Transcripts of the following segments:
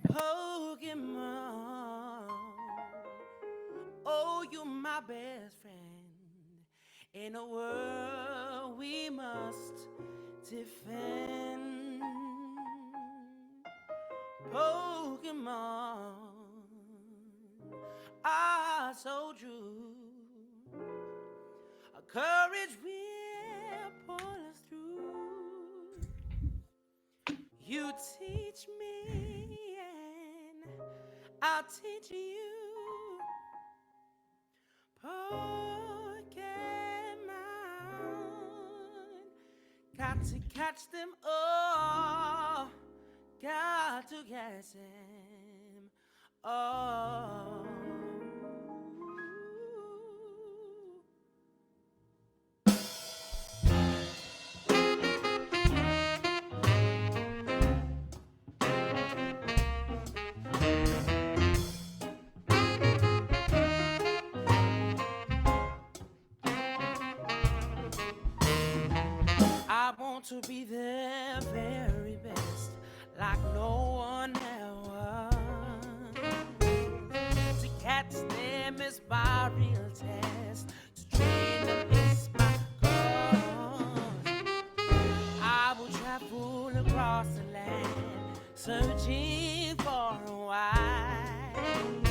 Pokemon. Oh, you're my best friend in a world we must defend. Pokemon are so true. Our courage will pull us through. You teach me, and I'll teach you. Pokemon, got to catch them all. Got to catch them all. I want to be the very best, like no one else. To catch them is my real test. To train them is my cause. I will travel across the land, searching for a while.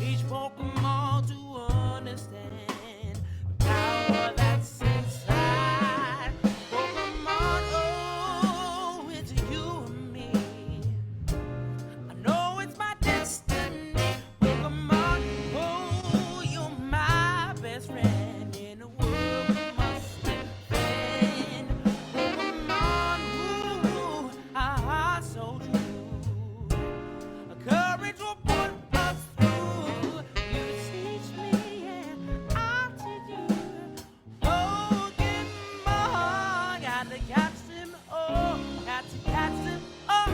Each Pokemon to understand the power that's inside. Pokemon, oh, it's you and me. I know it's my destiny. Pokemon, oh, you're my best friend in the world we must defend. Pokemon, ooh, our hearts so true. Courage will put us through. You teach me and I'll teach you. Pokemon, got to catch them all. Got to catch them all.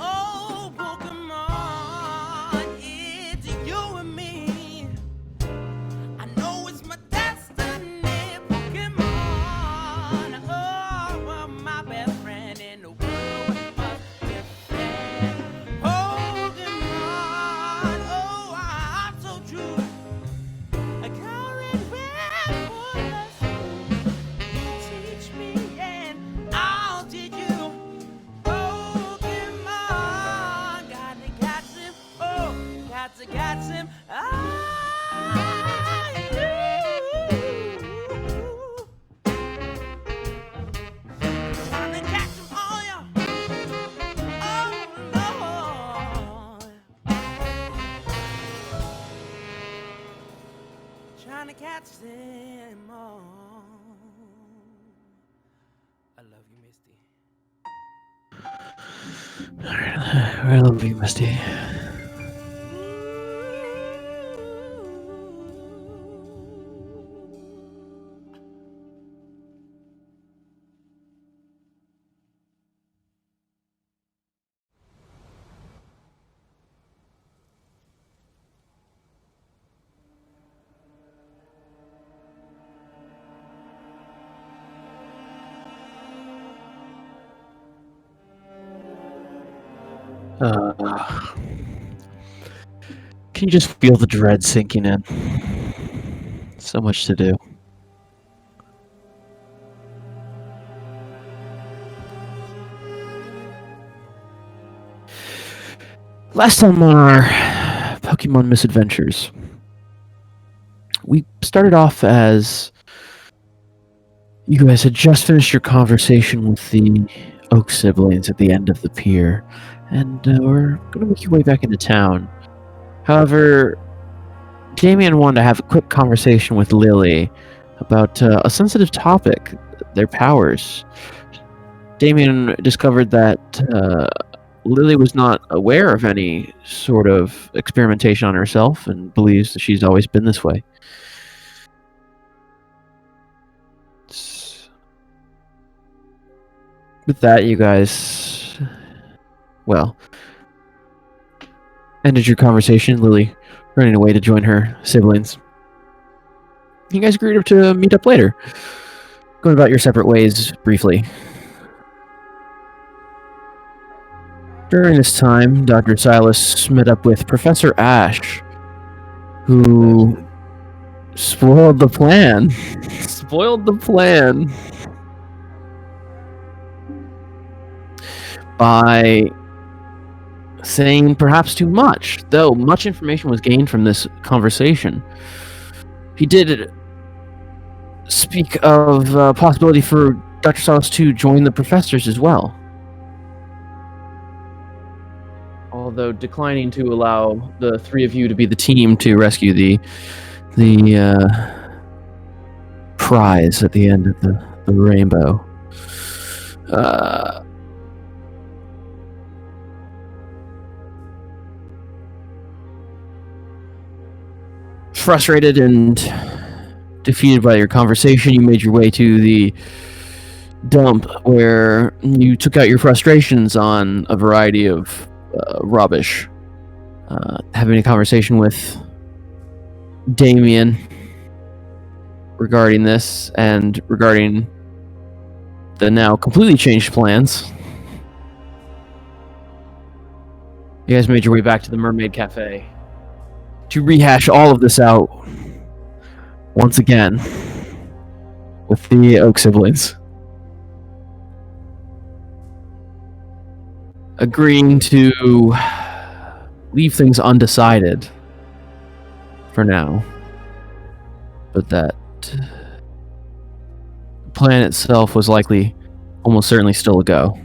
Oh, Pokemon, it's you and me. I know it's my destiny, Pokemon. Oh, well, my best friend in the world we must defend. Pokemon, oh, I'm so true. A current will pull us through. You teach me and I'll teach you. Pokemon, got to catch him. Oh, got to catch him. Trying to catch him all, yeah. Oh, Lord. Trying to catch them all. I love you, Misty. I love you, Misty. Uh, can you just feel the dread sinking in? So much to do. Last time on our Pokemon misadventures, we started off as you guys had just finished your conversation with the Oak siblings at the end of the pier, and we're gonna make your way back into town. However, Damien wanted to have a quick conversation with Lily about a sensitive topic, their powers. Damien discovered that Lily was not aware of any sort of experimentation on herself and believes that she's always been this way. With that, you guys, well, ended your conversation, Lily running away to join her siblings. You guys agreed to meet up later, going about your separate ways briefly. During this time, Dr. Silas met up with Professor Ash, who spoiled the plan. By saying perhaps too much, though much information was gained from this conversation. He did speak of possibility for Dr. Silas to join the professors as well, although declining to allow the three of you to be the team to rescue the prize at the end of the rainbow. Frustrated and defeated by your conversation, you made your way to the dump where you took out your frustrations on a variety of rubbish. Having a conversation with Damien regarding this and regarding the now completely changed plans. You guys made your way back to the Mermaid Cafe to rehash all of this out once again with the Oak siblings, agreeing to leave things undecided for now, but that the plan itself was likely almost certainly still a go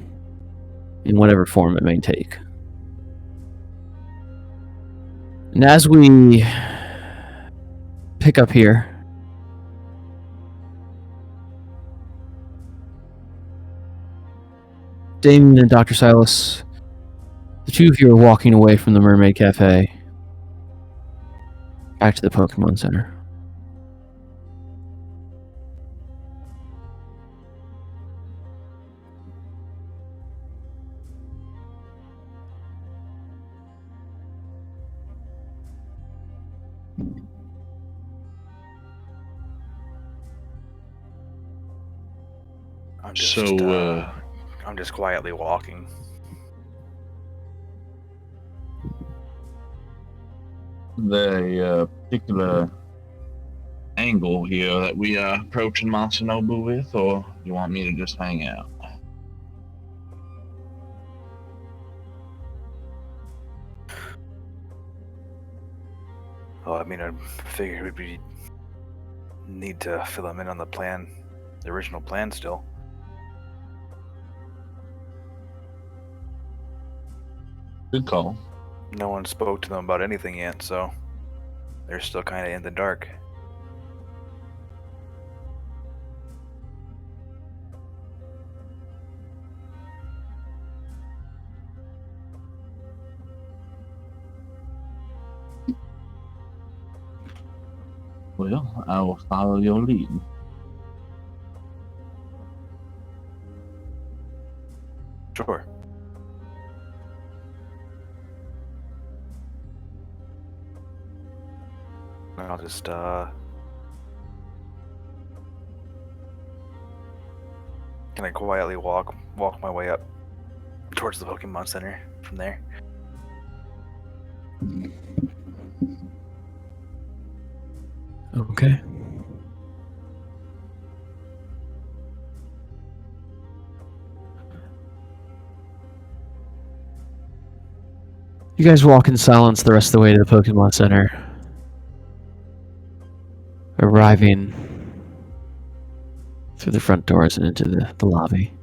in whatever form it may take. And as we pick up here, Damien and Dr. Silas, the two of you are walking away from the Mermaid Cafe back to the Pokemon Center. I'm just quietly walking. The particular angle here that we are approaching Masanobu with, or you want me to just hang out? Well, I mean, I figured we'd need to fill him in on the plan, the original plan still. Good call. No one spoke to them about anything yet, so they're still kind of in the dark. Well, I will follow your lead. Sure. I'll just can I quietly walk my way up towards the Pokemon Center from there. Okay. You guys walk in silence the rest of the way to the Pokemon Center, arriving through the front doors and into the lobby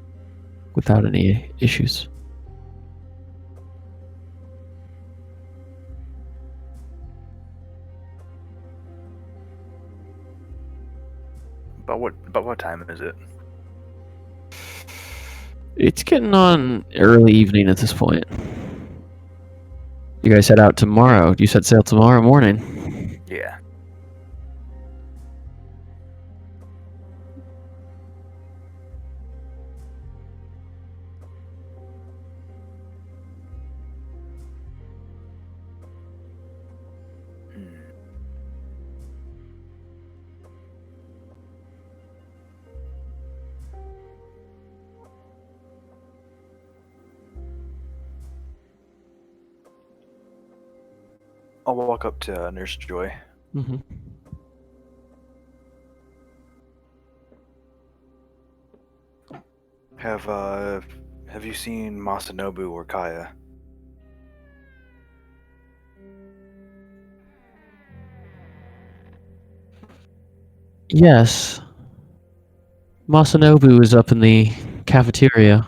without any issues. About what time is it? It's getting on early evening at this point. You guys head out tomorrow. You set sail tomorrow morning. Yeah. I'll walk up to Nurse Joy. Mm-hmm. Have you seen Masanobu or Kaya? Yes. Masanobu is up in the cafeteria.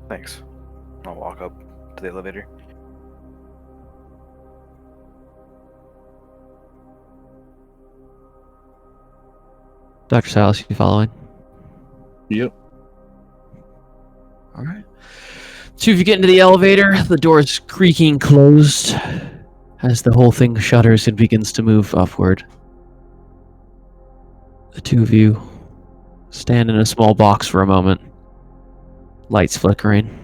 Thanks. I'll walk up to the elevator. Dr. Salas, you following? Yep. All right. So if you get into the elevator, the door's creaking closed as the whole thing shudders and begins to move upward. The two of you stand in a small box for a moment, lights flickering.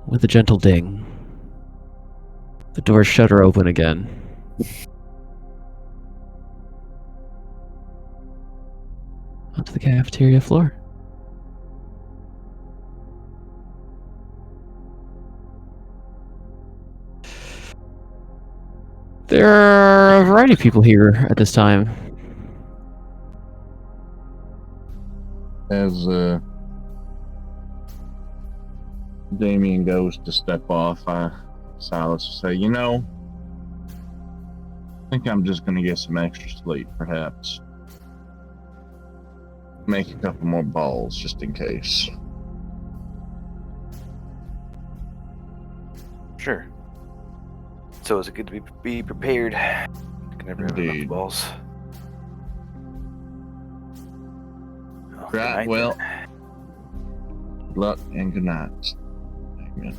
With a gentle ding, the doors shutter open again. Onto the cafeteria floor. There are a variety of people here at this time. As Damien goes to step off, Silas will say, I think I'm just going to get some extra sleep, perhaps. Make a couple more balls, just in case. Sure. So is it good to be prepared? You can never have enough Indeed. balls. Oh, good Right, night, well, then. good luck and good night. Amen.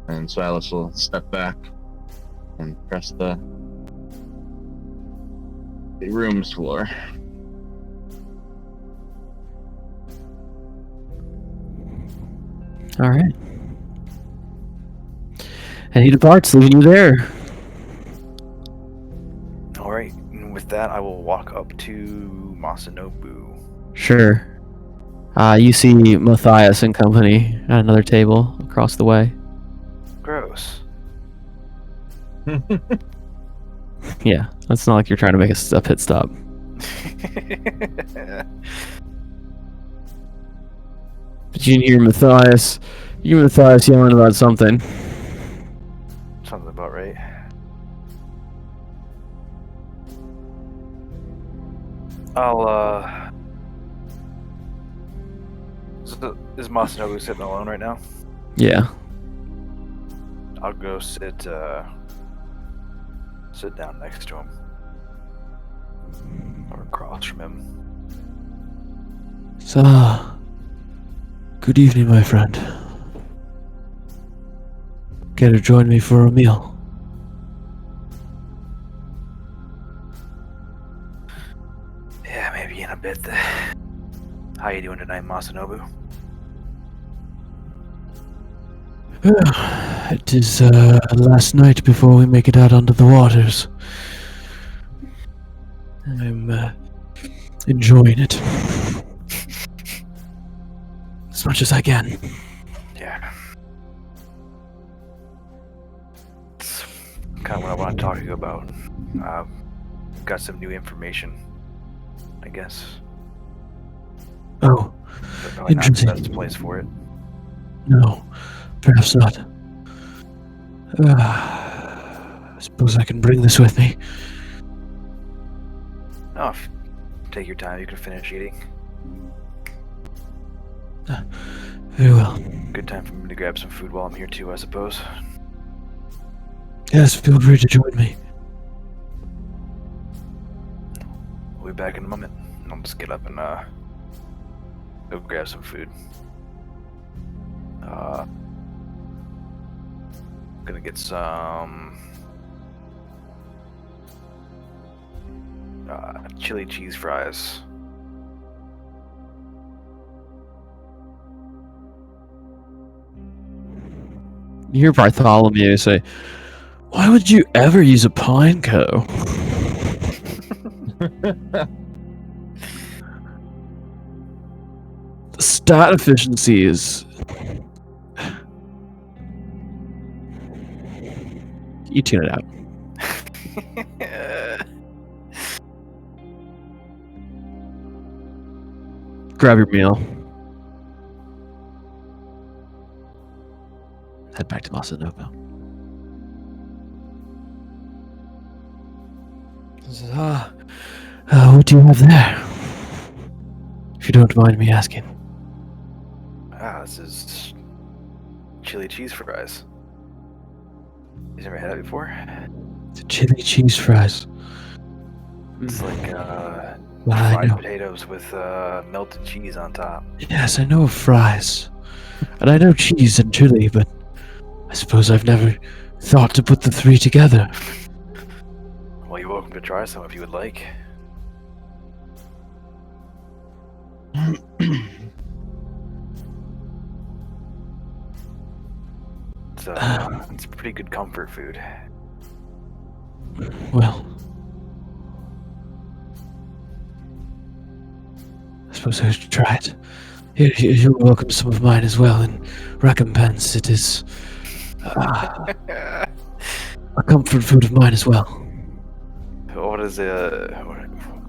And Silas will step back and press the room's floor. All right. And he departs, leaving you there. All right. And with that, I will walk up to Masanobu. Sure. You see Matthias and company at another table across the way. Gross. Yeah, it's not like you're trying to make a pit stop. But you can hear Matthias. You hear Matthias yelling about something. Sounds about right. I'll, Is Masanobu sitting alone right now? Yeah. I'll go sit down next to him. Or across from him. So, good evening, my friend. Care to join me for a meal? Yeah, maybe in a bit. How you doing tonight, Masanobu? It is last night before we make it out onto the waters. I'm enjoying it as much as I can. Yeah. It's kind of what I want to talk to you about. Got some new information, I guess. Oh, But probably not the interesting. best place for it. No, perhaps not. I suppose I can bring this with me. Oh, take your time. You can finish eating. Very well. Good time for me to grab some food while I'm here too, I suppose. Yes, feel free to join me. We'll be back in a moment. I'll just get up and go grab some food. Gonna get some chili cheese fries. You hear Bartholomew say, "Why would you ever use a pine co?" The stat efficiency is... You tune it out. Grab your meal. Head back to Masanobu. What do you have there? If you don't mind me asking. This is chili cheese fries. You never had that before? The chili cheese fries. It's like Well, I fried know. potatoes with melted cheese on top. Yes, I know of fries. And I know cheese and chili, but I suppose I've never thought to put the three together. Well, you're welcome to try some if you would like. It's pretty good comfort food. Well, I suppose I should try it. You're welcome some of mine as well in recompense. It is a comfort food of mine as well.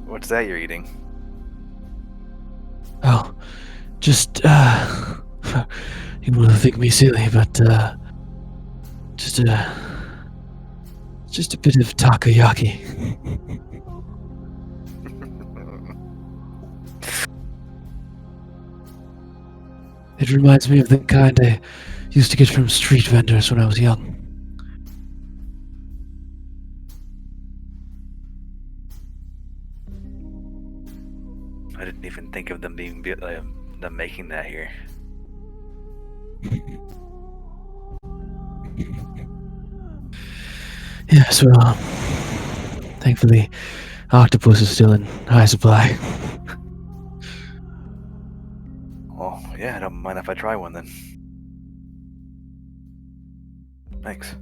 What's that you're eating? Oh, just, you will think me silly, but, just a bit of takoyaki. It reminds me of the kind I used to get from street vendors when I was young. I didn't even think of them them making that here. Yes, well, thankfully, octopus is still in high supply. Well, yeah, I don't mind if I try one then. Thanks.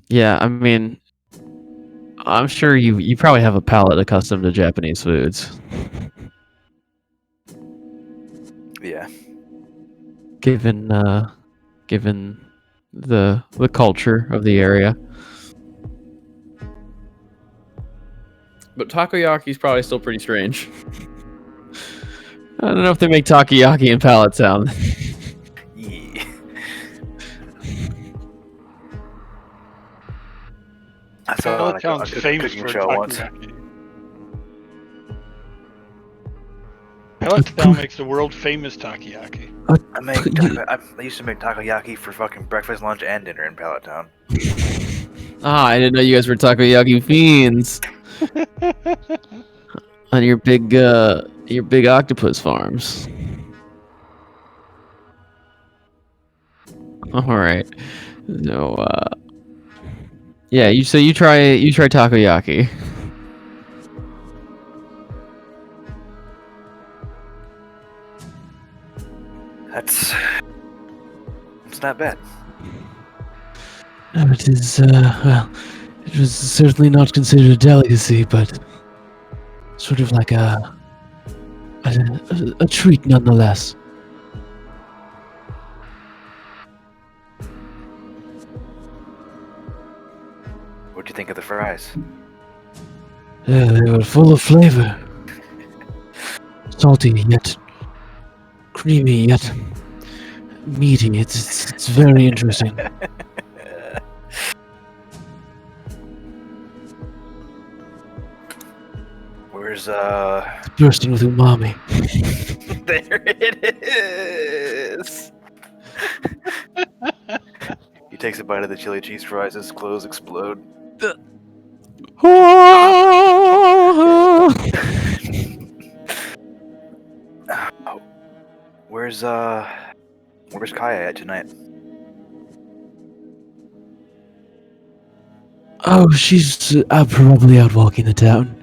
Yeah, I mean, I'm sure you probably have a palate accustomed to Japanese foods. Yeah. Given the culture of the area. But takoyaki's probably still pretty strange. I don't know if they make takoyaki in Pallet Town. Yeah. I saw on a Town's famous cooking for show once. takoyaki. Town makes the world famous takoyaki. I used to make takoyaki for fucking breakfast, lunch, and dinner in Pallet Town. I didn't know you guys were takoyaki fiends. On your big octopus farms. All right. No. Yeah. You try takoyaki. It's not bad. No, it is. Well, it was certainly not considered a delicacy, but sort of like a treat nonetheless. What'd you think of the fries? Yeah, they were full of flavor. Salty yet creamy yet meaty. It's very interesting. Where's Bursting with umami. There it is. He takes a bite of the chili cheese fries. His clothes explode. Where's Kaya at tonight? Oh, she's probably out walking the town.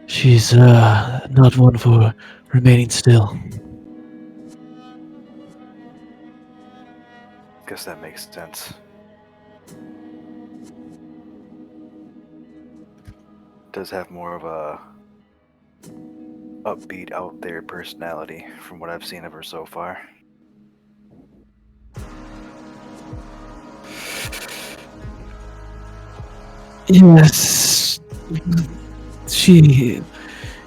She's not one for remaining still. Guess that makes sense. Does have more of a upbeat, out there personality from what I've seen of her so far. Yes, she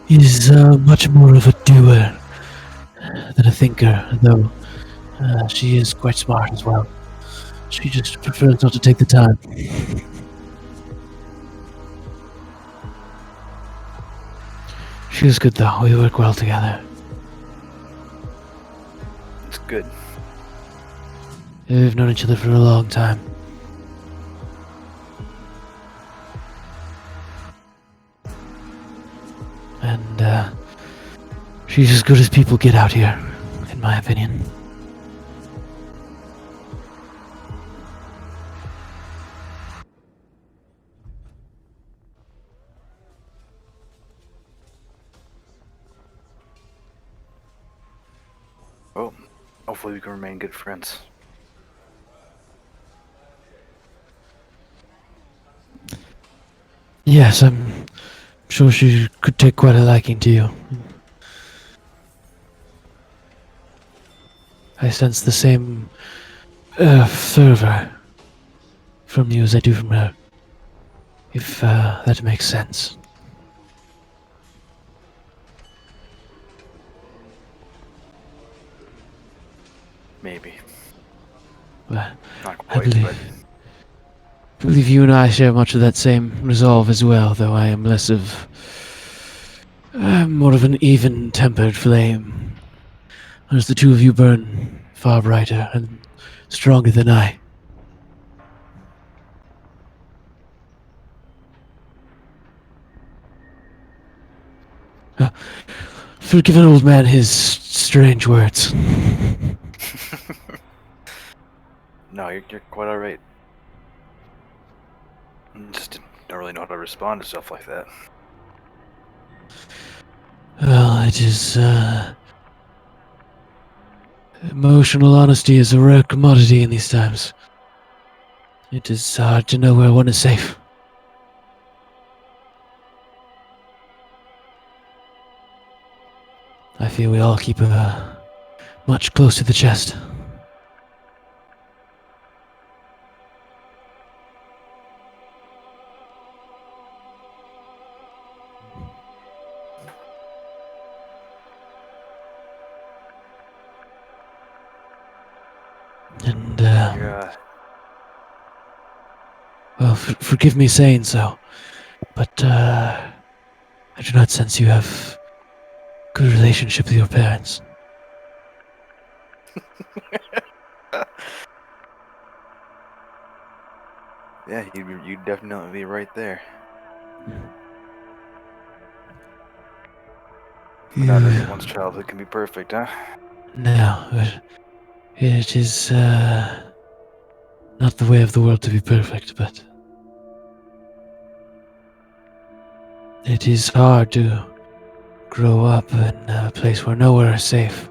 is much more of a doer than a thinker, though she is quite smart as well. She just prefers not to take the time. She is good though, we work well together. It's good. We've known each other for a long time. And she's as good as people get out here, in my opinion. Well, hopefully we can remain good friends. Yes, I'm sure she could take quite a liking to you. I sense the same fervor from you as I do from her. If that makes sense. Maybe. But Not I quite, but believe you and I share much of that same resolve as well, though I am less of... more of an even-tempered flame. Whereas the two of you burn far brighter and stronger than I. Forgive an old man his strange words. no, you're quite alright. Just don't really know how to respond to stuff like that. Well, it is, emotional honesty is a rare commodity in these times. It is hard to know where one is safe. I feel we all keep much close to the chest. And, You're, well, forgive me saying so, but, I do not sense you have good relationship with your parents. yeah, you'd definitely be right there. But not everyone's childhood can be perfect, huh? No, but it is, not the way of the world to be perfect, but it is hard to grow up in a place where nowhere is safe.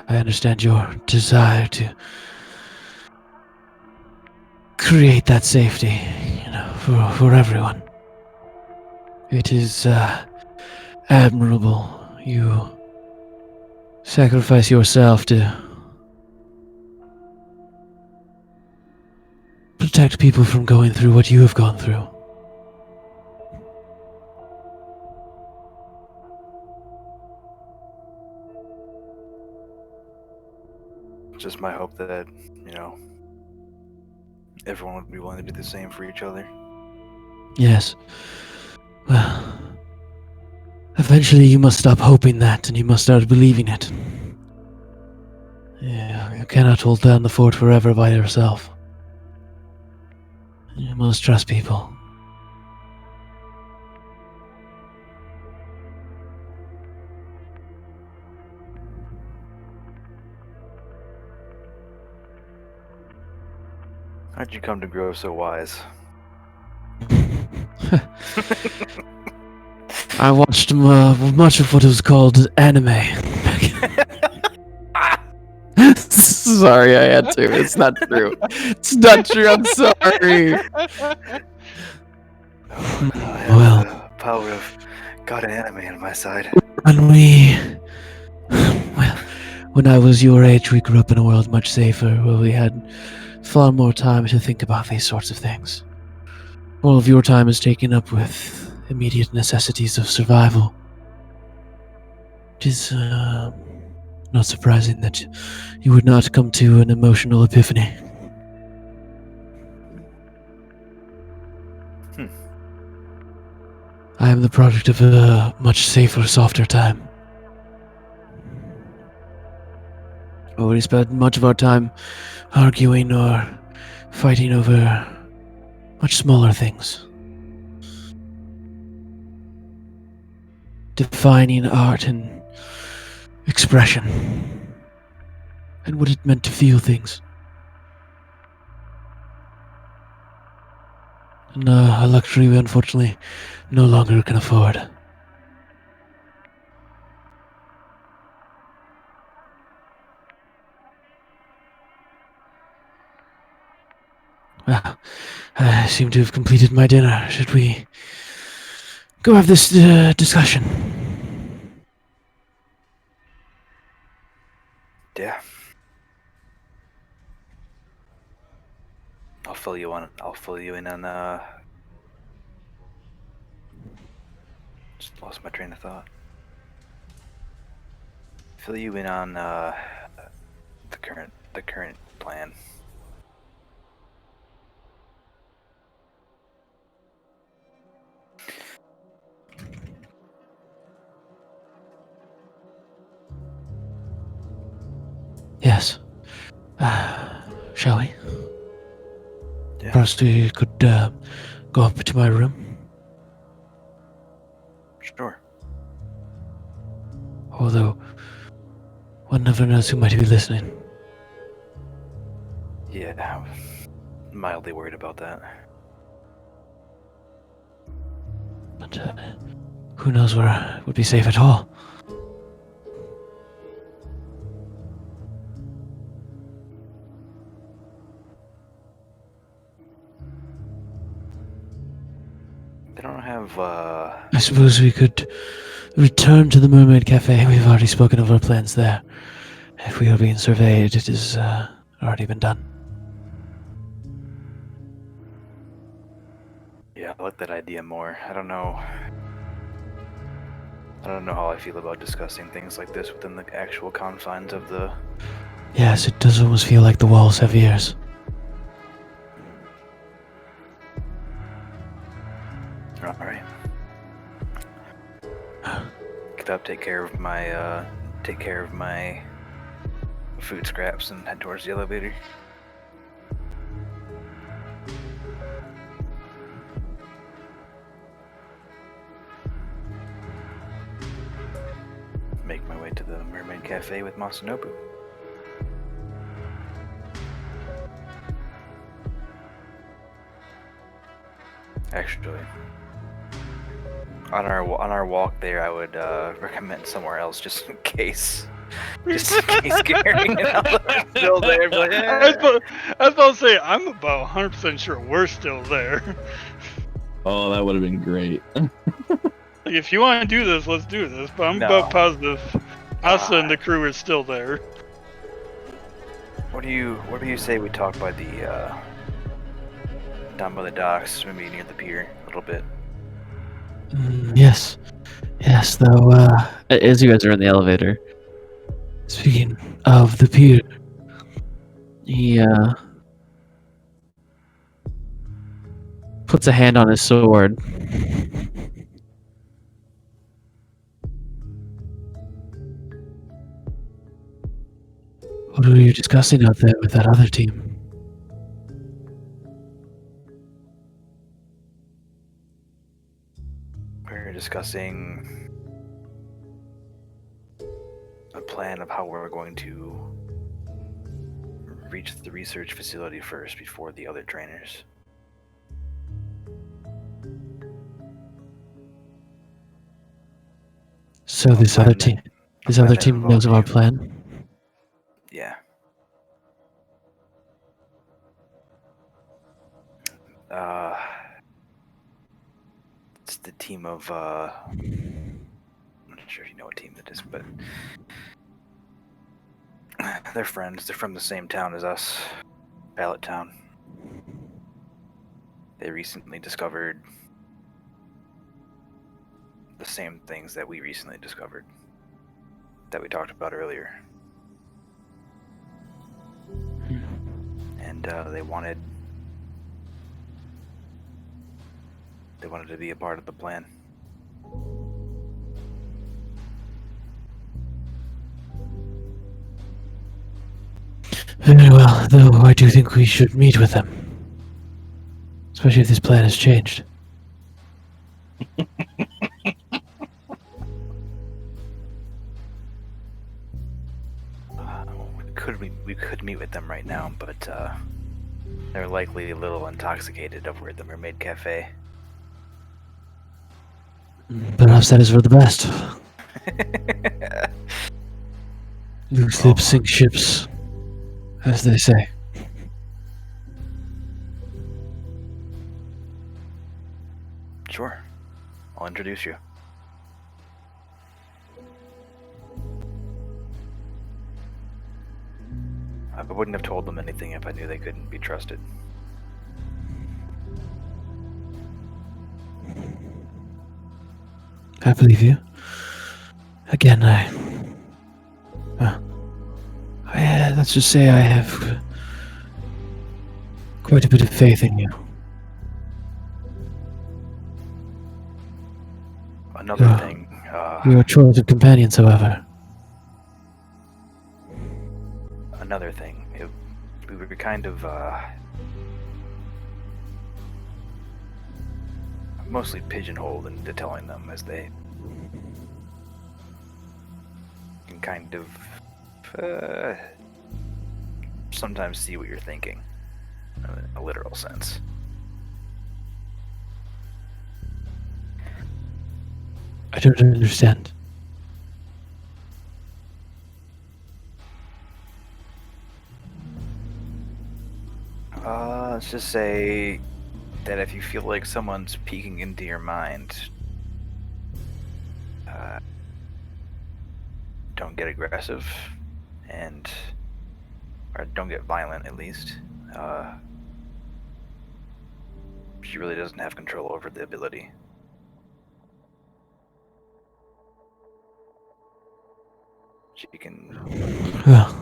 I understand your desire to create that safety, for everyone. It is admirable. You sacrifice yourself to protect people from going through what you have gone through. Just my hope that, everyone would be willing to do the same for each other. Yes. Well, eventually you must stop hoping that and you must start believing it. Yeah, you cannot hold down the fort forever by yourself. You must trust people. How'd you come to grow so wise? I watched much of what was called anime. Sorry, I had to. It's not true. It's not true. I'm sorry. I have Well. the power of God and anime on my side. When I was your age, we grew up in a world much safer, where we had far more time to think about these sorts of things. All of your time is taken up with immediate necessities of survival. It is not surprising that you would not come to an emotional epiphany. I am the product of a much safer, softer time. We spent much of our time arguing or fighting over much smaller things. Defining art and expression. And what it meant to feel things. And a luxury we unfortunately no longer can afford. Well, I seem to have completed my dinner. Should we go have this discussion? Yeah. I'll fill you in on just lost my train of thought. Fill you in on the current plan. Yes. Shall we? Yeah. Perhaps we could go up to my room. Sure. Although, one never knows who might be listening. Yeah, I'm mildly worried about that. But who knows where it would be safe at all. They don't have I suppose we could return to the Mermaid Cafe. We've already spoken of our plans there. If we are being surveyed, it has already been done. Yeah, I like that idea more. I don't know how I feel about discussing things like this within the actual confines of the... Yes, it does almost feel like the walls have ears. Alright. Get up, take care of my food scraps and head towards the elevator. Make my way to the Mermaid Cafe with Masanobu. Actually, on our walk there, I would recommend somewhere else just in case. Just in case Gary and Ella are still there. Be like, I was about to say, I'm about 100% sure we're still there. Oh, that would have been great. Like, if you want to do this, let's do this. But I'm No. about positive Asa and the crew are still there. What do you say we talk by the down by the docks, maybe near the pier, a little bit? Yes. Yes, though, As you guys are in the elevator, speaking of the pier, he puts a hand on his sword. What were you discussing out there with that other team? We're discussing a plan of how we're going to reach the research facility first before the other trainers. So this other team knows of our plan? Yeah. It's the team of, I'm not sure if you know what team it is, but they're friends. They're from the same town as us, Pallet Town. They recently discovered the same things that we recently discovered, that we talked about earlier. And they wanted to be a part of the plan. Very well, though I do think we should meet with them. Especially if this plan has changed. We could meet with them right now, but they're likely a little intoxicated over at the Mermaid Cafe. Perhaps that is for the best. Loose lips sink ships, as they say. Sure. I'll introduce you. I wouldn't have told them anything if I knew they couldn't be trusted. I believe you. Again, let's just say I have quite a bit of faith in you. Another Yeah. thing, Your choice of companions, however. we were kind of, mostly pigeonholed into telling them, as they can kind of, sometimes see what you're thinking, in a literal sense. I don't understand. Let's just say that if you feel like someone's peeking into your mind, don't get aggressive, or don't get violent at least. She really doesn't have control over the ability. She can Well,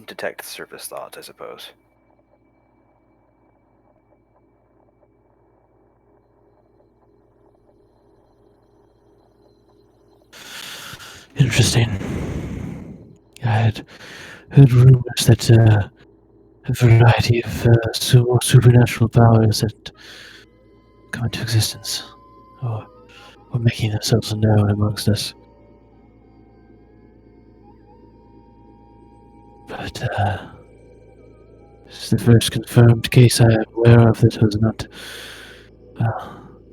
detect surface thoughts, I suppose. interesting. I had heard rumors that a variety of supernatural powers had come into existence, or were making themselves known amongst us. But this is the first confirmed case I am aware of that was not.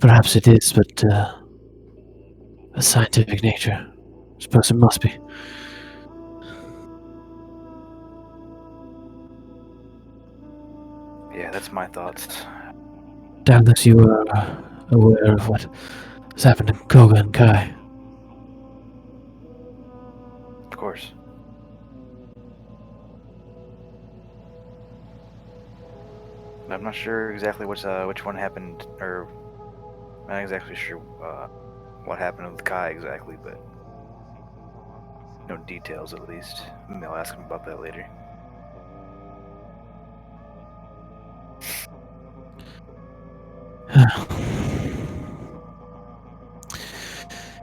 Perhaps it is, but a scientific nature. I suppose it must be. Yeah, that's my thoughts. Doubtless you are aware of what has happened to Koga and Kai. Of course. I'm not sure exactly which one happened, or not exactly sure what happened with Kai exactly, but no details at least. Maybe I'll ask him about that later.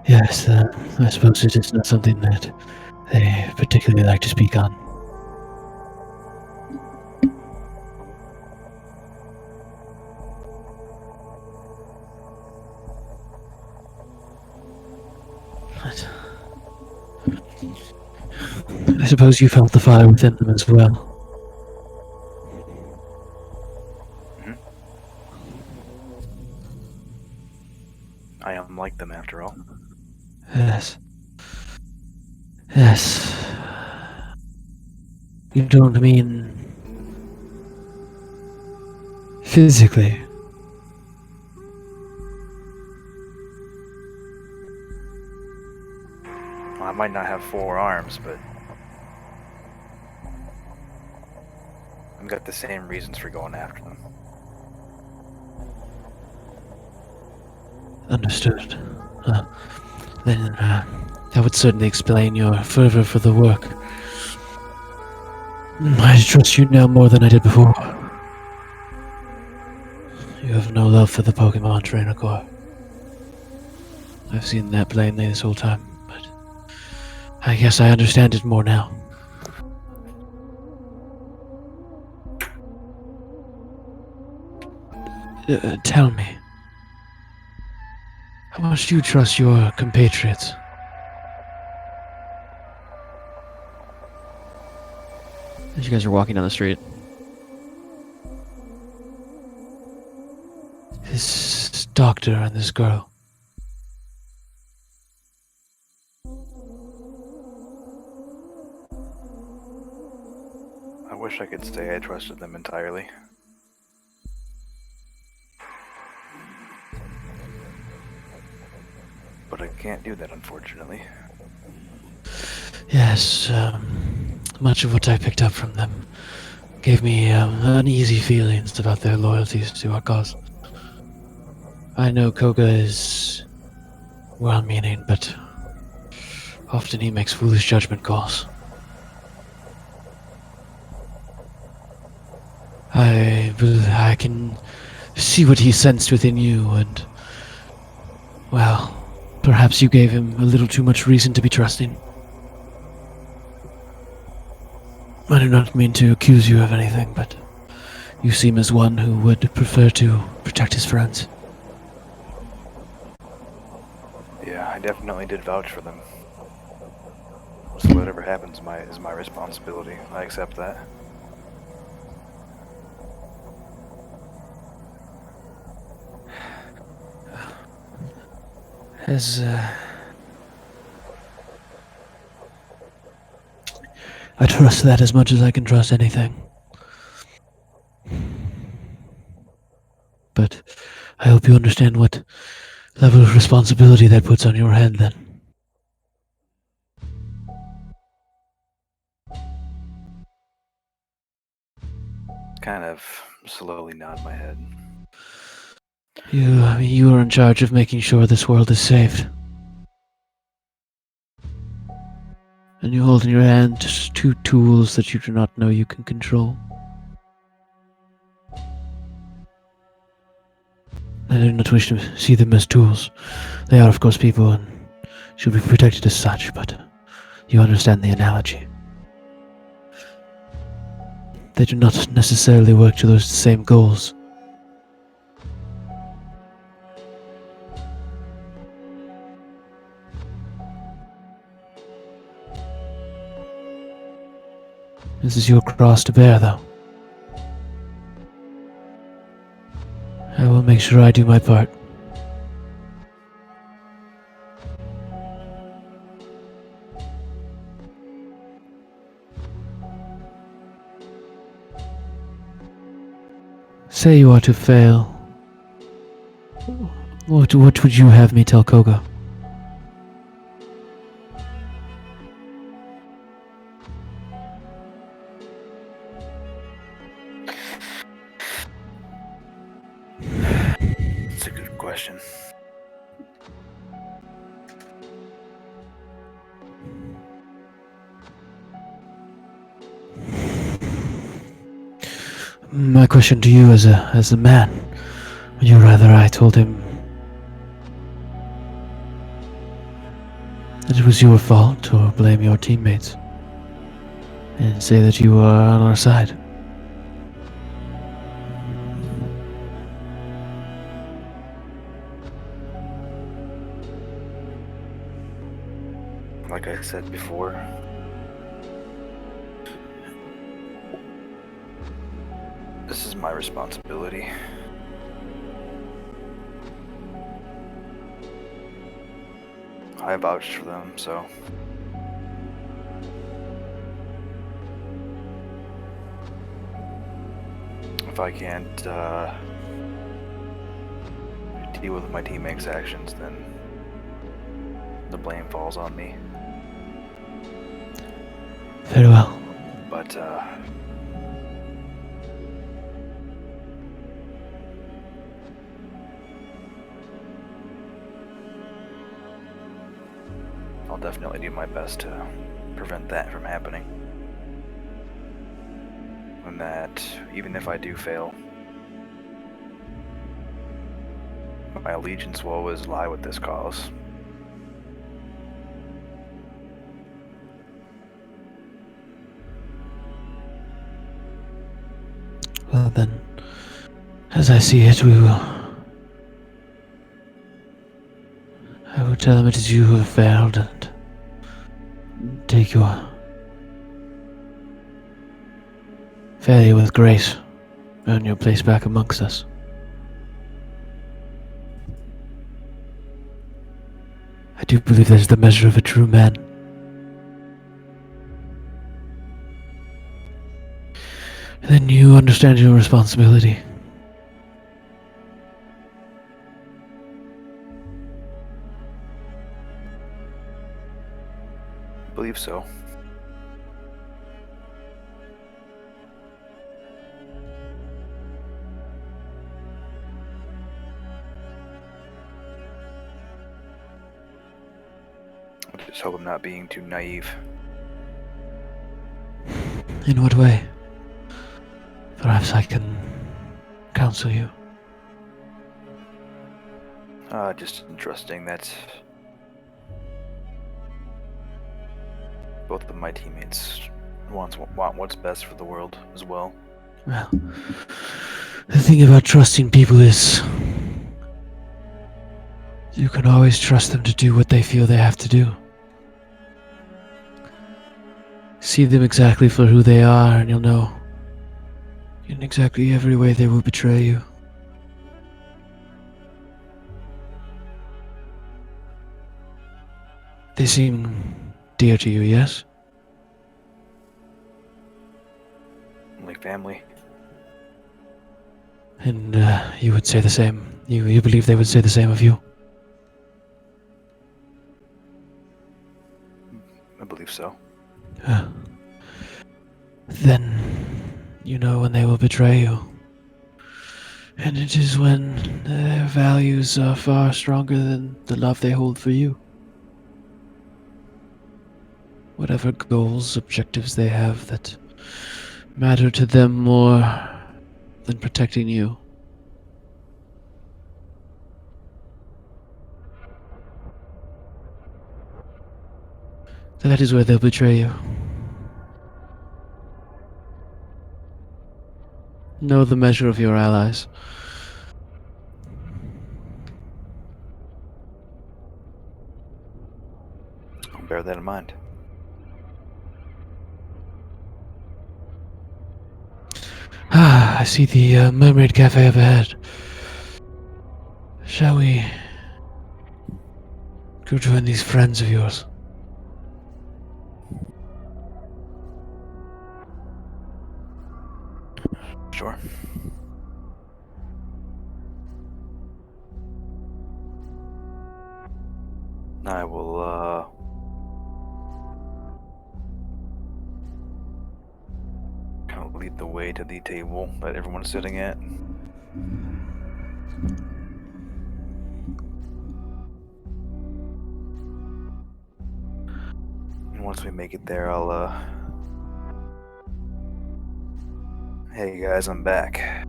Yes, I suppose it is not something that they particularly like to speak on. But I suppose you felt the fire within them as well. I am like them after all. Yes. Yes. You don't mean physically. I might not have 4 arms, but I've got the same reasons for going after them. Understood. Then that would certainly explain your fervor for the work. I trust you now more than I did before. You have no love for the Pokemon Trainer Corps. I've seen that plainly this whole time, but I guess I understand it more now. Tell me, how much do you trust your compatriots? As you guys are walking down the street. This doctor and this girl. I wish I could say I trusted them entirely. But I can't do that, unfortunately. Yes, much of what I picked up from them gave me uneasy feelings about their loyalties to our cause. I know Koga is well-meaning, but often he makes foolish judgment calls. I can see what he sensed within you, and, well, perhaps you gave him a little too much reason to be trusting. I do not mean to accuse you of anything, but you seem as one who would prefer to protect his friends. Yeah, I definitely did vouch for them. So whatever happens is my responsibility. I accept that. I trust that as much as I can trust anything. But I hope you understand what level of responsibility that puts on your head then. Kind of slowly nod my head. You are in charge of making sure this world is saved. And you hold in your hand just 2 tools that you do not know you can control. I do not wish to see them as tools. They are, of course, people and should be protected as such, but you understand the analogy. They do not necessarily work to those same goals. This is your cross to bear, though. I will make sure I do my part. Say you are to fail. What would you have me tell Koga? It's a good question. My question to you as a man, You rather, I told him that it was your fault or blame your teammates and say that you were on our side. Like I said before, this is my responsibility. I vouched for them, so if I can't deal with my teammates' actions, then the blame falls on me. Very well. But I'll definitely do my best to prevent that from happening. And that even if I do fail, my allegiance will always lie with this cause. Well then, as I see it, I will tell them it is you who have failed and take your failure with grace. Earn your place back amongst us. I do believe that is the measure of a true man. And then you understand your responsibility. I believe so. I just hope I'm not being too naive. In what way? Perhaps I can counsel you. Just trusting that both of my teammates want what's best for the world as well. Well, the thing about trusting people is you can always trust them to do what they feel they have to do. See them exactly for who they are, and you'll know in exactly every way they will betray you. They seem dear to you, yes? Like family. And you would say the same. You believe they would say the same of you? I believe so. Then you know when they will betray you. And it is when their values are far stronger than the love they hold for you. Whatever goals, objectives they have that matter to them more than protecting you. That is where they'll betray you. Know the measure of your allies. I'll bear that in mind. Ah, I see the Mermaid Cafe up ahead. Shall we go join these friends of yours? Sure. I will kind of lead the way to the table that everyone's sitting at. And once we make it there, I'll hey guys, I'm back.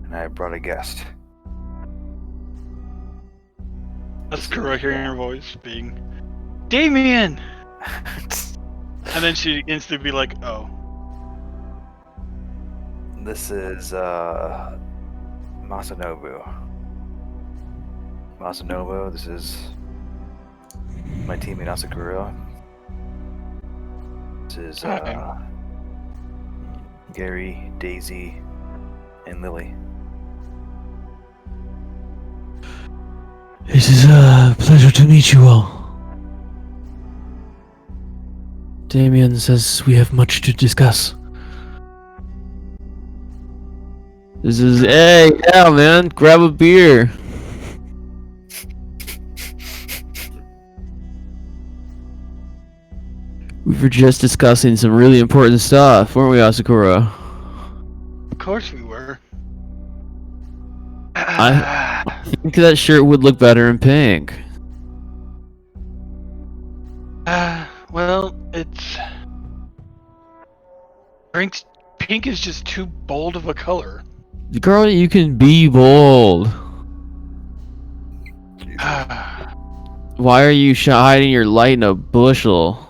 and I brought a guest. Asakura hearing her voice being, Damien! And then she instantly be like, oh. This is Masanobu. Masanobu, this is my teammate Asakura. This is Hi. Gary, Daisy, and Lily. It is a pleasure to meet you all. Damien says we have much to discuss. This is, hey, yeah, man, grab a beer. We were just discussing some really important stuff, weren't we, Asakura? Of course we were. I think that shirt would look better in pink. Well, it's... Pink is just too bold of a color. Girl, you can be bold. Why are you hiding your light in a bushel?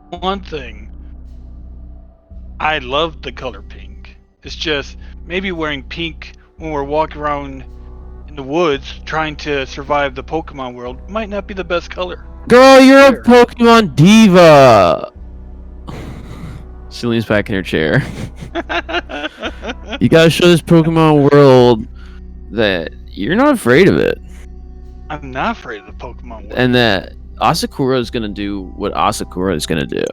One thing, I love the color pink. It's just maybe wearing pink when we're walking around in the woods trying to survive the Pokemon world might not be the best color. Girl, you're a Pokemon diva. She leans back in her chair. You gotta show this Pokemon world that you're not afraid of it, I'm not afraid of the Pokemon world. and that Asakura is gonna do what Asakura is gonna do.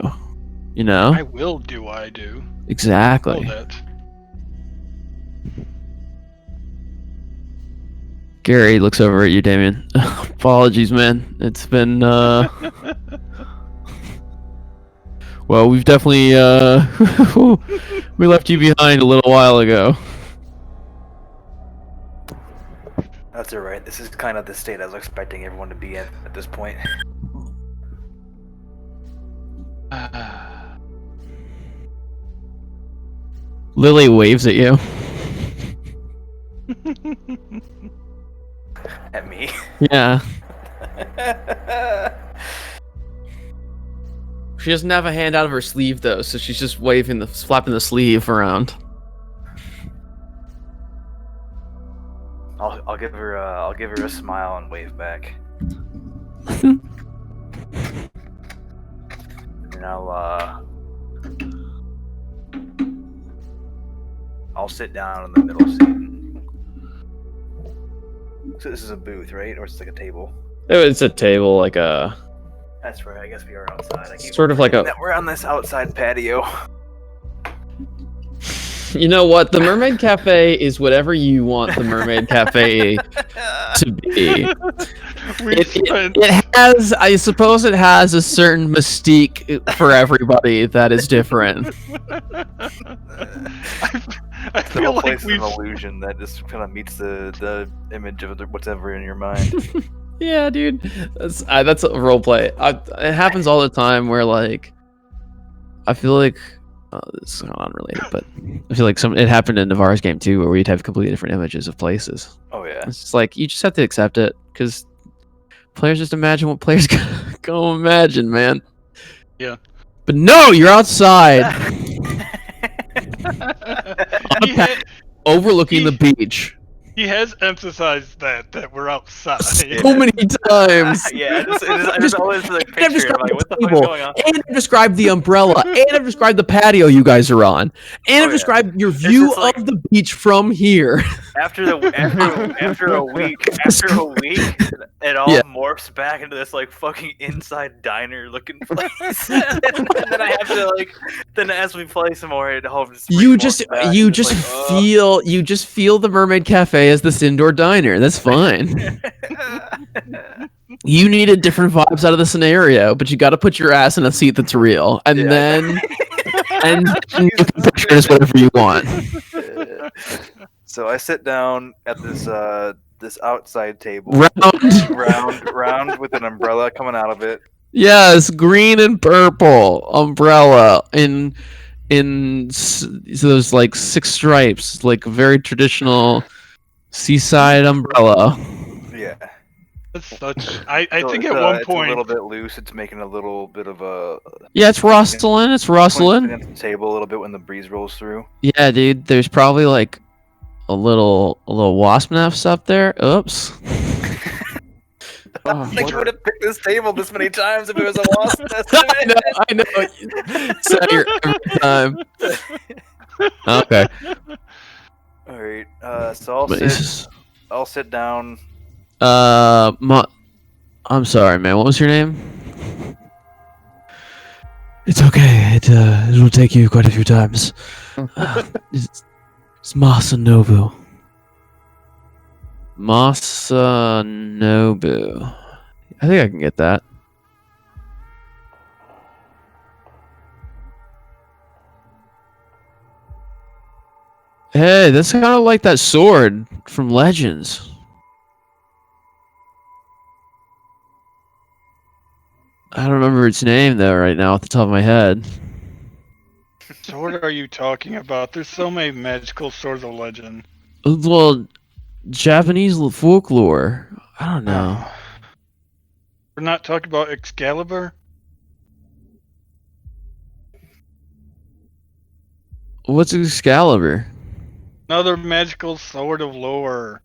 You know? I will do what I do. Exactly. Know that. Gary looks over at you, Damien. Apologies, man. It's been well, we've definitely we left you behind a little while ago. That's alright. This is kind of the state I was expecting everyone to be in at this point. Lily waves at you. At me. Yeah. She doesn't have a hand out of her sleeve though, so she's just waving flapping the sleeve around. I'll give her a smile and wave back. And I'll sit down in the middle seat. So this is a booth, right? Or it's like a table? It's a table, like a... That's right, I guess we are outside. I keep Sort of like a... We're on this outside patio. You know what? The Mermaid Cafe is whatever you want the Mermaid Cafe to be. It has, I suppose it has a certain mystique for everybody that is different. I The feel whole like place is we've... an illusion that just kind of meets the image of whatever in your mind. Yeah, dude. That's a role play. It happens all the time where, like, I feel like... this is unrelated, but I feel like it happened in Navarre's game too, where we'd have completely different images of places. Oh yeah. It's just like, you just have to accept it, because players just imagine what players go imagine, man. Yeah. But no, you're outside, overlooking the beach. He has emphasized that we're outside. So many times. Yeah, I just always like And I've picture described like, what the the fuck is table, going on? and I've described the umbrella, and I've described the patio you guys are on, and I've yeah. described your view just like- of the beach from here. After a week, it all Yeah. morphs back into this like fucking inside diner looking place. And then I have to like, then as we play some more, it all just You remorphs just back. you It's just like, feel the Mermaid Cafe as this indoor diner. That's fine. You needed different vibes out of the scenario, but you got to put your ass in a seat that's real, and Yeah. then and you Jesus. can picture it as whatever you want. So I sit down at this outside table, round with an umbrella coming out of it. Yes, green and purple umbrella in those like 6 stripes, like a very traditional seaside umbrella. Yeah. That's such. I think It's, at one it's a point. little bit loose. It's making a little bit of a Yeah, it's rustling. It's rustling. against the table a little bit when the breeze rolls through. Yeah, dude. There's probably like a little wasp nest up there. Oops. I don't think I would have picked this table this many times if it was a wasp nest in I know. It's not here every time. Okay. All right. So I'll sit down. I'm sorry, man. What was your name? It's okay. It will take you quite a few times. It's Masanobu. Masanobu. I think I can get that. Hey, that's kind of like that sword from Legends. I don't remember its name though right now off the top of my head. So what are you talking about? There's so many magical swords of legend. Well, Japanese folklore. I don't know. We're not talking about Excalibur? What's Excalibur? Another magical sword of lore.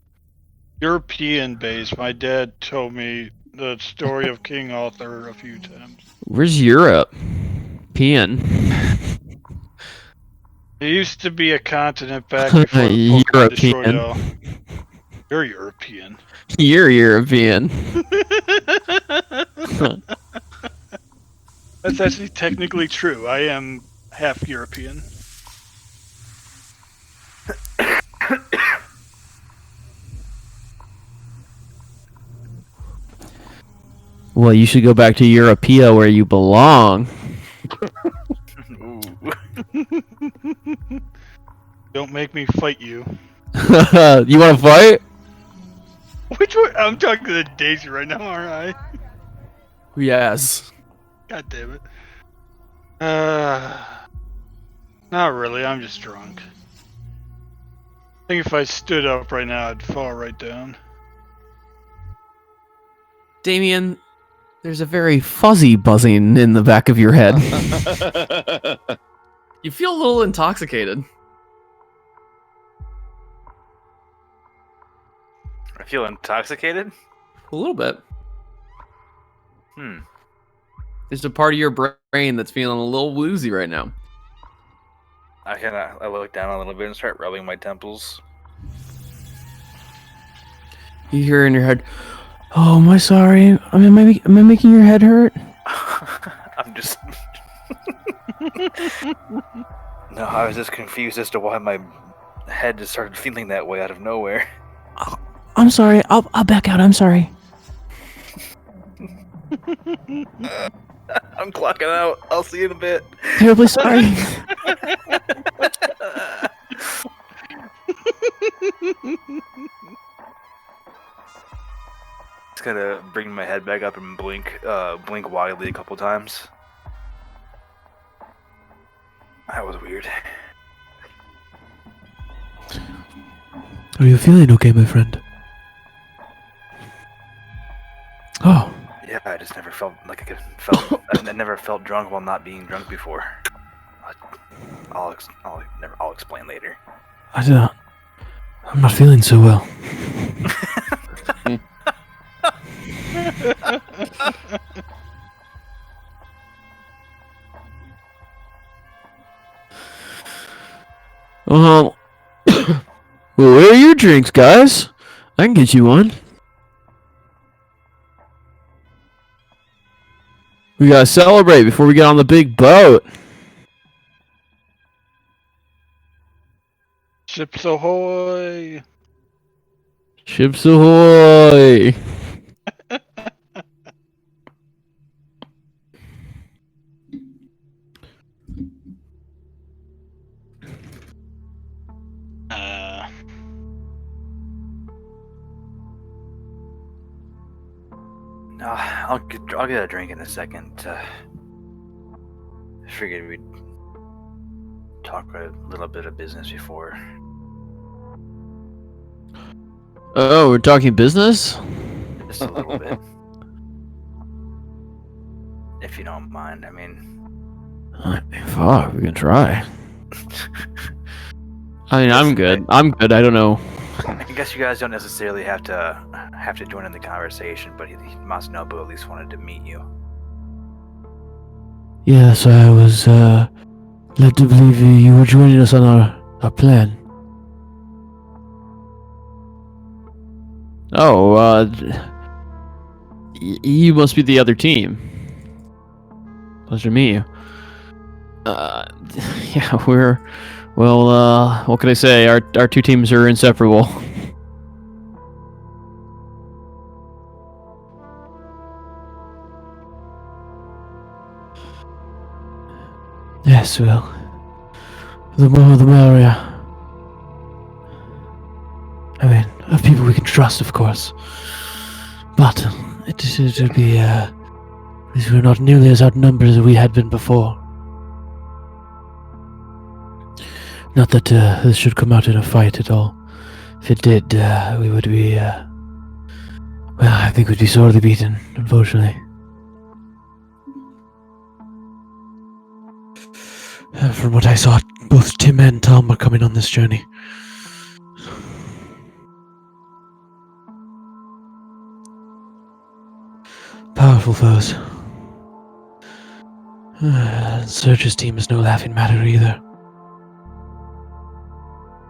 European based. My dad told me the story of King Arthur a few times. Where's Europe? Peon. It used to be a continent back before the Pokemon destroyed it all. You're European. You're European. That's actually technically true. I am half European. Well, you should go back to Europea where you belong. Ooh. Don't make me fight you. You want to fight? Which one? I'm talking to Daisy right now, aren't I? Yes. God damn it. Not really. I'm just drunk. I think if I stood up right now, I'd fall right down. Damien, there's a very fuzzy buzzing in the back of your head. You feel a little intoxicated. I feel intoxicated. A little bit. Hmm. There's a part of your brain that's feeling a little woozy right now. I look down a little bit and start rubbing my temples. You hear in your head, "Oh, am I sorry? Am I making your head hurt?" I'm just. No, I was just confused as to why my head just started feeling that way out of nowhere. I'm sorry. I'll back out. I'm sorry. I'm clocking out. I'll see you in a bit. Terribly sorry. Just gotta bring my head back up and blink wildly a couple times. That was weird. Are you feeling okay, my friend? Oh, Yeah, I just never felt like I could felt. I never felt drunk while not being drunk before. I'll explain later. I'm not feeling so well. Well, where are your drinks, guys? I can get you one. We gotta celebrate before we get on the big boat. Ships ahoy! Ships ahoy! I'll get a drink in a second. I figured we'd talk a little bit of business before. Oh, we're talking business? Just a little bit. If you don't mind. I mean, Fuck, we can try. I mean, Yes, I'm good. I'm good. I don't know. I guess you guys don't necessarily have to join in the conversation, but Masanobu at least wanted to meet you. Yes, I was led to believe you were joining us on our plan. Oh, you must be the other team. Pleasure to meet you. Yeah, what can I say? Our two teams are inseparable. Yes, well, the more the merrier. I mean, of people we can trust, of course. But it would be, we're not nearly as outnumbered as we had been before. Not that this should come out in a fight at all. If it did, we would be, well, I think we'd be sorely beaten, unfortunately. From what I saw, both Tim and Tom were coming on this journey. Powerful foes. Surge's team is no laughing matter either.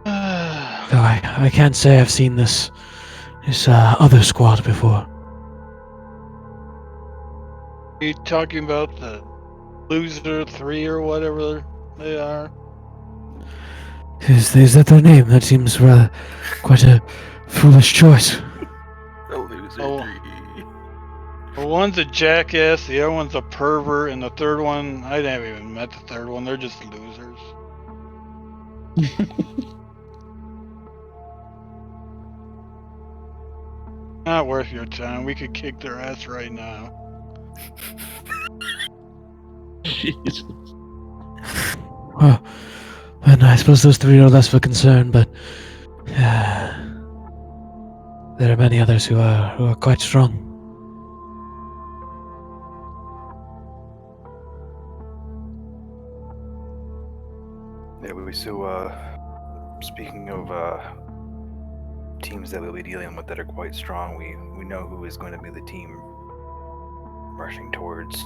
Though I can't say I've seen this other squad before. Are you talking about the Loser 3 or whatever they are? Is that their name? That seems rather quite a foolish choice. The loser. Oh. Well, one's a jackass, the other one's a pervert, and the third one, I haven't even met the third one. They're just losers. Not worth your time. We could kick their ass right now. Jesus. Well, and I suppose those three are less of a concern, but there are many others who are quite strong. Yeah, so speaking of teams that we'll be dealing with that are quite strong, we know who is going to be the team rushing towards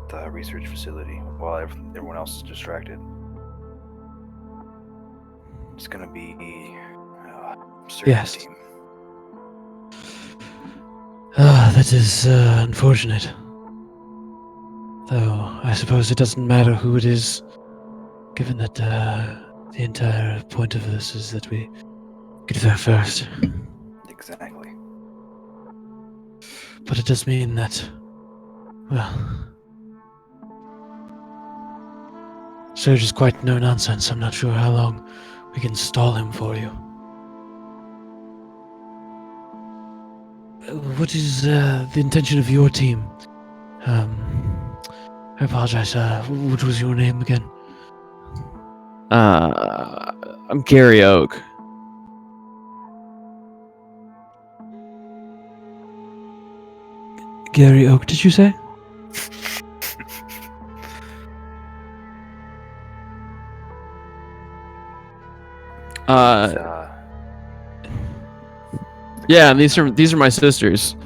the research facility while everyone else is distracted. It's going to be Surge's Yes. team. That is unfortunate. Though I suppose it doesn't matter who it is, given that the entire point of this is that we get there first. Exactly. But it does mean that, well, Surge is quite no nonsense. I'm not sure how long we can stall him for you. What is the intention of your team? I apologize. What was your name again? I'm Gary Oak. Gary Oak, did you say? It's, Yeah, and these are my sisters.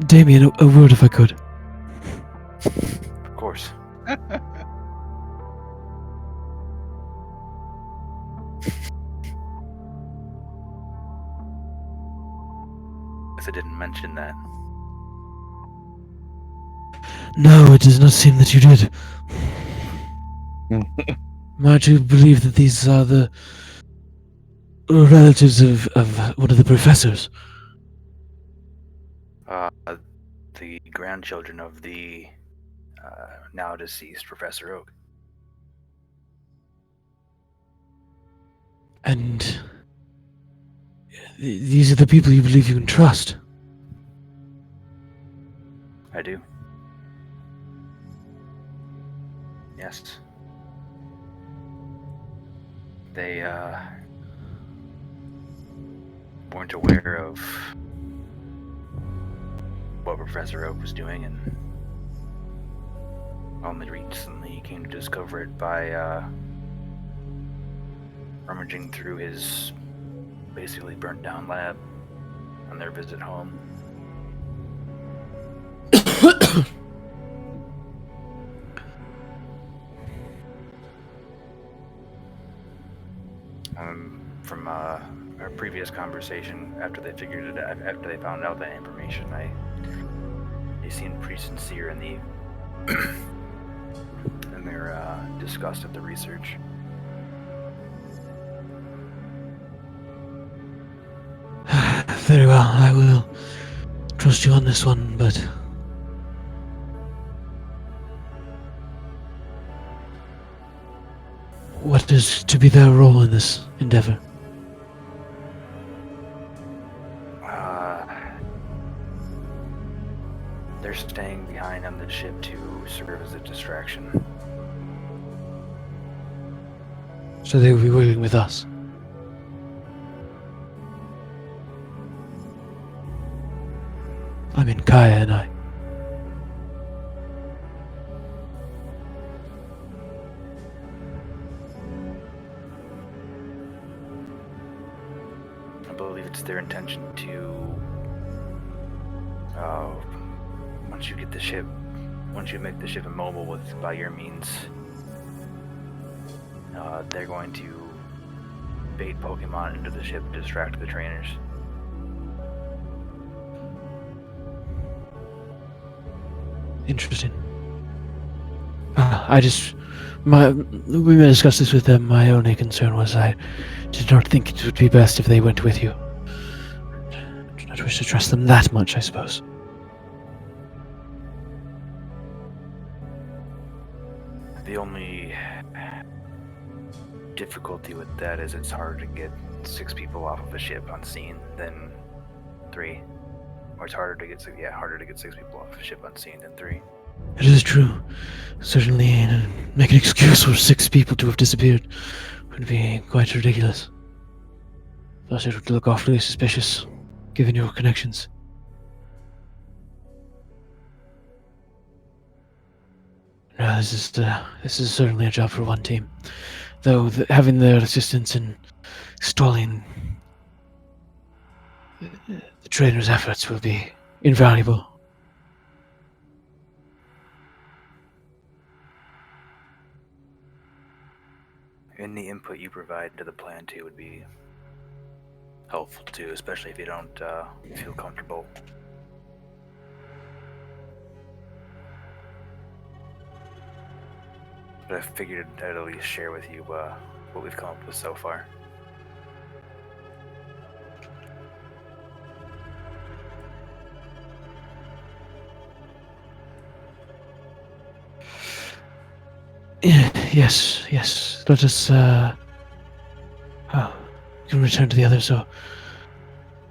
Damien, a word if I could. of course. Guess I didn't mention that. No, it does not seem that you did. Am I to believe that these are the relatives of one of the professors? The grandchildren of the now deceased Professor Oak. And these are the people you believe you can trust? I do. Yes. They weren't aware of what Professor Oak was doing, and only recently came to discover it by rummaging through his basically burnt down lab on their visit home. From our previous conversation, after they figured it out, after they found out that information, they seemed pretty sincere in their disgust at the research. Very well, I will trust you on this one, but what is to be their role in this endeavor? They're staying behind on the ship to serve as a distraction. So they will be working with us. I mean, Kaya and I. I believe it's their intention to, once you make the ship immobile by your means, they're going to bait Pokemon into the ship to distract the trainers. Interesting. We may discuss this with them. My only concern was I did not think it would be best if they went with you. I do not wish to trust them that much, I suppose. The only difficulty with that is it's harder to get 6 people off of a ship unseen than 3. Or it's harder to get 6 people off a ship unseen than 3. It is true. Certainly, make an excuse for 6 people to have disappeared would be quite ridiculous. Plus, it would look awfully suspicious, given your connections. No, this is certainly a job for one team. Though having their assistance in stalling the trainer's efforts will be invaluable. Any input you provide to the plan too would be helpful too, especially if you don't feel comfortable. But I figured I'd at least share with you what we've come up with so far. Yes. Let us, we can return to the others, so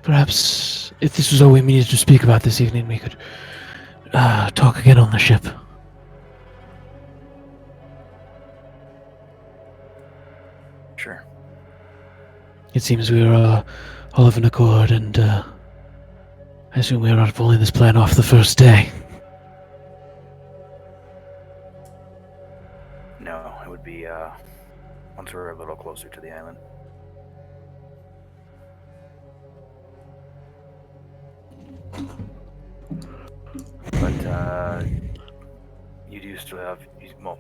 perhaps if this was all we needed to speak about this evening, we could talk again on the ship. Sure. It seems we are all of an accord, and I assume we are not pulling this plan off the first day. No, it would be once we're a little closer to the island. But you do still have, well,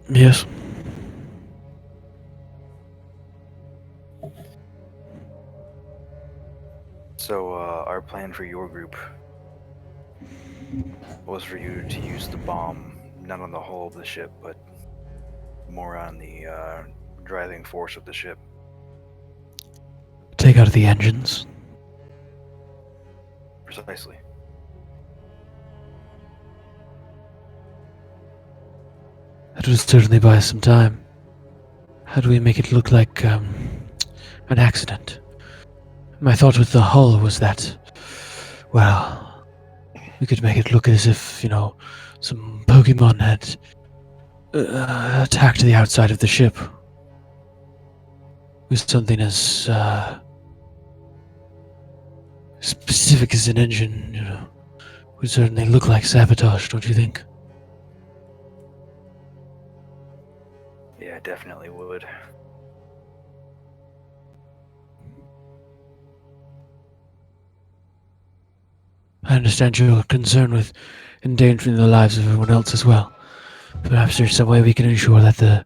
Yes. So our plan for your group was for you to use the bomb not on the hull of the ship, but more on the driving force of the ship. Take out the engines. Precisely. That would certainly buy us some time. How do we make it look like an accident? My thought with the hull was that well, we could make it look as if, some Pokemon had attacked the outside of the ship with something as specific as an engine, would certainly look like sabotage, don't you think? Yeah, definitely would. I understand your concern with endangering the lives of everyone else as well. Perhaps there's some way we can ensure that the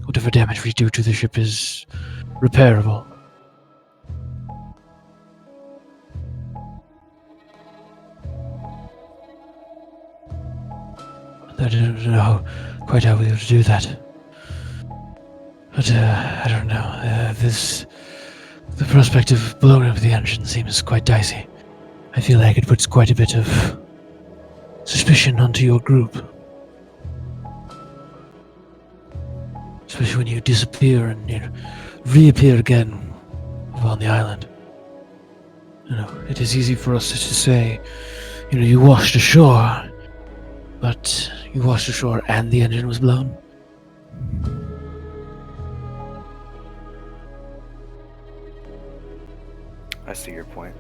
whatever damage we do to the ship is repairable. I don't know quite how we would do that. But, I don't know. The prospect of blowing up the engine seems quite dicey. I feel like it puts quite a bit of suspicion onto your group. Especially when you disappear and reappear again on the island. It is easy for us to say, you washed ashore, but you washed ashore and the engine was blown. I see your point.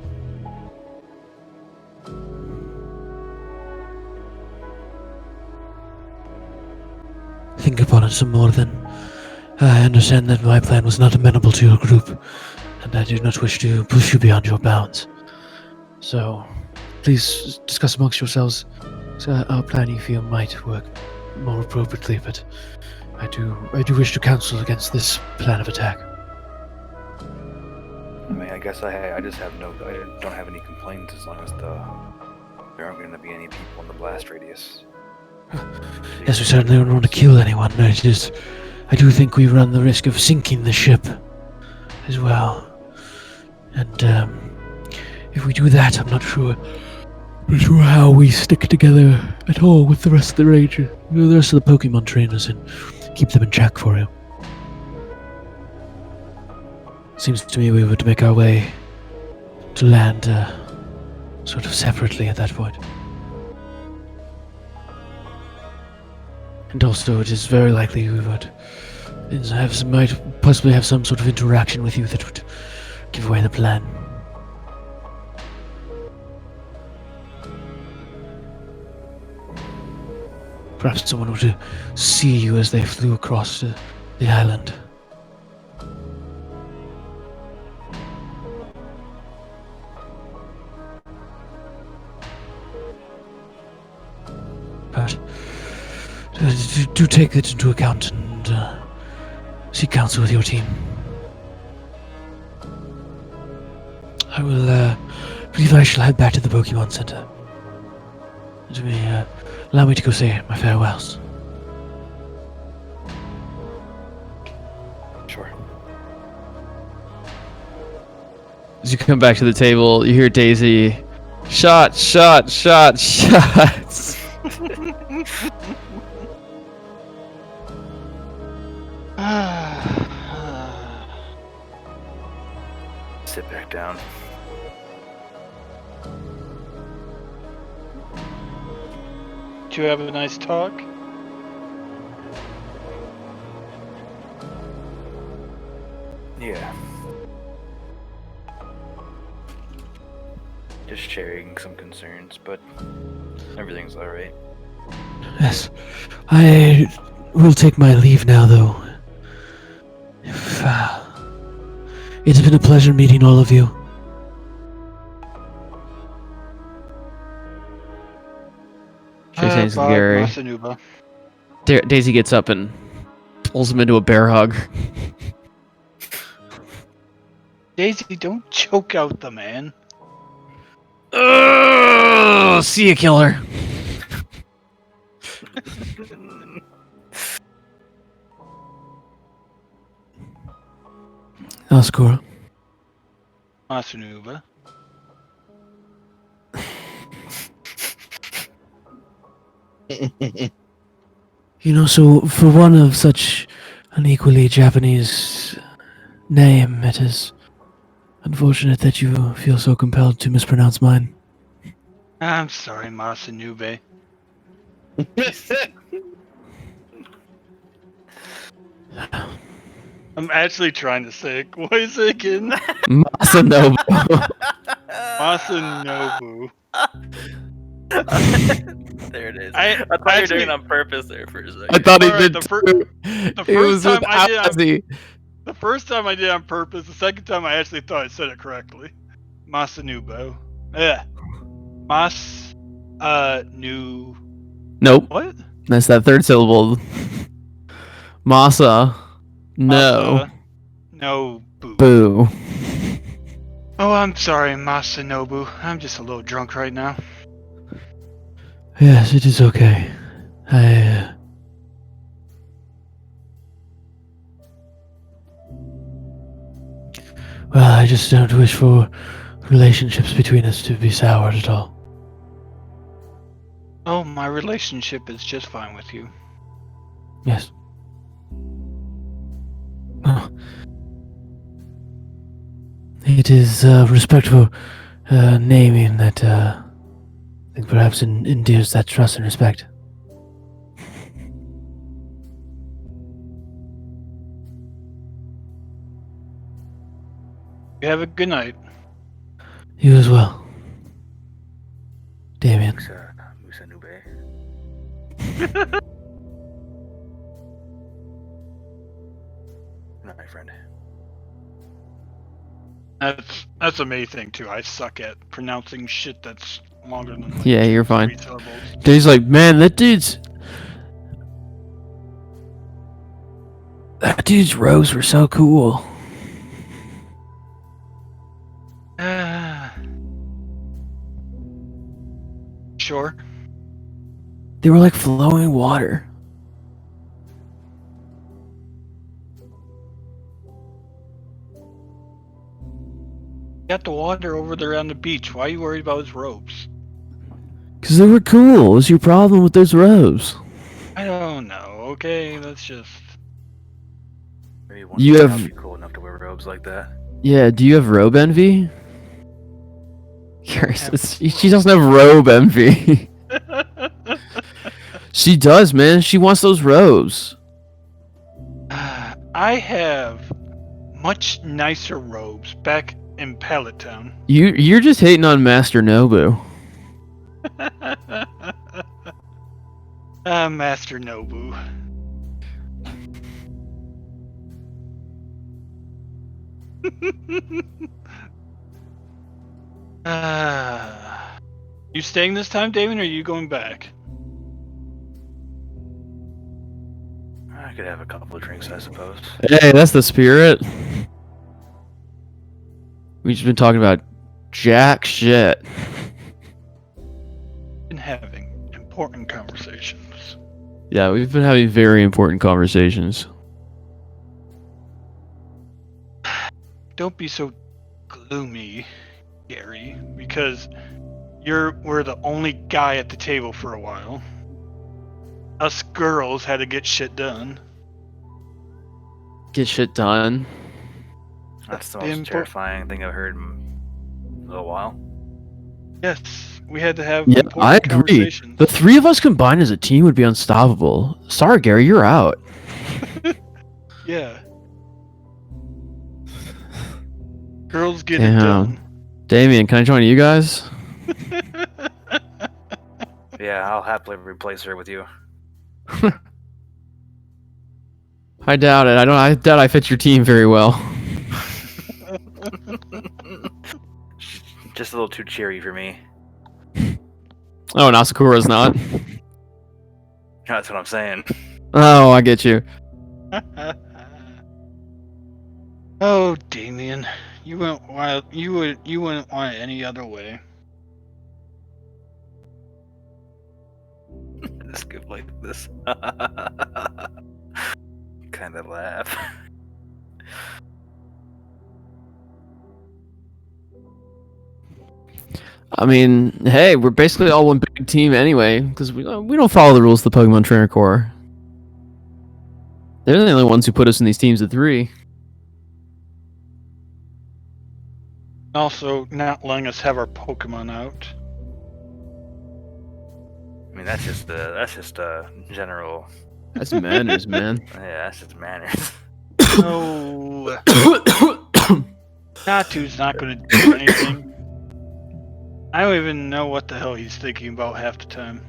Think upon it some more then. I understand that my plan was not amenable to your group, and I do not wish to push you beyond your bounds. So, please discuss amongst yourselves our plan you feel might work more appropriately, but I do wish to counsel against this plan of attack. I mean, I guess I just have I don't have any complaints as long as there aren't going to be any people in the blast radius. Yes, we certainly don't want to kill anyone. I do think we run the risk of sinking the ship as well. And if we do that, I'm not sure how we stick together at all with the rest of the Ranger, the rest of the Pokemon trainers, and keep them in check for you. Seems to me we would make our way to land sort of separately at that point. And also, it is very likely we would might possibly have some sort of interaction with you that would give away the plan. Perhaps someone were to see you as they flew across the island. But do take that into account and seek counsel with your team. I will believe I shall head back to the Pokemon Center. Allow me to go say my farewells. Sure. As you come back to the table, you hear Daisy, shot, shot, shot, shots. Sit back down. Did you have a nice talk? Yeah. Just sharing some concerns, but everything's alright. Yes. I will take my leave now, though. It's been a pleasure meeting all of you. Shakes hands with Bye, Gary. Masanuba. Daisy gets up and pulls him into a bear hug. Daisy, don't choke out the man. See ya, killer. Ascora. Masanuba. So for one of such an equally Japanese name, it is Unfortunate that you feel so compelled to mispronounce mine. I'm sorry, Masanube. I'm actually trying to say it. What is it again? Masanobu. Masanobu. There it is. I I thought you were actually- doing it on purpose there for a second. I thought he Alright, did the fir- too. the It was first time with I did on- Ozzy. The first time I did it on purpose. The second time I actually thought I said it correctly. Masanubo. Yeah. New. Nope, What? that's that third syllable. Masa. No. Masa- No. Boo. Boo. Oh, I'm sorry, Masanobu. I'm just a little drunk right now. Yes, it is okay. Well, I just don't wish for relationships between us to be soured at all. Oh, my relationship is just fine with you. Yes. Well, it is respectful naming that I think perhaps endears that trust and respect. You have a good night. You as well, Damien. Musanube. My friend. That's a me thing too. I suck at pronouncing shit that's longer than like Yeah, you're 3 fine. syllables. Dave's like, man, that dude's robes were so cool. Sure. They were like flowing water. Got the water over there on the beach. Why are you worried about his robes? Because they were cool. What's your problem with those robes? I don't know. Okay, that's just. Maybe one You day have- I'll be cool enough to wear robes like that. Yeah, do you have robe envy? have She doesn't have robe envy. She does, man. She wants those robes. I have much nicer robes back in Pallet Town. You're just hating on Master Nobu. Master Nobu. You staying this time, Damon, or are you going back? I could have a couple of drinks, I suppose. Hey, that's the spirit. We've just been talking about jack shit. Been having important conversations. Yeah, we've been having very important conversations. Don't be so gloomy, Gary, because we're the only guy at the table for a while. Us girls had to get shit done. Get shit done. That's the The most impor- terrifying thing I've heard in a little while. Yes, we had to have Yeah, important I agree. conversations. The three of us combined as a team would be unstoppable. Sorry, Gary, you're out. Yeah. Girls get it Damn. done. Damien, can I join you guys? Yeah, I'll happily replace her with you. I doubt it. I doubt I fit your team very well. Just a little too cheery for me. Oh, and Asakura's not. That's what I'm saying. Oh, I get you. Oh, Damien, you wouldn't want you wouldn't want it any other way. Just go like this. Kind of laugh. I mean, hey, we're basically all one big team anyway, because we don't follow the rules of the Pokemon Trainer Corps. They're the only ones who put us in these teams of 3. Also, not letting us have our Pokemon out. I mean, that's just general. That's manners, man. Yeah, that's just manners. No. Natu's not going to do anything. I don't even know what the hell he's thinking about half the time.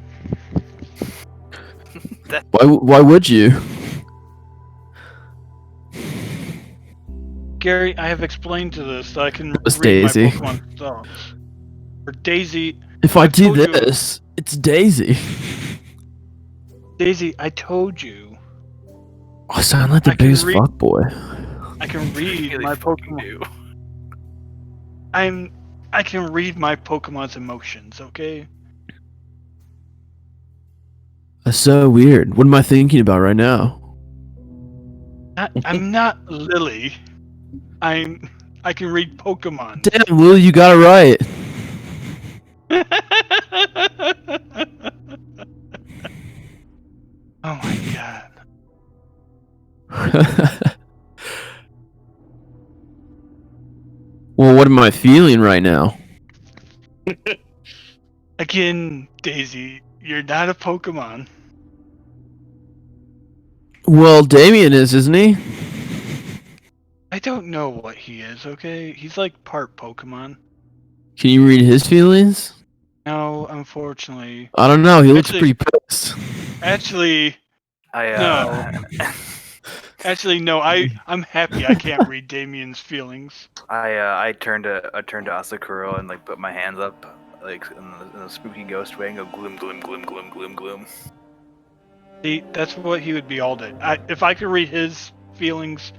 Why would you? Gary, I have explained to this that I can was read Daisy. my Pokemon thoughts. For Daisy, If I I've do told you- this, it's Daisy. Daisy, I told you. I sound like the I can biggest read- fuckboy. I can read Really my fucking Pokemon. do. I can read my Pokemon's emotions, okay? That's so weird. What am I thinking about right now? I'm not Lily. I can read Pokemon. Damn, Lil, you got it right. Oh my god. Well, what am I feeling right now? Again, Daisy, you're not a Pokemon. Well, Damien is, isn't he? I don't know what he is, okay? He's like part Pokemon. Can you read his feelings? No, unfortunately. I don't know. He looks Actually- pretty pissed. Actually, Actually, no. I'm happy I can't read Damien's feelings. I turned to Asakura and like put my hands up like in a spooky ghost way and go gloom gloom gloom gloom gloom gloom. See, that's what he would be all day. If I could read his feelings,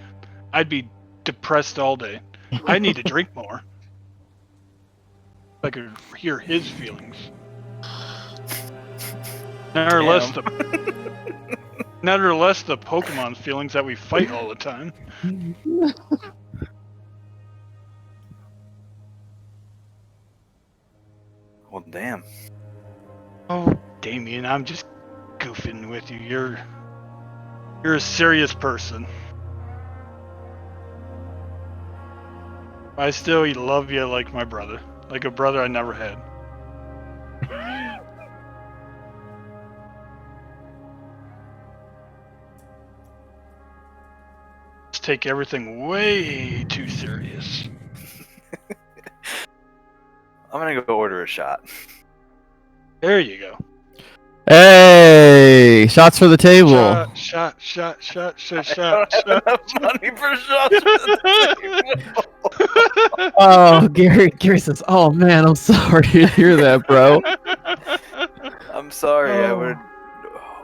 I'd be depressed all day. I need to drink more. If I could hear his feelings. Nevertheless, the Pokemon's feelings that we fight all the time. Well, damn. Oh, Damien, I'm just goofing with you. You're a serious person. I still love you like my brother. Like a brother I never had. Just take everything way too serious. I'm gonna go order a shot. There you go. Hey, shots for the table. Shot. I don't have enough money for shots. Oh, Gary says, "Oh man, I'm sorry to hear that, bro." I'm sorry. I Oh. would.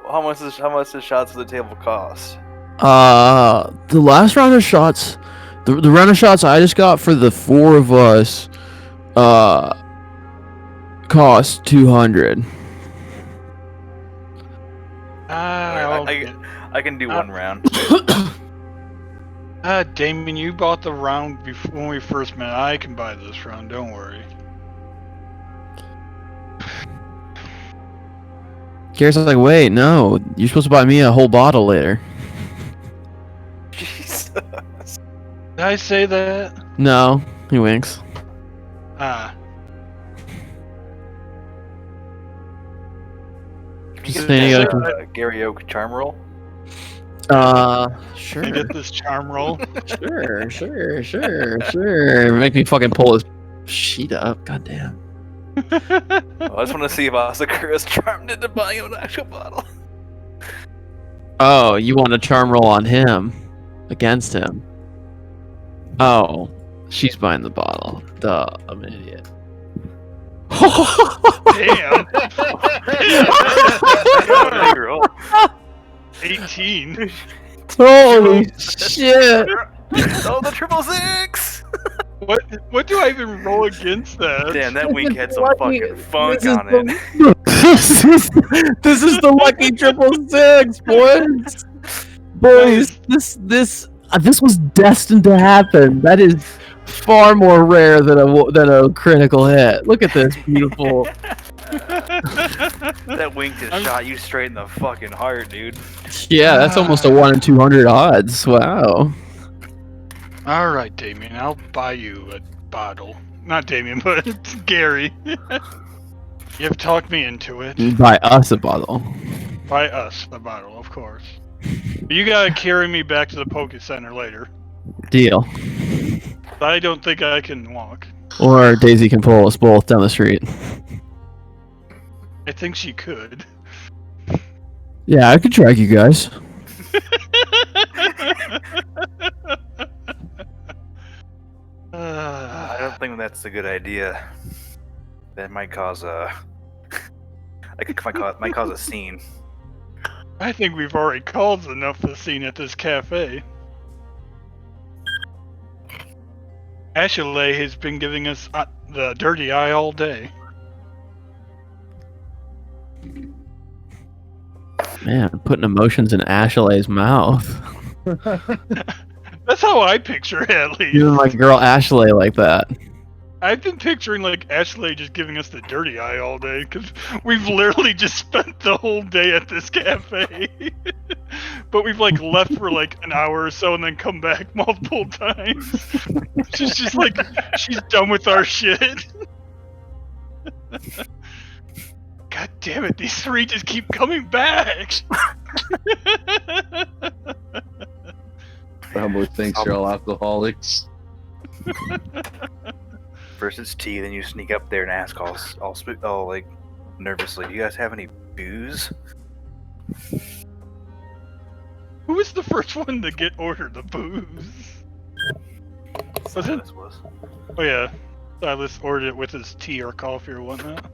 How much does shots for the table cost? The last round of shots, the round of shots I just got for the four of us, cost 200. I can do one round. Damien, you bought the round before when we first met. I can buy this round. Don't worry. Gary's like, "Wait, no, you're supposed to buy me a whole bottle later." Jesus. Did I say that? No, he winks. Can you Just get saying, this, you gotta- Gary Oak charm roll? Sure. I get this charm roll. Sure. Make me fucking pull his sheet up. Goddamn. I just want to see if Asakura's charmed into buying him an actual bottle. Oh, you want a charm roll on him against him? Oh, she's buying the bottle. Duh, I'm an idiot. Damn. Big roll. 18. Holy shit! Oh, the 666! What do I even roll against that? Damn, that wink had some fucking funk on it. This is the lucky 666, boys. Boys, this was destined to happen. That is far more rare than a critical hit. Look at this beautiful. That wink just shot you straight in the fucking heart, dude. Yeah, that's almost a 1 in 200 odds. Wow. All right, Damien, I'll buy you a bottle. not Damien, but Gary. You've talked me into it. By us a bottle. By us, the bottle, of course. You gotta carry me back to the Poke Center later. Deal. I don't think I can walk. Or Daisy can pull us both down the street. I think she could. Yeah, I could drag you guys. I don't think that's a good idea. That might cause a might cause a scene. I think we've already caused enough of a scene at this cafe. Ashley has been giving us the dirty eye all day. Man, putting emotions in Ashley's mouth. That's how I picture it, at least. Even my girl Ashley like that. I've been picturing like Ashley just giving us the dirty eye all day because we've literally just spent the whole day at this cafe. But we've like left for like an hour or so and then come back multiple times. She's just like, she's done with our shit. God damn it, these three just keep coming back. Probably thinks you're all alcoholics. First it's tea, then you sneak up there and ask all like nervously, "Do you guys have any booze?" Who was the first one to get ordered the booze? Was it? Silas was. Oh yeah, Silas ordered it with his tea or coffee or whatnot.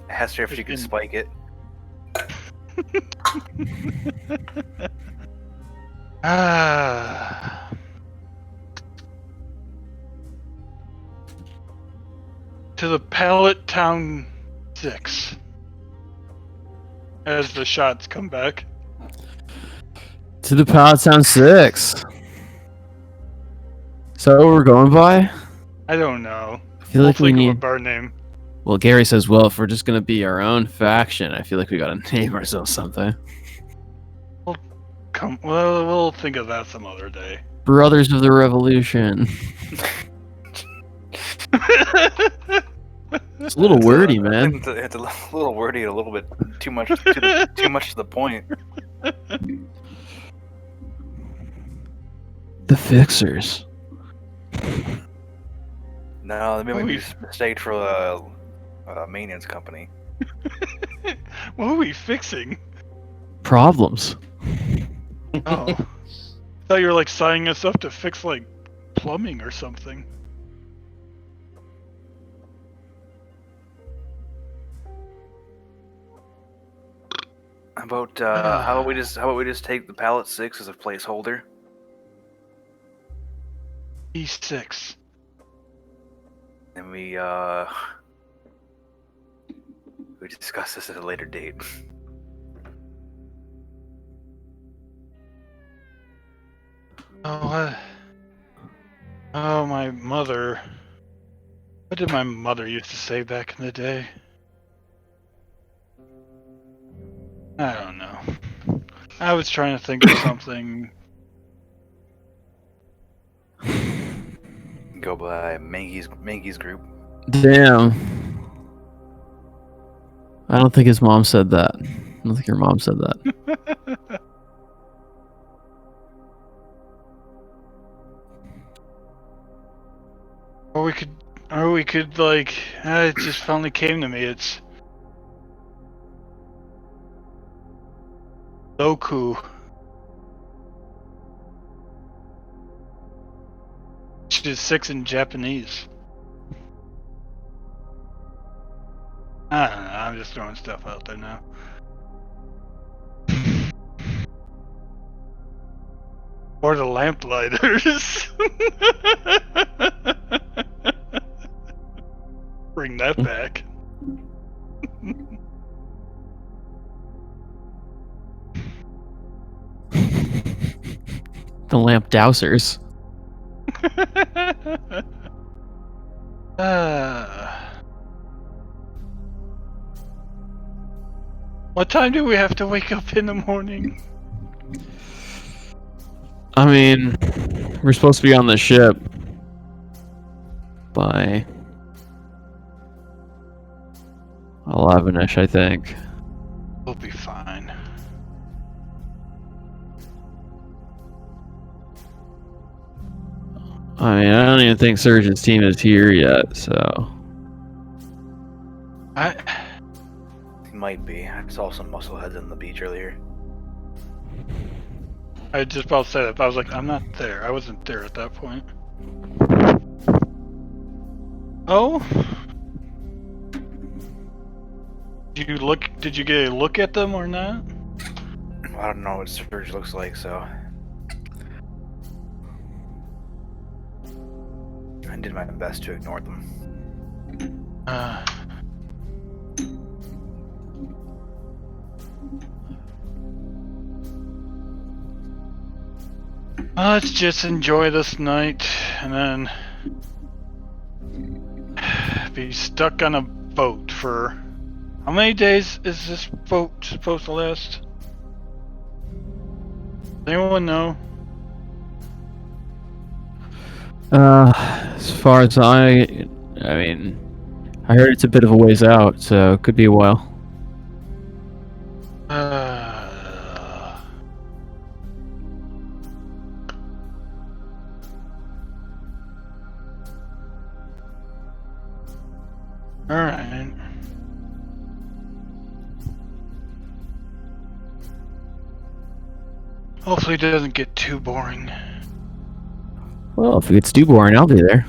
Asked her if she could spike it. To the Pallet Town 6. As the shots come back. To the Pallet Town 6. So what we're going by? I don't know. I feel like we Think of a need... bar name. Well, Gary says, well, if we're just going to be our own faction, I feel like we got to name ourselves something. We'll think of that some other day. Brothers of the Revolution. It's a little wordy, man. It's a little wordy, a little bit too much too much to the point. The Fixers. No, maybe we mistake for a maintenance company. What are we fixing? Problems. Oh. I thought you were like signing us up to fix like plumbing or something. How about we just take the Pallet 6 as a placeholder? E6. And we discuss this at a later date. Oh, my mother. What did my mother used to say back in the day? I don't know. I was trying to think of something. Go by Mankey's group. Damn. I don't think his mom said that. I don't think your mom said that. Or we could like, it just finally came to me. It's Loku. Which is 6 in Japanese. I don't know, I'm just throwing stuff out there now. Or the Lamplighters. Bring that back. The Lamp Dousers. What time do we have to wake up in the morning? I mean, we're supposed to be on the ship by 11ish, I think. We'll be fine. I mean, I don't even think Surgeon's team is here yet, so. He might be. I saw some muscleheads on the beach earlier. I just about said it, but I was like, I'm not there. I wasn't there at that point. Oh? Did you get a look at them or not? I don't know what Surge looks like, so I did my best to ignore them. Let's just enjoy this night and then be stuck on a boat for how many days is this boat supposed to last? Does anyone know? As far as I mean, I heard it's a bit of a ways out, so it could be a while. Alright. Hopefully it doesn't get too boring. Well, if it gets too boring, I'll be there.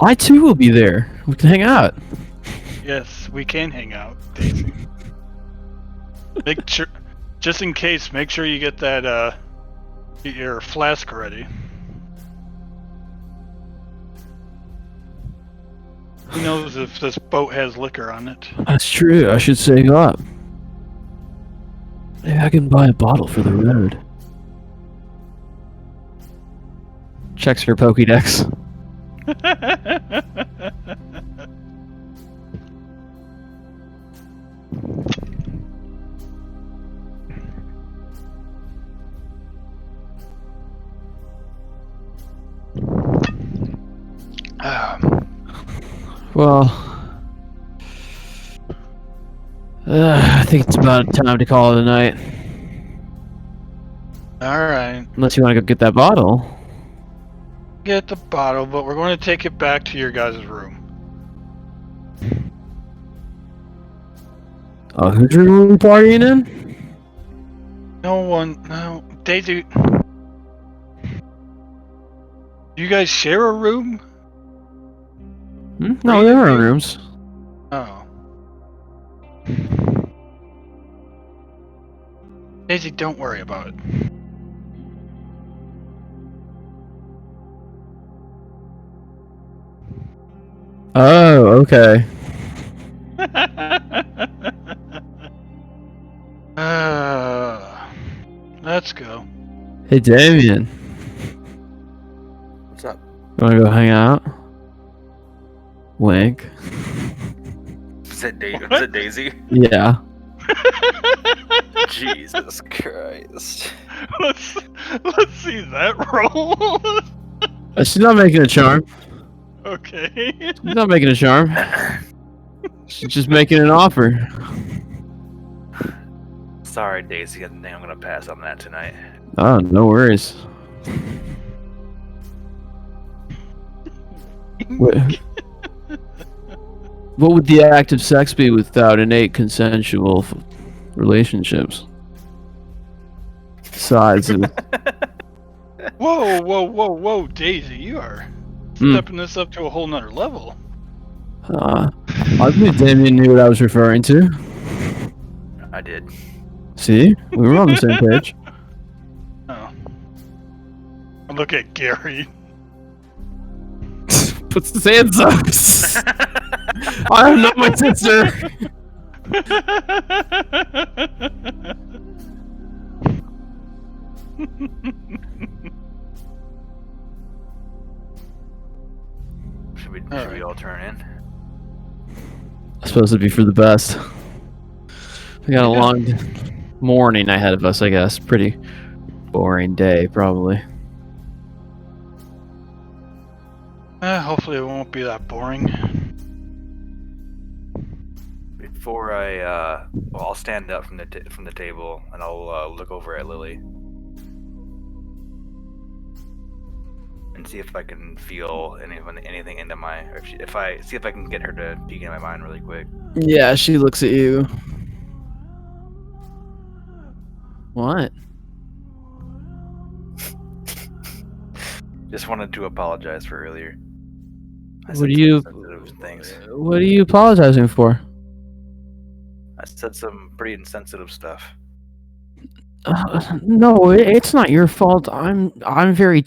I too will be there. We can hang out. Yes, we can hang out, Daisy. Make sure, just in case, make sure you get that, get your flask ready. Who knows if this boat has liquor on it? That's true. I should save up. Maybe I can buy a bottle for the road. Checks her Pokédex. Well, I think it's about time to call it a night. Alright. Unless you want to go get that bottle. Get the bottle, but we're going to take it back to your guys' room. Whose room are we partying in? No, Daisy. You guys share a room? No, there are rooms. Oh. Daisy, don't worry about it. Oh, okay. Let's go. Hey, Damien. What's up? You wanna go hang out? Wink. Is it Daisy? Yeah. Jesus Christ. Let's see that roll. She's not making a charm. Okay. She's not making a charm. She's just making an offer. Sorry, Daisy. I think I'm gonna pass on that tonight. Oh, no worries. What would the act of sex be without innate consensual relationships? Besides, Whoa, Daisy, you are stepping this up to a whole nother level. I believe Damien knew what I was referring to. I did. See? We were on the same page. Oh. Look at Gary. Puts his hands up. I am not my sister. Should we all turn in? I suppose it'd be for the best. We got a long. morning ahead of us, I guess. Pretty boring day, probably. Hopefully it won't be that boring. Before I, well, I'll stand up from the table and I'll look over at Lily and see if I can feel anything into my, or if I see if I can get her to peek into my mind really quick. Yeah, she looks at you. What? Just wanted to apologize for earlier. I What said do some you? sensitive things. What are you apologizing for? I said some pretty insensitive stuff. No, it's not your fault. I'm very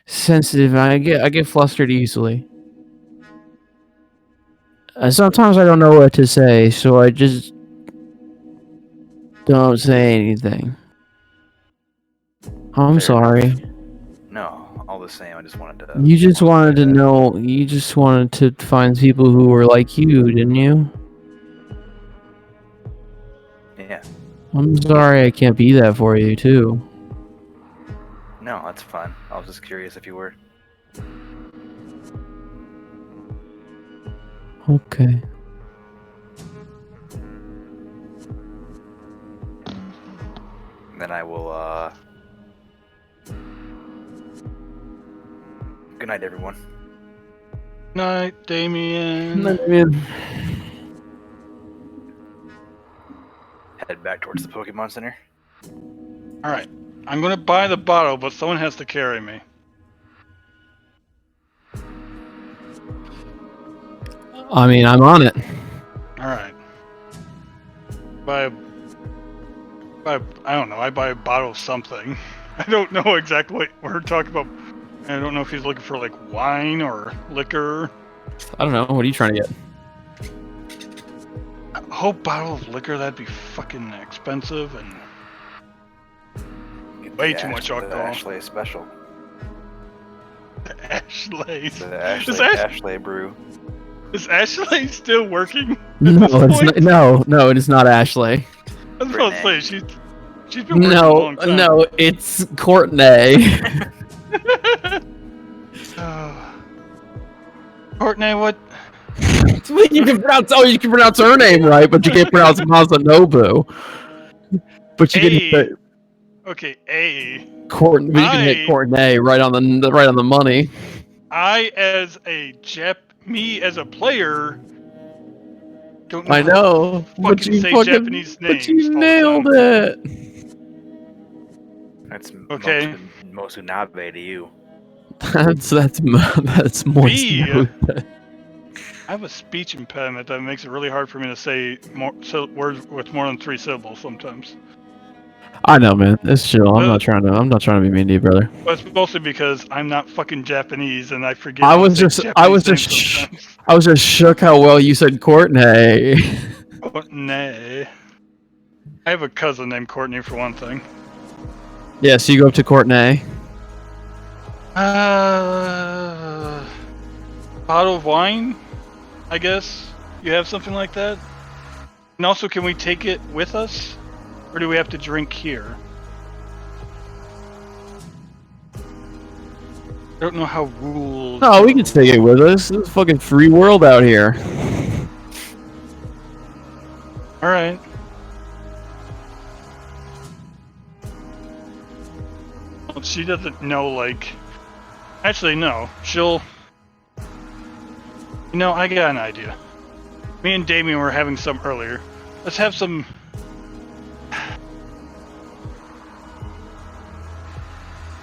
sensitive. I get flustered easily. Sometimes I don't know what to say, so I just don't say anything. I'm Fair sorry. enough. No, all the same. I just wanted to. You just wanted to know. You just wanted to find people who were like you, didn't you? Yeah. I'm sorry I can't be that for you, too. No, that's fine. I was just curious if you were. Okay. Then I will. Good night, everyone. Night, Damien. Head back towards the Pokemon Center. Alright. I'm gonna buy the bottle, but someone has to carry me. I mean, I'm on it. Alright. I don't know, I buy a bottle of something. I don't know exactly what we're talking about. I don't know if he's looking for like wine or liquor. I don't know. What are you trying to get? A whole bottle of liquor, that'd be fucking expensive and way too much alcohol. The Ashley special. The Ashley's. The Ashley, Is Ashley brew. Is Ashley still working? No, it's not, no, it is not Ashley. I was about to say she's been working a No, long time. no, it's Courtney. Courtney, what? You can pronounce her name right, but you can't pronounce Masanobu. But you can hit Okay, A. Courtney. You can hit Courtney right on the money. Me as a player, don't know. I know, but you say Japanese names. But you nailed it. That's okay. Mosunabe to you. That's more. I have a speech impediment that makes it really hard for me to say words with more than 3 syllables sometimes. I know, man. It's chill. I'm not trying to be mean to you, brother. But it's mostly because I'm not fucking Japanese and I forget. I was just shook how well you said Courtney. Courtney. I have a cousin named Courtney for one thing. Yeah, so you go up to Courtney. Bottle of wine, I guess. You have something like that? And also, can we take it with us? Or do we have to drink here? I don't know how rules... No, we can take it with us. This is a fucking free world out here. Alright. Well, she doesn't know, like... Actually, no. She'll... You know, I got an idea. Me and Damien were having some earlier. Let's have some...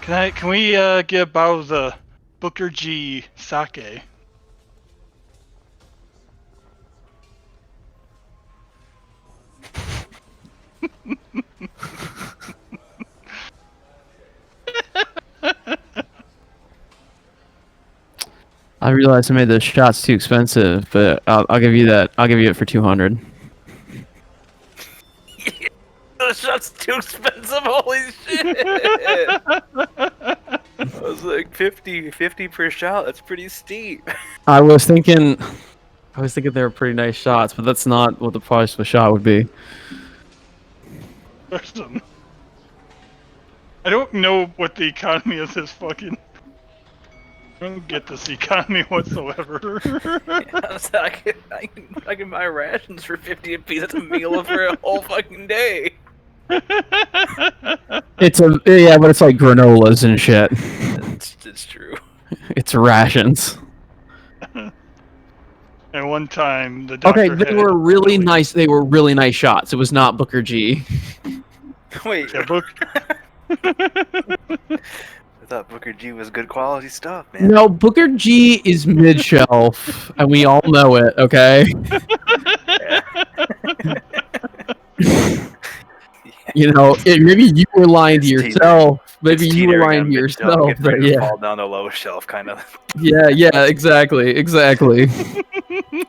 Can we get a bottle of the Booker G sake? I realized I made those shots too expensive, but I'll give you that. I'll give you it for 200. Those shots too expensive. Holy shit! I was like 50 per shot. That's pretty steep. I was thinking they were pretty nice shots, but that's not what the price of a shot would be. person. I don't know what the economy of this fucking. I don't get this economy whatsoever. So I can buy rations for 50 apiece. That's a meal for a whole fucking day. It's but it's like granolas and shit. It's true. It's rations. And one time, the doctor Okay, they were really nice. They were really nice shots. It was not Booker G. Wait, Yeah, book. I thought Booker G was good quality stuff, man. No, Booker G is mid shelf, and we all know it. Okay. You know, maybe you were lying to yourself. Maybe you were lying to yourself. But yeah, fall down the low shelf, kind of. yeah, exactly.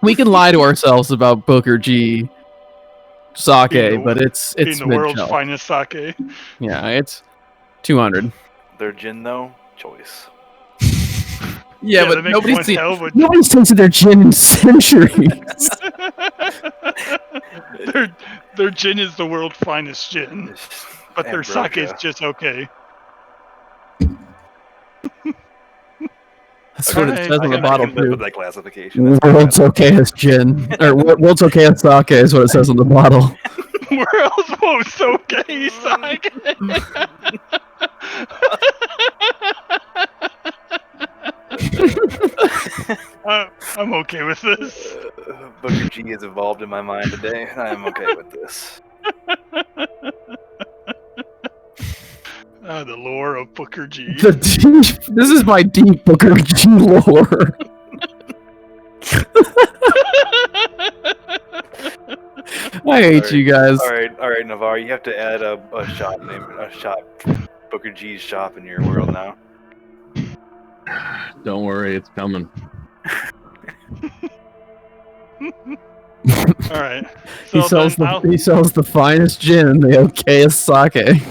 We can lie to ourselves about Booker G sake, but it's being the world's mid-shelf. finest sake. Yeah, it's 200. Their gin, though, choice. Yeah, they but make nobody's one hell of a- nobody's tasted their gin in centuries. their gin is the world's finest gin, but their sake is Ambrosia. just okay. That's what it Okay, says on the I bottle can live too. with that classification. That's World's okay as gin, or world's okay as sake is what it says on the bottle. World's most okay sake. I'm okay with this. Booker G is evolved in my mind today. I am okay with this. The lore of Booker G. This is my deep Booker G lore. I hate you guys. All right, Navarre, you have to add a shop, Booker G's shop in your world now. Don't worry, it's coming. All right. He sells the finest gin and the okayest sake.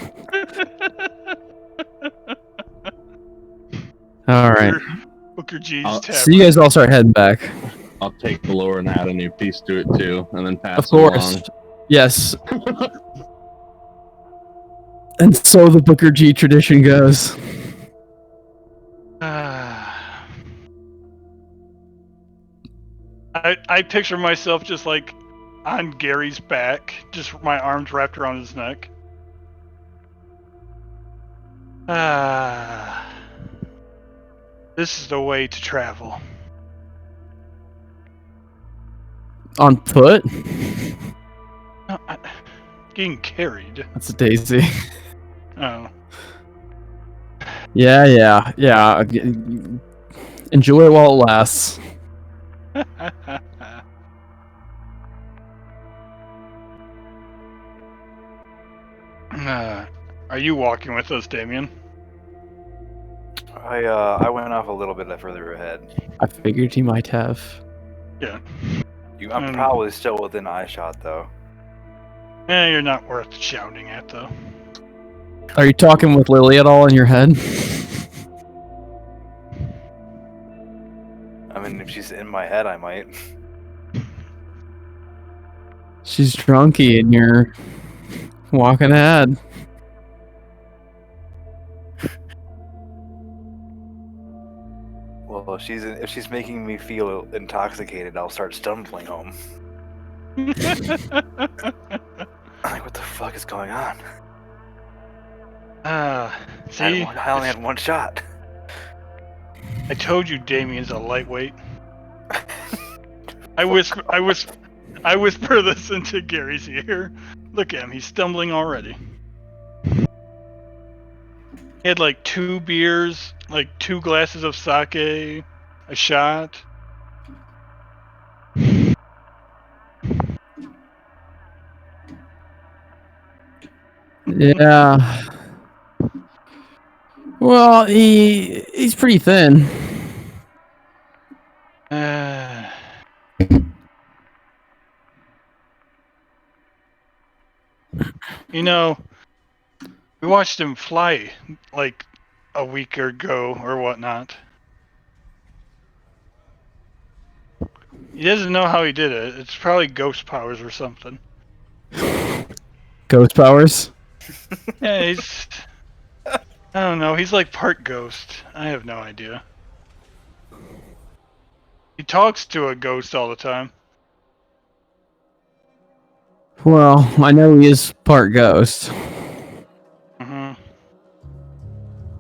All right. Booker G's tavern. So you guys all start heading back. I'll take the lore and add a new piece to it too, and then pass Of it course. along. Yes. And so the Booker G tradition goes. I picture myself just like on Gary's back, just my arms wrapped around his neck. This is the way to travel. On foot? No, getting carried. That's a daisy. Oh. Yeah. Enjoy it while it lasts. Are you walking with us, Damien? I went off a little bit further ahead. I figured he might have. Yeah. I'm probably still within eye shot though. You're not worth shouting at, though. Are you talking with Lily at all in your head? I mean, if she's in my head, I might. She's drunky and you're walking ahead. Well, if she's making me feel intoxicated, I'll start stumbling home. I'm like, what the fuck is going on? See? I only had one shot. I told you Damien's a lightweight. I whisper this into Gary's ear. Look at him, he's stumbling already. He had like 2 beers, like 2 glasses of sake, a shot. Yeah. Well, he's pretty thin. You know, we watched him fly like a week ago or whatnot. He doesn't know how he did it. It's probably ghost powers or something. Ghost powers? Yeah, he's. I don't know. He's like part ghost. I have no idea. He talks to a ghost all the time. Well, I know he is part ghost, Hmm.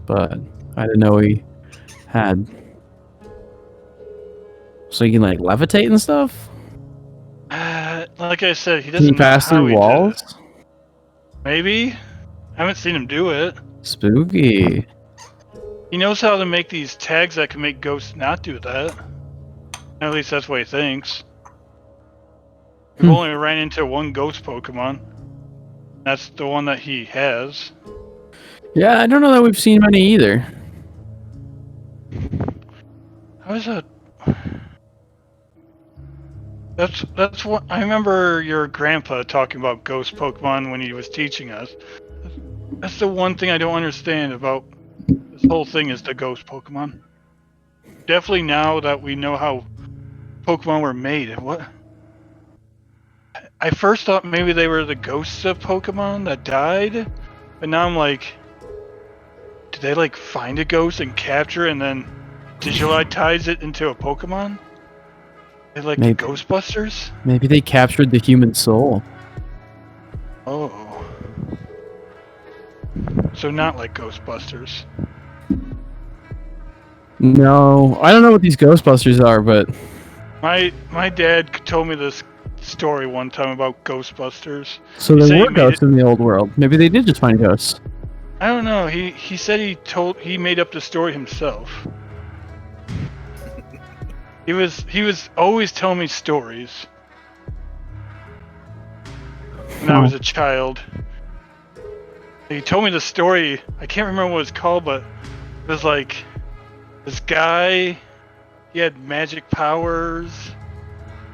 but I didn't know he had. So he can like levitate and stuff. Like I said, he Can he doesn't know pass how through he did it. walls? Maybe. I haven't seen him do it. Spooky. He knows how to make these tags that can make ghosts not do that. At least that's what he thinks. We've only ran into one ghost Pokemon. That's the one that he has. Yeah, I don't know that we've seen many either. How is that? That's what I remember your grandpa talking about ghost Pokemon when he was teaching us. That's the one thing I don't understand about this whole thing is the ghost Pokemon. Definitely now that we know how Pokemon were made, what? I first thought maybe they were the ghosts of Pokemon that died, but now I'm like, did they like find a ghost and capture it and then digitize it into a Pokemon? They like Maybe. the Ghostbusters? Maybe they captured the human soul. Oh. So not like Ghostbusters. No, I don't know what these Ghostbusters are, but My dad told me this story one time about Ghostbusters. so He there said he were made ghosts in the old world. Maybe they did just find ghosts. I don't know. He said he made up the story himself. He was always telling me stories when I was a child. He told me the story. I can't remember what it's called, but it was like this guy. He had magic powers,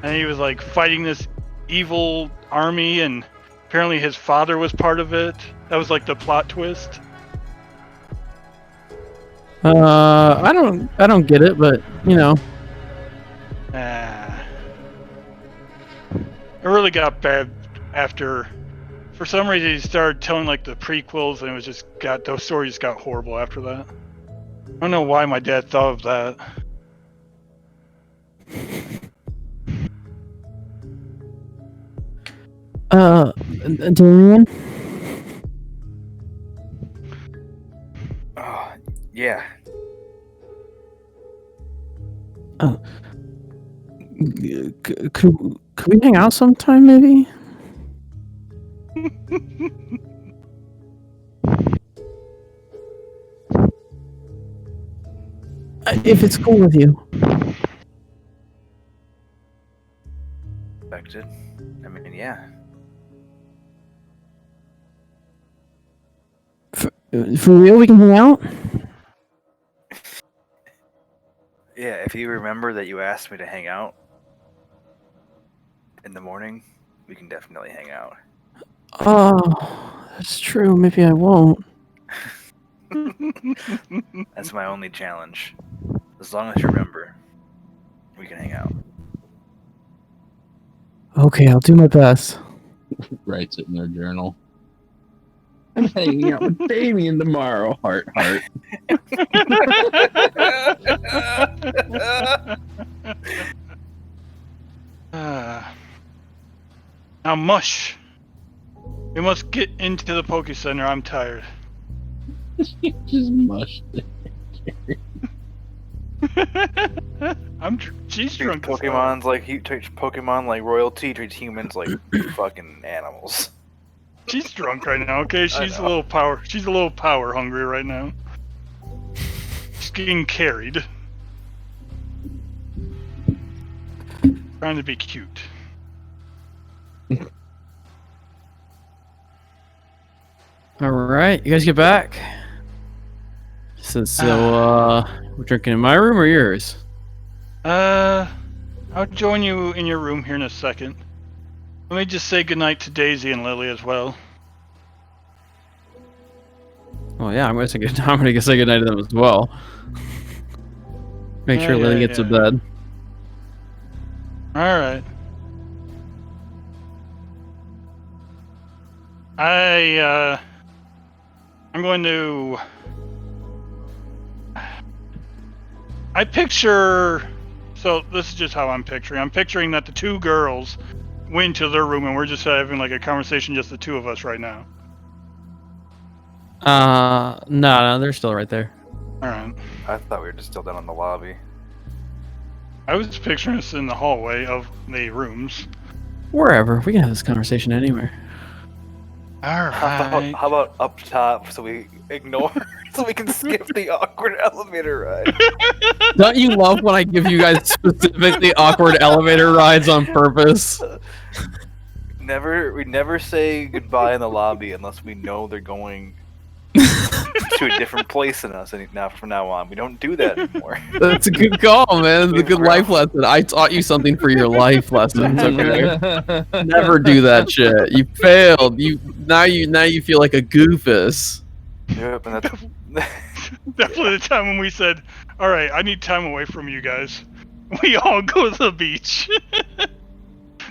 and he was like fighting this evil army, and apparently his father was part of it. That was like the plot twist. I don't get it, but you know. It really got bad after. For some reason, he started telling like the prequels, and it was just those stories got horrible after that. I don't know why my dad thought of that. Darian? Oh, yeah. Could we hang out sometime, maybe? If it's cool with you. Expected. I mean, yeah. For real, we can hang out? Yeah, if you remember that you asked me to hang out in the morning, we can definitely hang out. Oh, that's true. Maybe I won't. That's my only challenge. As long as you remember, we can hang out. Okay, I'll do my best. Writes it in their journal. I'm hanging out with Damien tomorrow. Heart, heart. Now, Mush. We must get into the Poke Center. I'm tired. Just mushed it. She's drunk. as hell. Pokemon's like he treats Pokemon like royalty, treats humans like fucking animals. She's drunk right now. Okay, she's a little power. She's a little power hungry right now. She's getting carried. Trying to be cute. All right, you guys get back. So, we're drinking in my room or yours? I'll join you in your room here in a second. Let me just say goodnight to Daisy and Lily as well. Oh yeah, I'm gonna say good. I'm gonna say goodnight to them as well. Make sure Lily gets to bed. All right. I'm going to. I picture. So this is just how I'm picturing. I'm picturing that the two girls went to their room and we're just having like a conversation, just the two of us right now. No, they're still right there. All right. I thought we were just still down in the lobby. I was picturing us in the hallway of the rooms. Wherever. We can have this conversation anywhere. All right. How about up top so we ignore, so we can skip the awkward elevator ride? Don't you love when I give you guys specifically awkward elevator rides on purpose? We never say goodbye in the lobby unless we know they're going to a different place than us. And now from now on, we don't do that anymore. That's a good call, man. It's a good life lesson. I taught you something for your life lessons. Okay. Never do that shit. You failed. Now you feel like a goofus. Yep, and that's Definitely the time when we said, "All right, I need time away from you guys." We all go to the beach,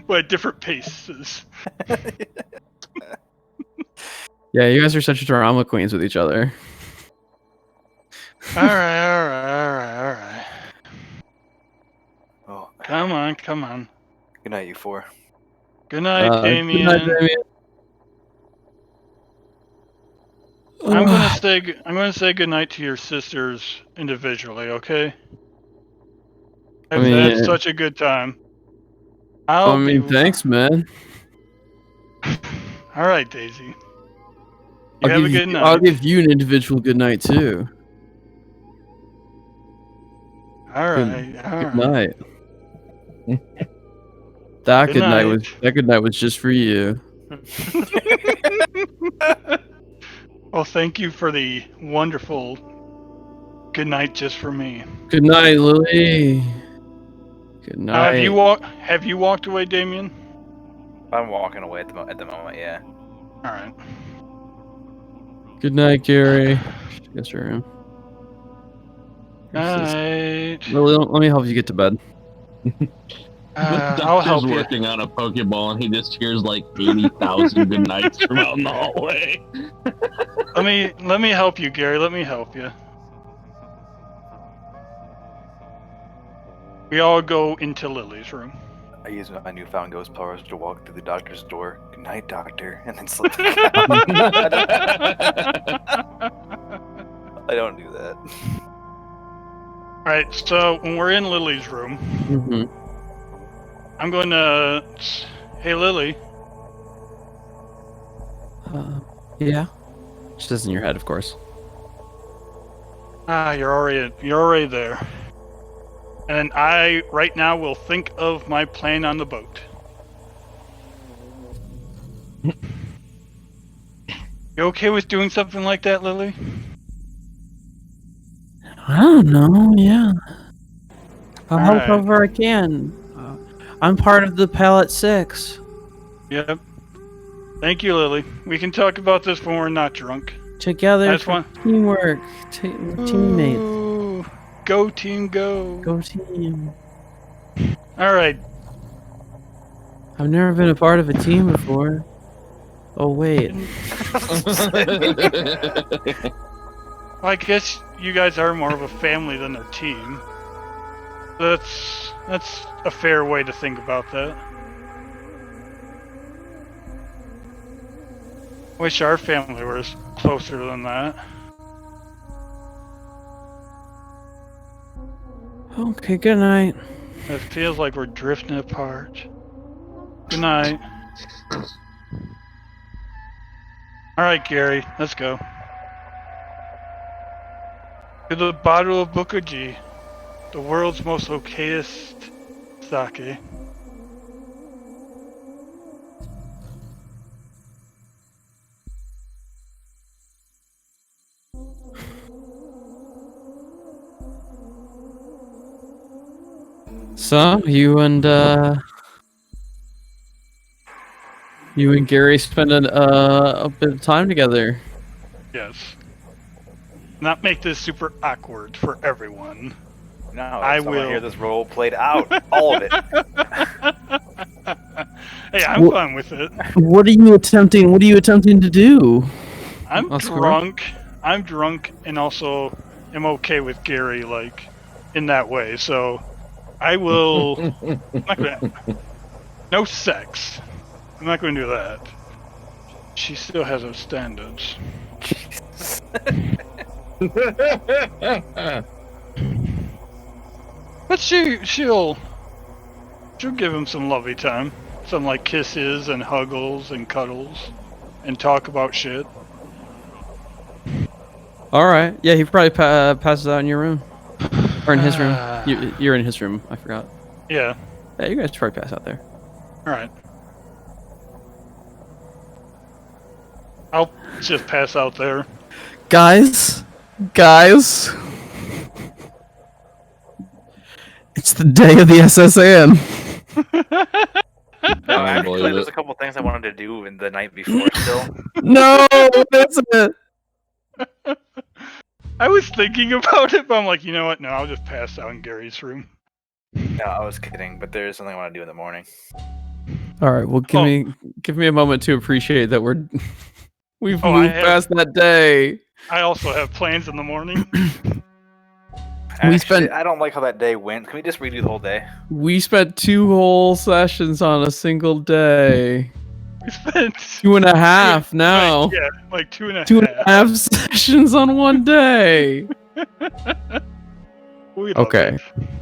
but at different paces. Yeah, you guys are such drama queens with each other. All right. Oh, Come on. good night, you four. Good night, Damien. Good night, Damien. I'm gonna say good night to your sisters individually, okay? I've had such a good time. Thanks, man. All right, Daisy. You have a good night. I'll give you an individual good night too. All right. Good night. That good night was just for you. Well, thank you for the wonderful good night just for me. Good night, Lily. Good night. Have you walked away, Damien? I'm walking away at the moment. Yeah. All right. Good night, Gary. Yes, sir. Night. Lily, let me help you get to bed. I'll help you. Working on a Pokeball, and he just hears like 80,000 good nights from out in the hallway. Let me help you, Gary. Let me help you. We all go into Lily's room. I use my newfound ghost powers to walk through the doctor's door. Good night, doctor, and then slip back out. I don't do that. Alright, so when we're in Lily's room, I'm going to... Hey, Lily. Yeah? Just in your head, of course. You're already there. And I, right now, will think of my plan on the boat. You okay with doing something like that, Lily? I don't know, yeah. I'll help Alright. however I can. I'm part of the Palette 6. Yep. Thank you, Lily. We can talk about this when we're not drunk. Together, That's for one. teamwork. Teammates. Ooh, go team, go. Go team. Alright. I've never been a part of a team before. Oh, wait. I guess you guys are more of a family than a team. That's a fair way to think about that. Wish our family was closer than that. Okay, good night. It feels like we're drifting apart. Good night. Alright, Gary, let's go. To the bottle of Booker G, the world's most okayest sake. So, you and Gary spending a bit of time together. Yes. Not make this super awkward for everyone. No, I want will to hear this role played out, all of it. Hey, I'm fine with it. What are you attempting to do? I'm That's cool. drunk. I'm drunk and also am okay with Gary, like, in that way. So I will. I'm not gonna. No sex. I'm not going to do that. She still has her standards. But she'll give him some lovey time. Some like kisses and huggles and cuddles and talk about shit. All right. Yeah, he probably passes out in your room or in his room. You're in his room. I forgot. Yeah. Yeah, you guys probably pass out there. All right. I'll just pass out there. Guys, it's the day of the SSN. No, I don't actually, believe there's it. a couple things I wanted to do in the night before still. No, that's it. I was thinking about it, but I'm like, you know what? No, I'll just pass out in Gary's room. No, I was kidding, but there is something I want to do in the morning. All right. Well, give me a moment to appreciate that we've Oh, I moved past that day. I also have plans in the morning. Actually, I don't like how that day went. Can we just redo the whole day? We spent 2 whole sessions on a single day. We spent 2.5 now. like 2.5. 2.5 sessions on one day. We love Okay. it.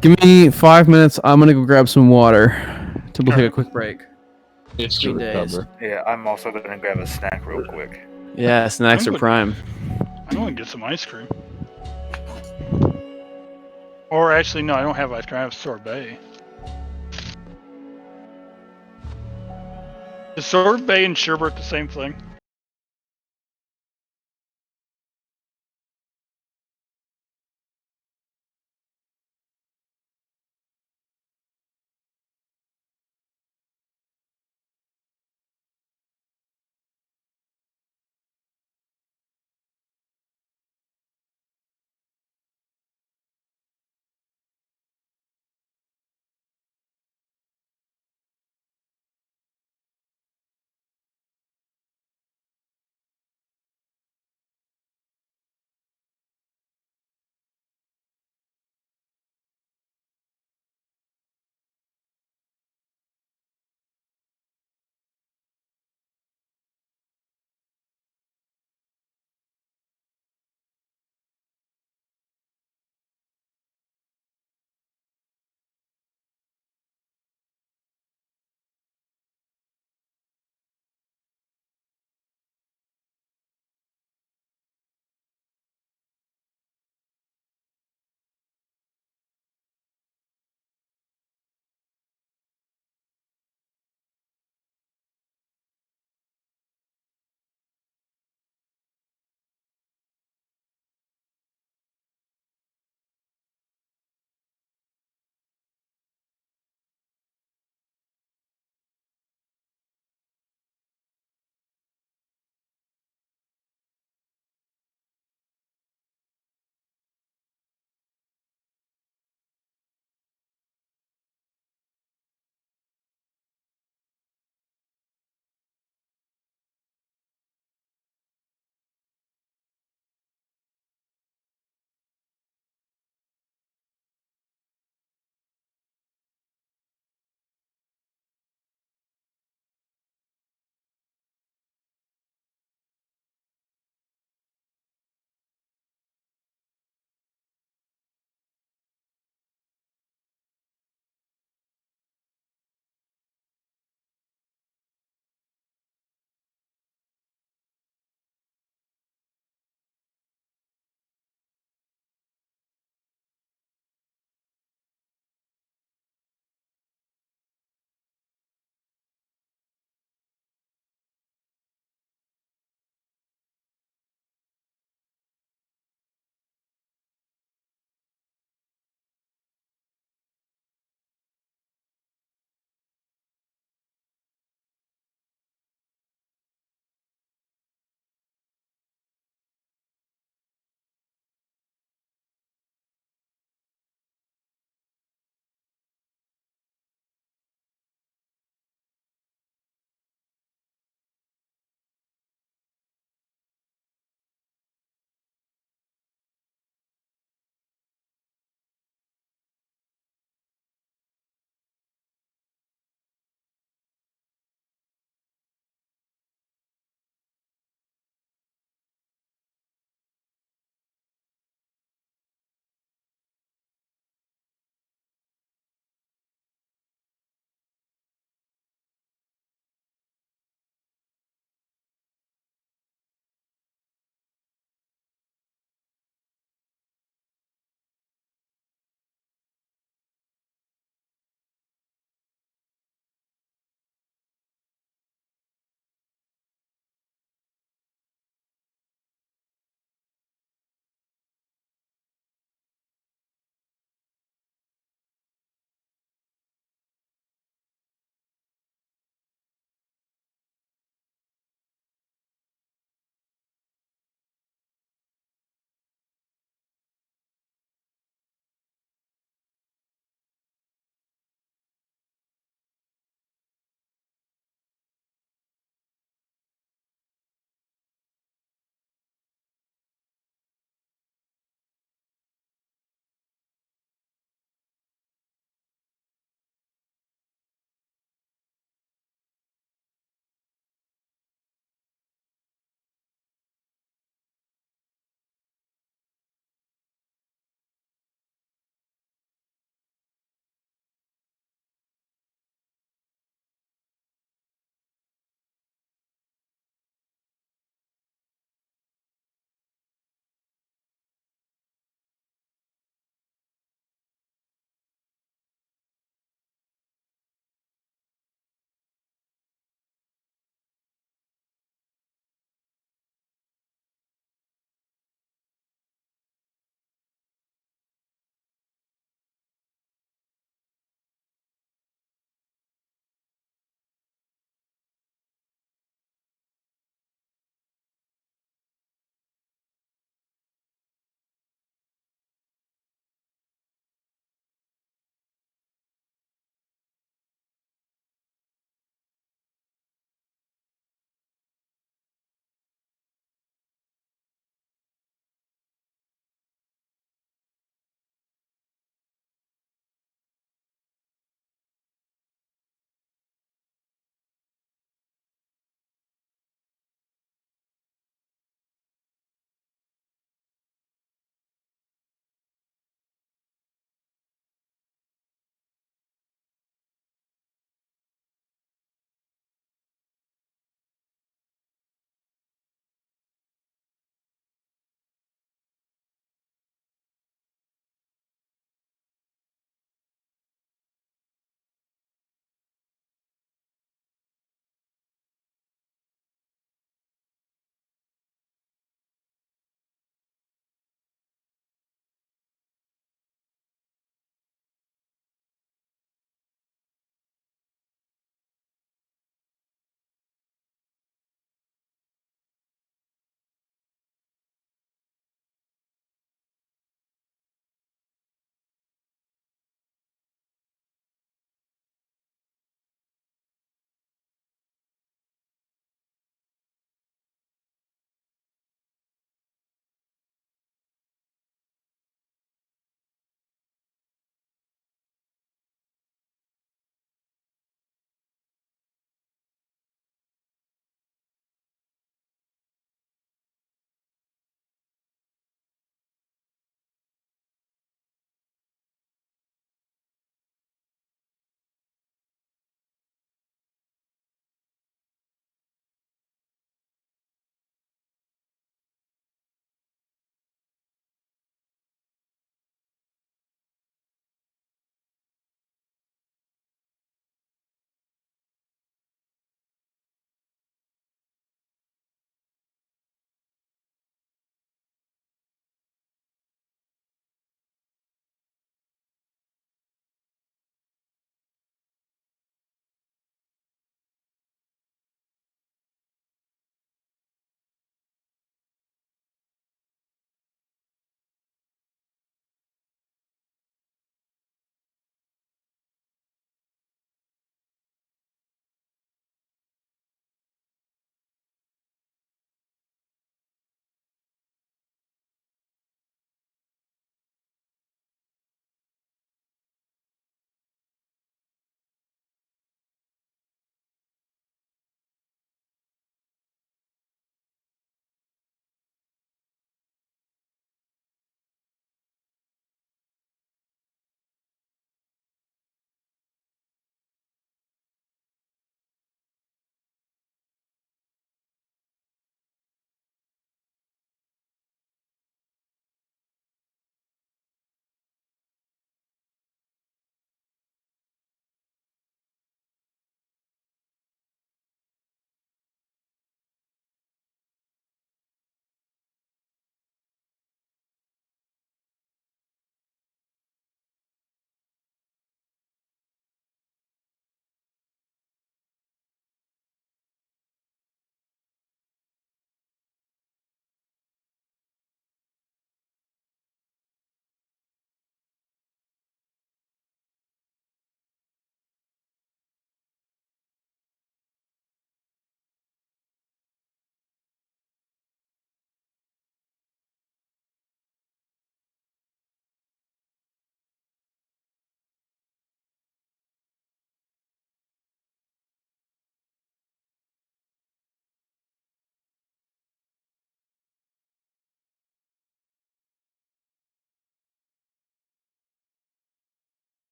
Give me 5 minutes. I'm gonna go grab some water. We'll take a Alright. quick break. It's to 3 days. recover. Yeah, I'm also going to grab a snack real quick. Yeah, snacks I'm are good. prime. I want to get some ice cream. Or actually, no, I don't have ice cream. I have sorbet. Is sorbet and sherbet the same thing?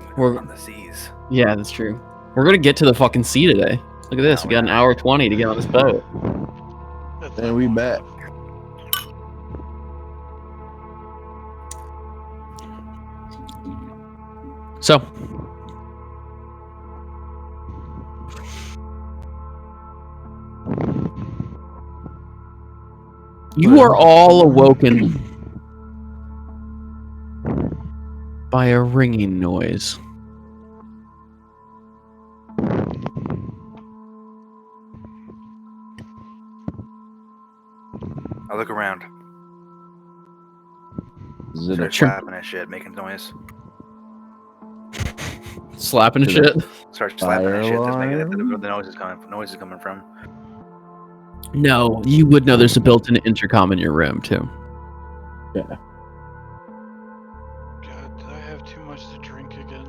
mean, We're- on the seas. Yeah, that's true. We're gonna get to the fucking sea today. Look at this. No, We got an hour 20 to get on this boat. That's And not we long bet. enough. So, you are all awoken by a ringing noise. I look around. Is it a Start slapping at shit, making noise. Slapping Is it shit. Start slapping at shit. Just making it. alarm? The noise is coming from. No, you would know there's a built-in intercom in your room too. God, did I have too much to drink again?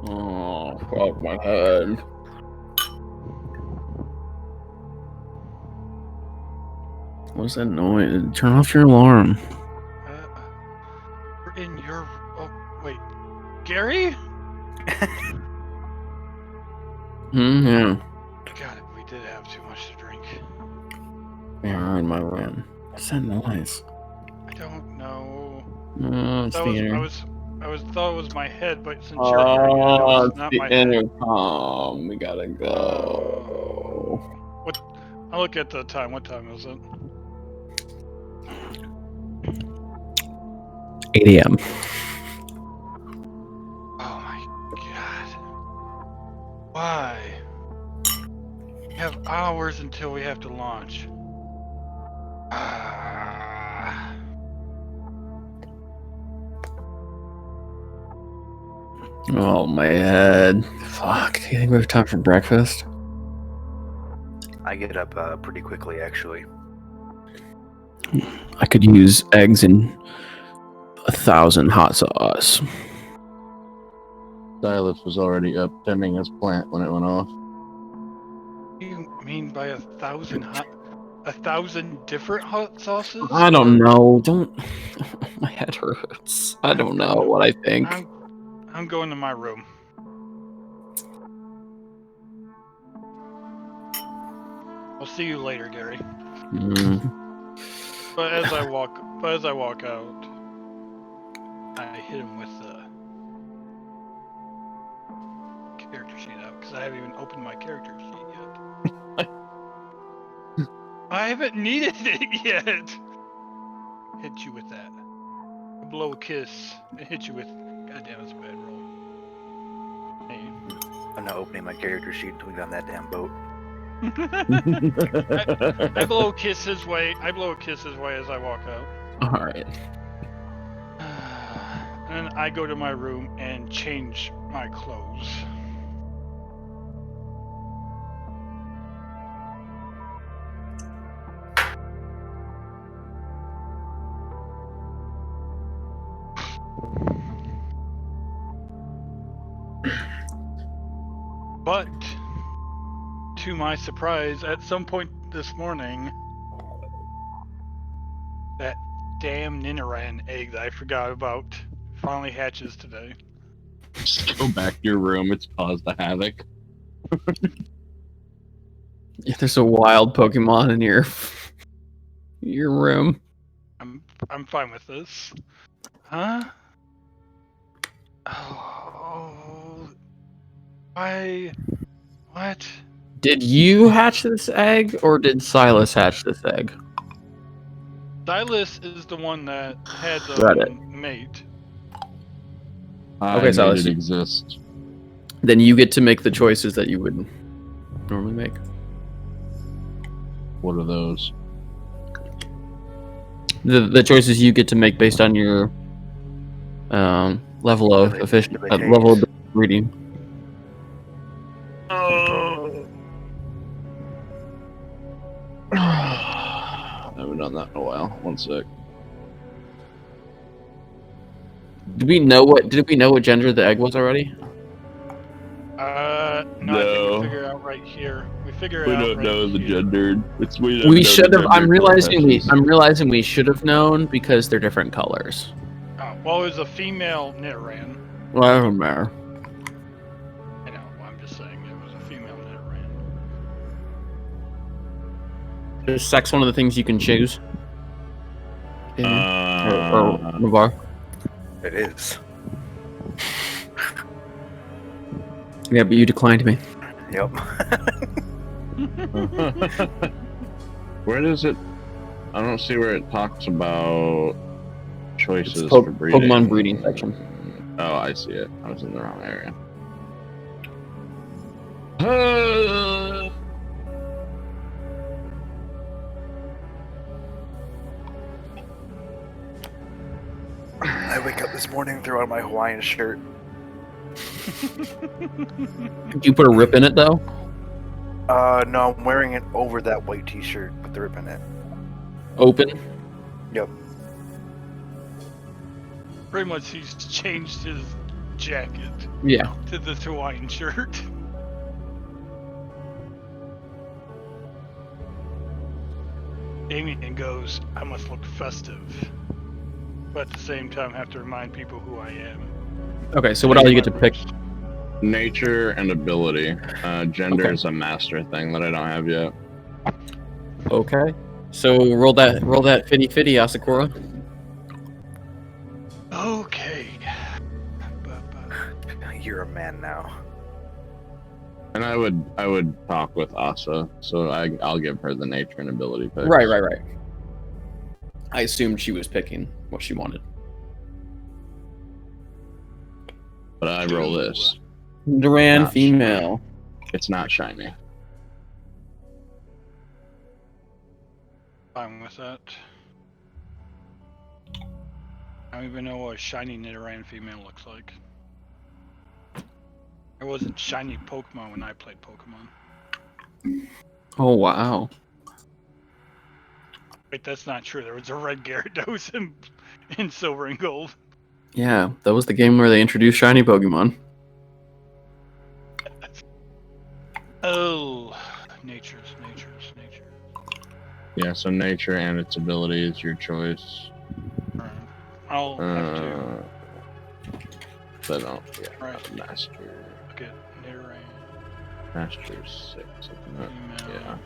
Oh, fuck my head. What's that noise? Turn off your alarm. We're in your. Oh, wait. Gary? Yeah. God, we did have too much to drink. You're in my room. What's that noise? I don't know. It's the intercom. Thought it was my head, but since you're hearing it, I know it's not my head. Intercom. We gotta go. What? I'll look at the time. What time is it? 8 a.m. Oh my god. Why? We have hours until we have to launch. Oh, my head. Fuck. Do you think we have time for breakfast? I get up pretty quickly, actually. I could use eggs and 1,000 hot sauce. Silas was already up tending his plant when it went off. What do you mean by 1,000 different hot sauces? I don't know. Don't. My head hurts. I don't know what I think. I'm going to my room. I'll see you later, Gary. But as I walk out, I hit him with the character sheet out because I haven't even opened my character sheet yet. I haven't needed it yet. Hit you with that. Blow a kiss and hit you with. Goddamn, it's a bad roll. Hey. I'm not opening my character sheet until we get on that damn boat. I blow a kiss his way. I blow a kiss his way as I walk out. All right. And I go to my room and change my clothes. But to my surprise, at some point this morning, that damn Ninaran egg that I forgot about finally hatches today. Just go back to your room. It's caused the havoc. If there's a wild Pokemon in your room. I'm fine with this. Huh? Oh. What? Did you hatch this egg, or did Silas hatch this egg? Silas is the one that had the Got it. mate. I Okay, made Silas. it exist. Then you get to make the choices that you would normally make. What are those? The choices you get to make based on your level of level of reading. I haven't done that in a while. One sec. Did we know what gender the egg was already? No, I think No. we figure it out right here. We figure it We out don't right know the here. gender. We should have. I'm realizing we should have known because they're different colors. Well, it was a female Nidoran. Well, I don't matter. Is sex one of the things you can choose? Or Navar? It is. Yeah, but you declined me. Yep. Where does it? I don't see where it talks about choices It's for breeding. Pokemon breeding section. Oh, I see it. I was in the wrong area. I wake up this morning, throw on my Hawaiian shirt. Do you put a rip in it though? No, I'm wearing it over that white t-shirt with the rip in it. Open? Yep. Pretty much, he's changed his jacket Yeah. to the Hawaiian shirt. Damien goes, I must look festive, but at the same time have to remind people who I am. Okay, so what all you get to pick? Nature and ability. Gender Okay. is a master thing that I don't have yet. Okay. So roll that fitty Asakura. Okay. You're a man now. And I would talk with Asa, so I'll give her the nature and ability pick. Right. I assumed she was picking what she wanted. But I roll this. Duran Not female. It's not shiny. Fine with that. I don't even know what a shiny Nidoran female looks like. There wasn't shiny Pokemon when I played Pokemon. Oh wow. Wait, that's not true. There was a red Gyarados in Silver and Gold. Yeah, that was the game where they introduced shiny Pokemon. Oh, nature's. Yeah, so nature and its ability is your choice. Alright. I'll have to So don't, yeah, Right. master. look at Nidoran Master 6, isn't it? female. Yeah.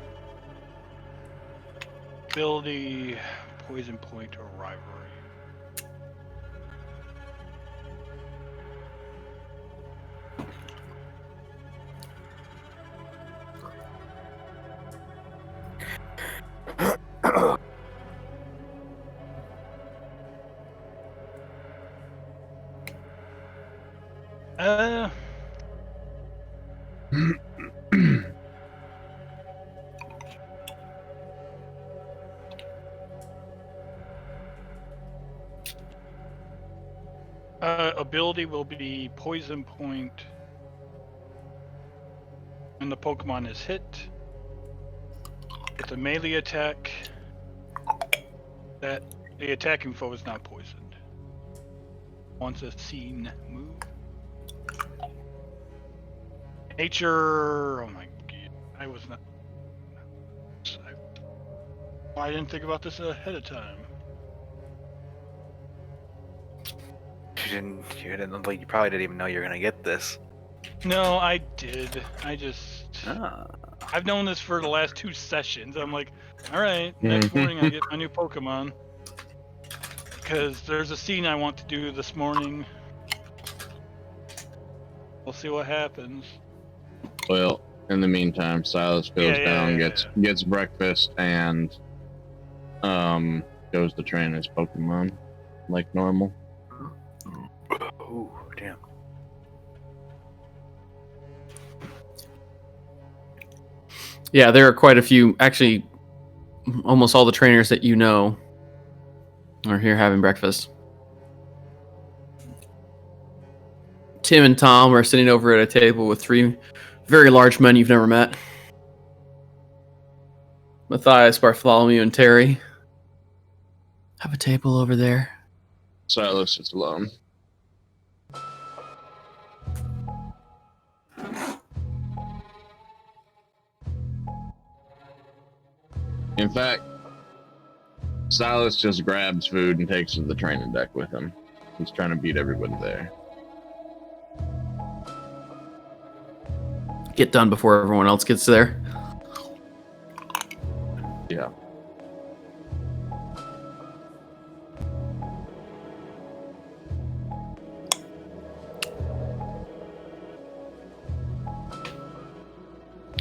Ability, poison point, or rivalry. Ability will be poison point when the Pokemon is hit. It's a melee attack. That the attacking foe is not poisoned. Once a scene move. Nature. Oh my god! I was not. I didn't think about this ahead of time. You didn't like. You probably didn't even know you were gonna get this. No, I did. Ah. I've known this for the last 2 sessions. I'm like, all right, next morning I get my new Pokemon. Because there's a scene I want to do this morning. We'll see what happens. Well, in the meantime, Silas goes down, gets breakfast, and goes to train his Pokemon like normal. Oh, damn. Yeah, there are quite a few. Actually, almost all the trainers that you know are here having breakfast. Tim and Tom are sitting over at a table with 3 very large men you've never met. Matthias, Bartholomew, and Terry have a table over there. Silas is alone. In fact, Silas just grabs food and takes to the training deck with him. He's trying to beat everybody there. Get done before everyone else gets there. Yeah.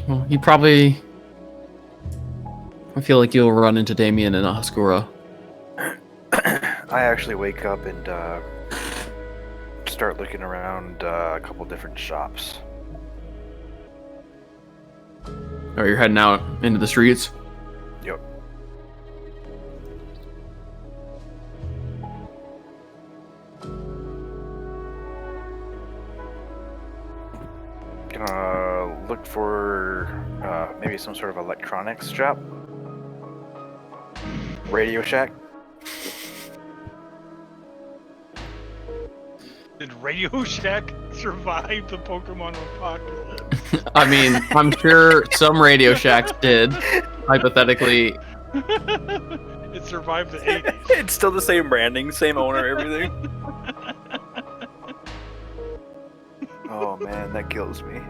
Well, you probably. I feel like you'll run into Damien and Haskura. I actually wake up and start looking around a couple different shops. Or you're heading out into the streets. Yep. Gonna look for maybe some sort of electronics shop. Radio Shack. Did Radio Shack survive the Pokemon apocalypse? I mean, I'm sure some Radio Shacks did, hypothetically. It survived the 80s. It's still the same branding, same owner, everything. Oh man, that kills me.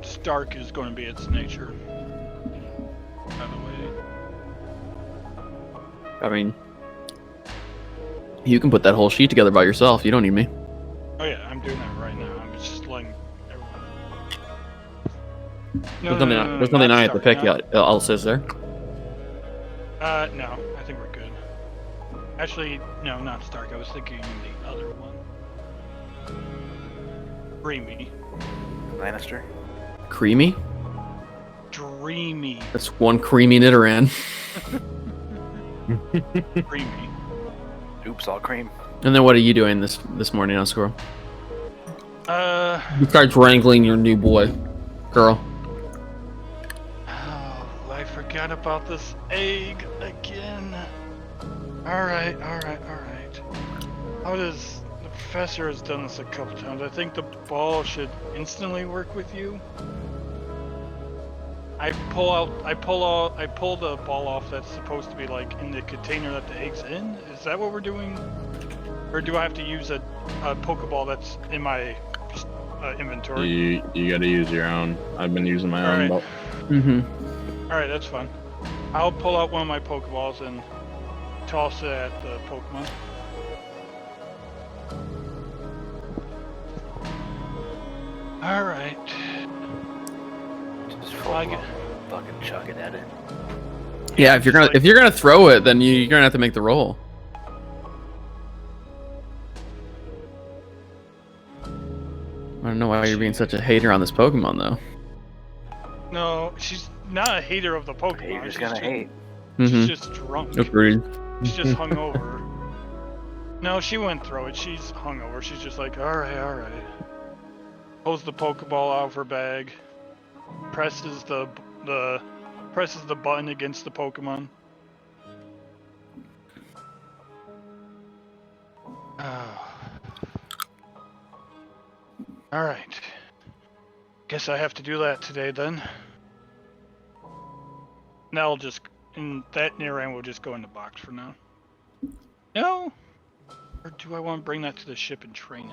Stark is going to be its nature. By the way. I mean, you can put that whole sheet together by yourself. You don't need me. Oh yeah, I'm doing that right now. I'm just letting everyone. There's nothing I have to pick yet. Else is there? No, I think we're good. Actually, no, not Stark. I was thinking the other one. Dreamy. Lannister. Creamy? Dreamy. That's one creamy Nidoran. Dreamy. Oops, all cream. And then what are you doing this morning, Oscar? Uh. Besides wrangling your new boy, girl. Oh, I forgot about this egg again. Alright. How does... The professor has done this a couple times. I think the ball should instantly work with you. I pull the ball off that's supposed to be like in the container that the egg's in. Is that what we're doing? Or do I have to use a Pokeball that's in my inventory? You gotta use your own. I've been using my own. Alright. Mm-hmm. Alright, that's fine. I'll pull out one of my Pokeballs and toss it at the Pokemon. Alright. Just fucking chugging at it. Yeah, if you're gonna throw it, then you're gonna have to make the roll. I don't know why you're being such a hater on this Pokemon, though. No, she's not a hater of the Pokemon. Haters She's gonna just, hate. she's just drunk. Agreed. She's just hungover. No, she wouldn't throw it. She's hungover. She's just like, alright. Pulls the Pokeball out of her bag. Presses the button against the Pokemon. Alright. Guess I have to do that today then. Now I'll just... And that Nidoran will just go in the box for now. No? Or do I want to bring that to the ship and train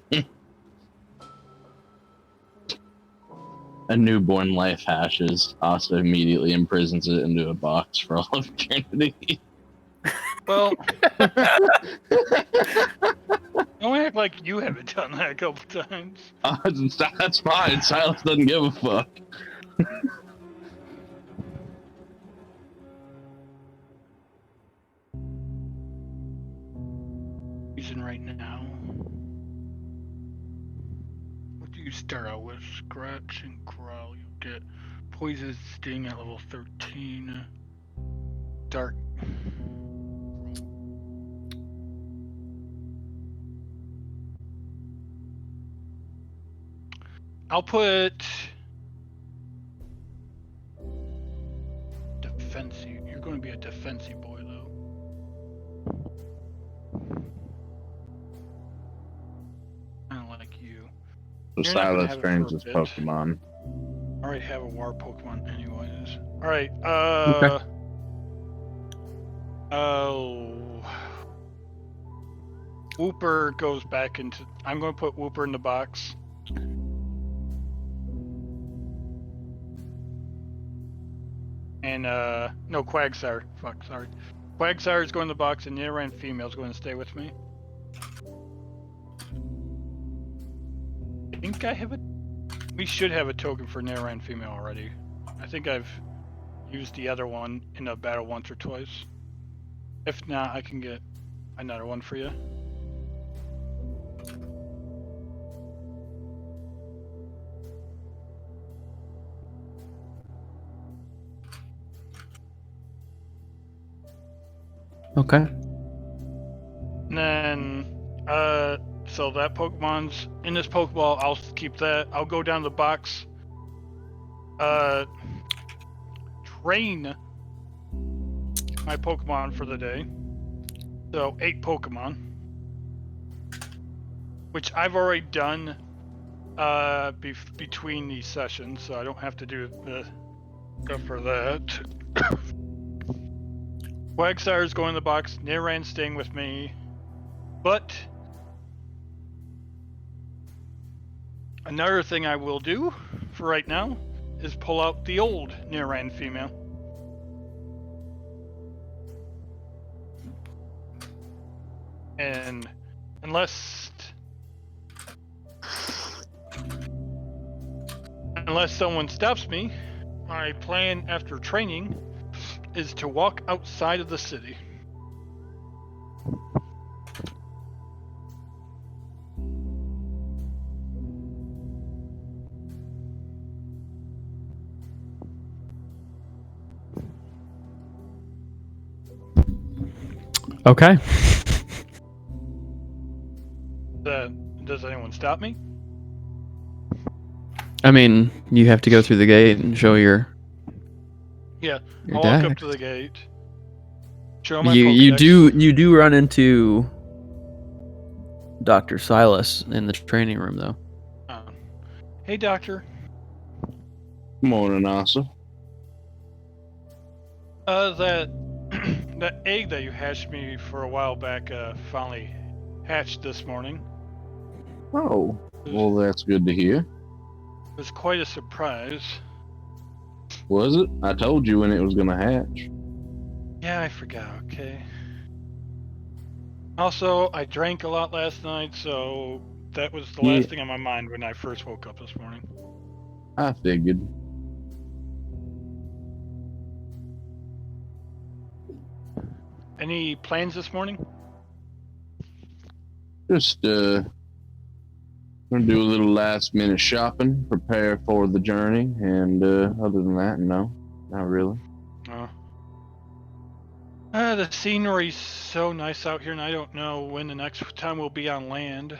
it? A newborn life hashes. Asa immediately imprisons it into a box for all of eternity. Well... Don't act like you haven't done that a couple times. That's fine. Silas doesn't give a fuck. Using right now. What do you start out with? Scratch and growl. You get poison sting at level 13. Dark. I'll put defensive. You're going to be a defensive boy, though. Kind of like you. So You're not gonna Silas have it trains for a his bit. Pokemon. All already have a water Pokemon anyways. Alright, Okay. Wooper goes back into... I'm going to put Wooper in the box. And, no, Quagsire. Fuck, sorry. Quagsire is going in the box, and Nidoran female is going to stay with me. I think I have a... We should have a token for Nidoran female already. I think I've used the other one in a battle once or twice. If not, I can get another one for you. Okay. And then, so that Pokemon's in this Pokeball. I'll keep that. I'll go down the box. Train my Pokemon for the day. So 8 Pokemon, which I've already done between these sessions, so I don't have to do the stuff for that. Quagsire's going in the box. Nidoran's staying with me, but another thing I will do for right now is pull out the old Nidoran female. And unless someone stops me, my plan after training is to walk outside of the city. Okay. Does anyone stop me? I mean, you have to go through the gate and show your Yeah, your I'll walk up deck. to the gate. Show my You Pokedex. do run into Dr. Silas in the training room though. Hey, doctor. Morning, Asa. That that egg that you hatched me for a while back finally hatched this morning. Oh, well, that's good to hear. It was quite a surprise. Was it? I told you when it was gonna hatch. Yeah, I forgot, okay. Also, I drank a lot last night, so that was the last thing on my mind when I first woke up this morning. I figured. Any plans this morning? Just gonna do a little last minute shopping, prepare for the journey, and other than that, no, not really. The scenery's so nice out here, and I don't know when the next time we'll be on land.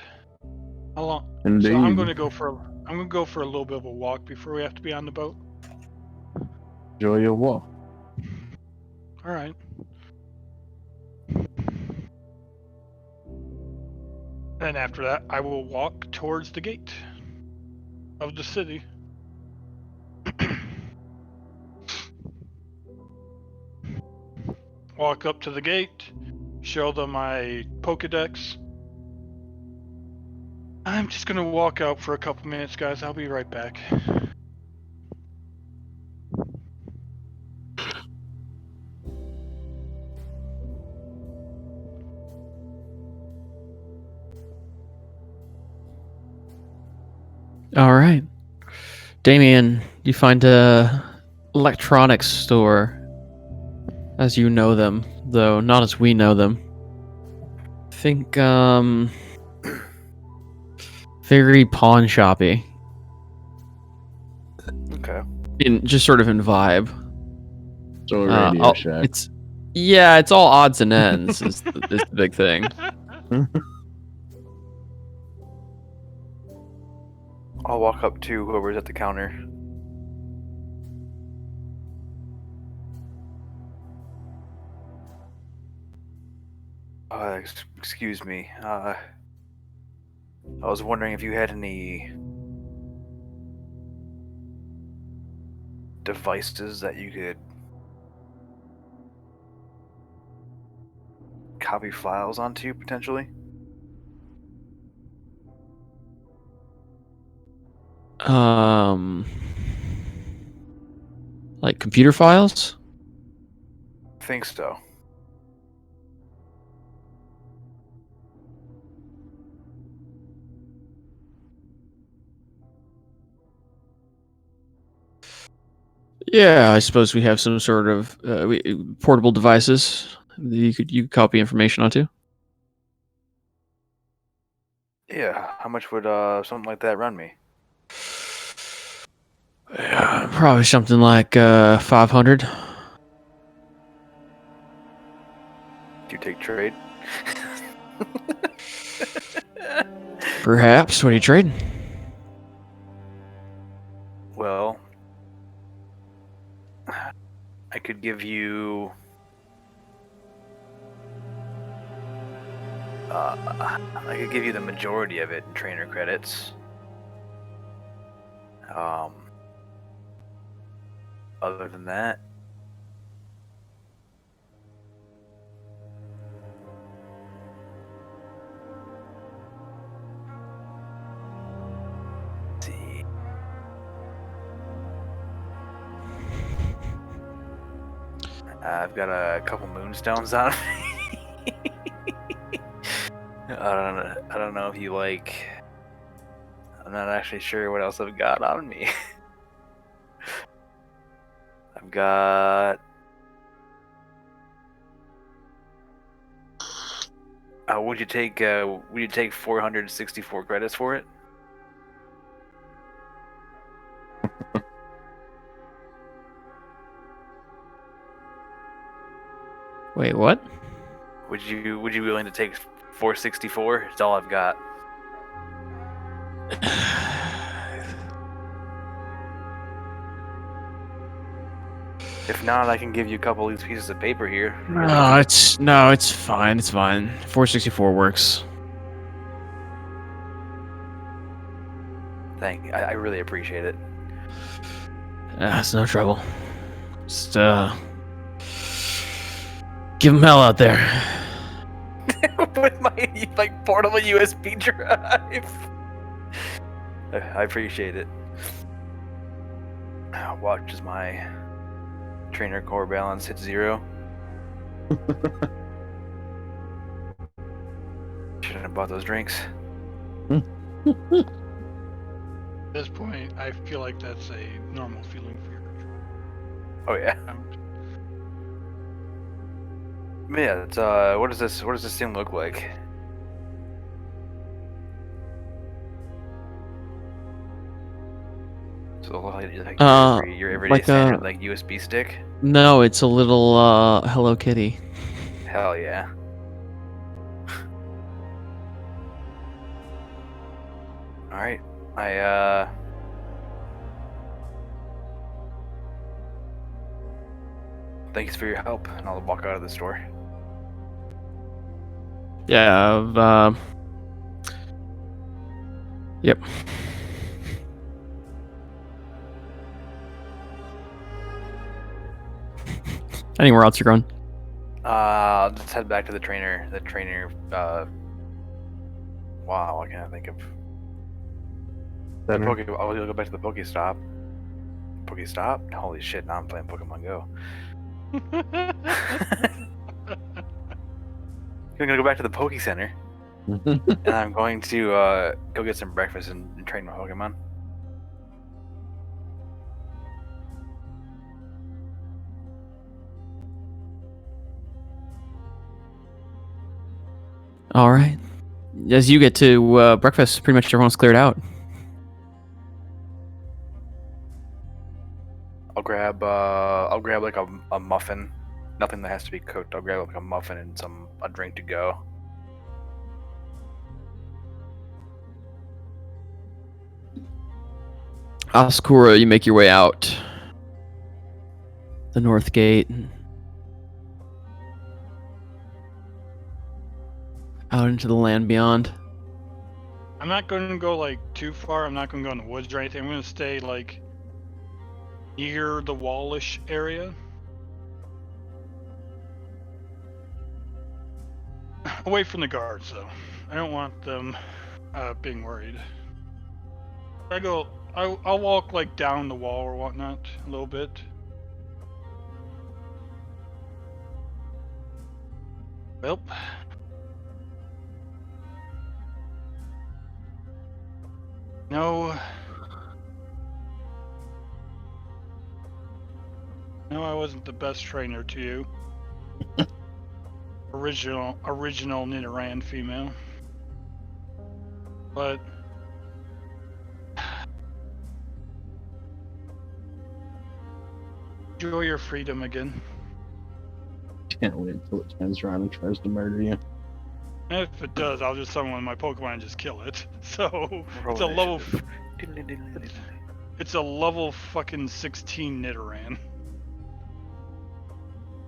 How long? Indeed. So I'm gonna go for a little bit of a walk before we have to be on the boat. Enjoy your walk. All right. And after that, I will walk towards the gate of the city. Walk up to the gate, show them my Pokedex. I'm just gonna walk out for a couple minutes, guys. I'll be right back. All right. Damien, you find a electronics store as you know them, though not as we know them. Think very pawn shoppy. Okay. In just sort of in vibe. So a Radio Shack. It's all odds and ends is the big thing. I'll walk up to whoever's at the counter. Excuse me. I was wondering if you had any devices that you could copy files onto potentially? Like computer files? I think so. Yeah, I suppose we have some sort of portable devices that you could copy information onto. Yeah, how much would something like that run me? Yeah, probably something like 500. Do you take trade? Perhaps. What are you trading? Well, I could give you the majority of it in trainer credits. Other than that, let's see. I've got a couple moonstones on me. I don't know if you like. I'm not actually sure what else I've got on me. I've got. Would you take 464 credits for it? Wait, what? Would you be willing to take 464? It's all I've got. If not, I can give you a couple of these pieces of paper here. It's fine. It's fine. 464 works. I really appreciate it. It's no trouble. Just give them hell out there. With my portable USB drive. I appreciate it. Watch as my trainer core balance hits 0. Shouldn't have bought those drinks. At this point, I feel like that's a normal feeling for your Oh yeah. Yeah. It's what does this thing look like? So like your everyday like standard USB stick. No, it's a little Hello Kitty. Hell yeah. All right. Thanks for your help, and I'll walk out of the store. Yeah. Yep. Anywhere else you're going? I'll just head back to the trainer. Wow, I can't think of. I'll go back to the Pokestop. Pokestop? Holy shit! Now I'm playing Pokemon Go. I'm gonna go back to the Poke Center, and I'm going to go get some breakfast and train my Pokemon. All right. As you get to breakfast, pretty much everyone's cleared out. I'll grab like a muffin. Nothing that has to be cooked. I'll grab like a muffin and a drink to go. Asakura, you make your way out the north gate, out into the land beyond. I'm not going to go like too far. I'm not going to go in the woods or anything. I'm going to stay like near the wallish area. Away from the guards, though. I don't want them being worried. I'll walk like down the wall or whatnot a little bit. Well, no, I wasn't the best trainer to you. original Nidoran female, but enjoy your freedom again. Can't wait until it turns around and tries to murder you. And if it does, I'll just summon one of my Pokemon and just kill it. So Roll it's a level. initiative. It's a level fucking 16 Nidoran.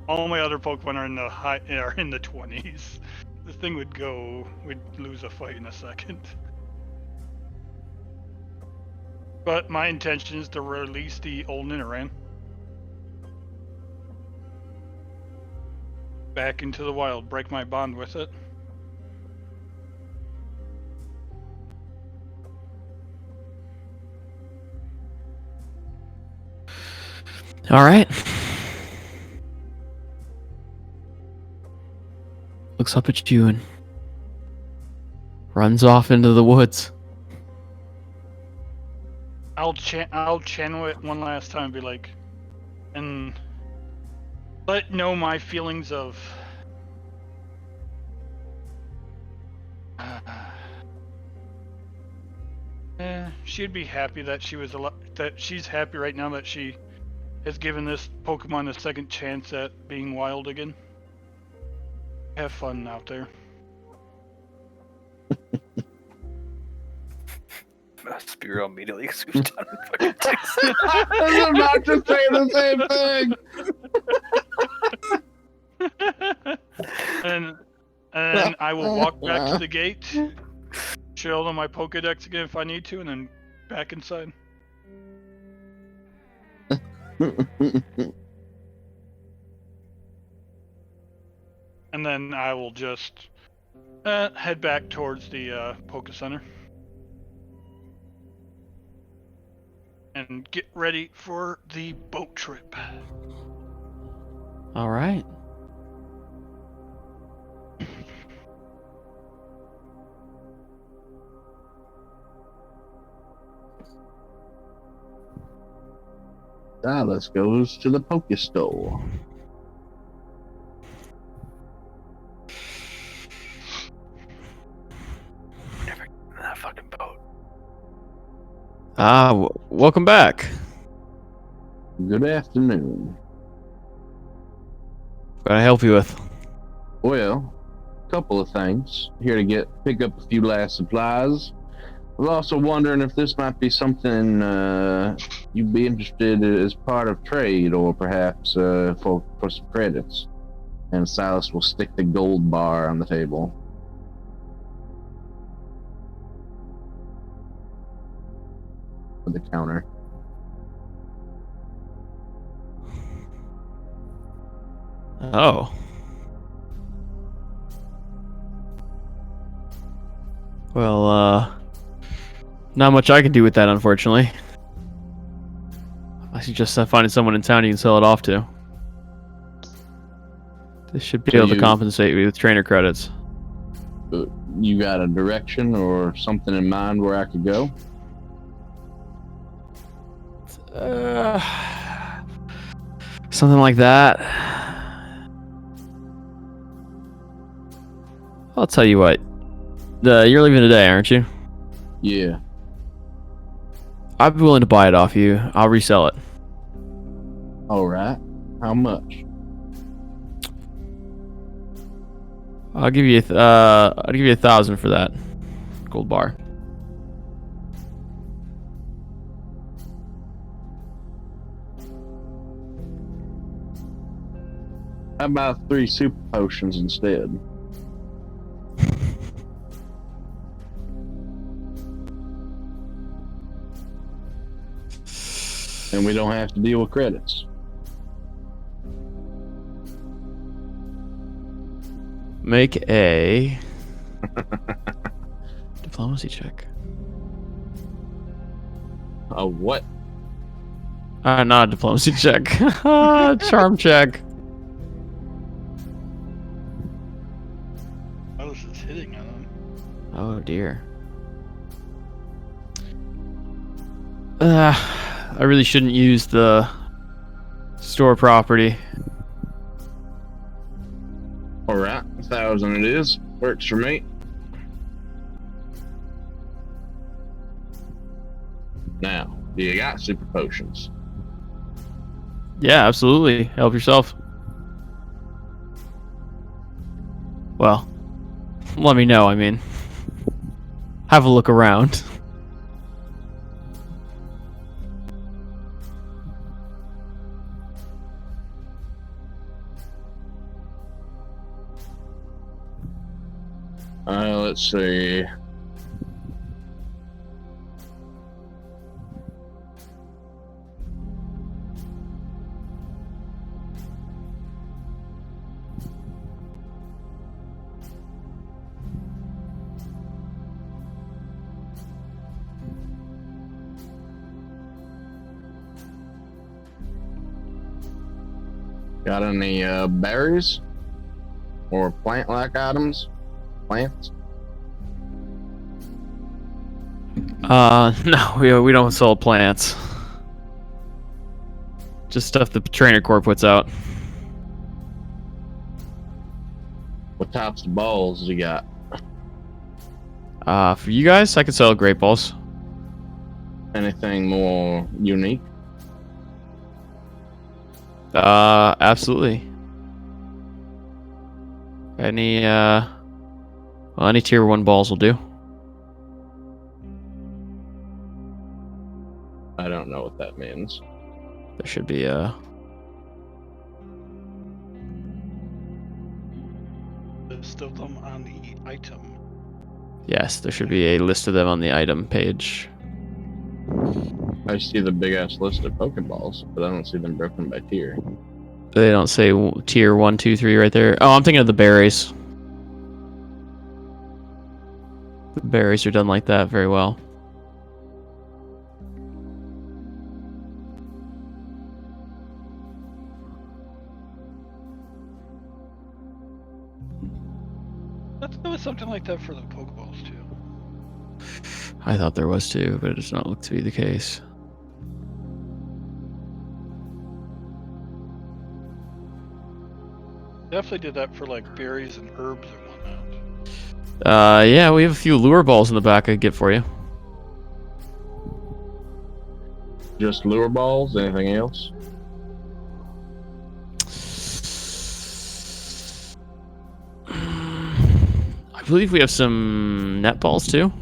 All my other Pokemon are in the 20s. This thing would lose a fight in a second. But my intention is to release the old Nidoran back into the wild, break my bond with it. All right. Looks up at you and runs off into the woods. I'll channel it one last time and be like, and let know my feelings of she'd be happy that she's happy right now that she has given this Pokemon a second chance at being wild again. Have fun out there. Spiro immediately swoops down and fucking takes I was about to say the same thing. and I will walk back to the gate, show them my Pokedex again if I need to, and then back inside. And then I will just head back towards the Poke Center. And get ready for the boat trip. All right. Silas goes to the Pokestore. Never get in that fucking boat. Welcome back. Good afternoon. What can I help you with? Well, a couple of things. Here to pick up a few last supplies. I was also wondering if this might be something you'd be interested in as part of trade, or perhaps for some credits. And Silas will stick the gold bar on the table. For the counter. Oh. Well, not much I can do with that, unfortunately. I suggest finding someone in town you can sell it off to. This should be So able to you- compensate me with trainer credits. You got a direction or something in mind where I could go? Something like that. I'll tell you what. You're leaving today, aren't you? Yeah. I'd be willing to buy it off you. I'll resell it. All right. How much? I'll give you 1,000 for that gold bar. How about 3 super potions instead? and we don't have to deal with credits. Make a diplomacy check. A what? Not a diplomacy check. Charm check. Alice is hitting on him. Oh dear. I really shouldn't use the store property. All right, 1,000 it is. Works for me. Now, do you got super potions? Yeah, absolutely. Help yourself. Well, let me know. I mean, have a look around. Let's see. Got any berries or plant-like items? Plants? No, we don't sell plants. Just stuff the trainer core puts out. What types of balls do you got? For you guys, I could sell great balls. Anything more unique? Absolutely. Any tier 1 balls will do. I don't know what that means. There should be List of them on the item. yes, there should be a list of them on the item page. I see the big ass list of Pokeballs, but I don't see them broken by tier. They don't say tier 1, 2, 3 right there. Oh, I'm thinking of the berries. The berries are done like that very well. There was something like that for the Pokeballs too. I thought there was too, but it does not look to be the case. Definitely did that for like berries and herbs and whatnot. Yeah, we have a few lure balls in the back I could get for you. Just lure balls? Anything else? I believe we have some net balls too.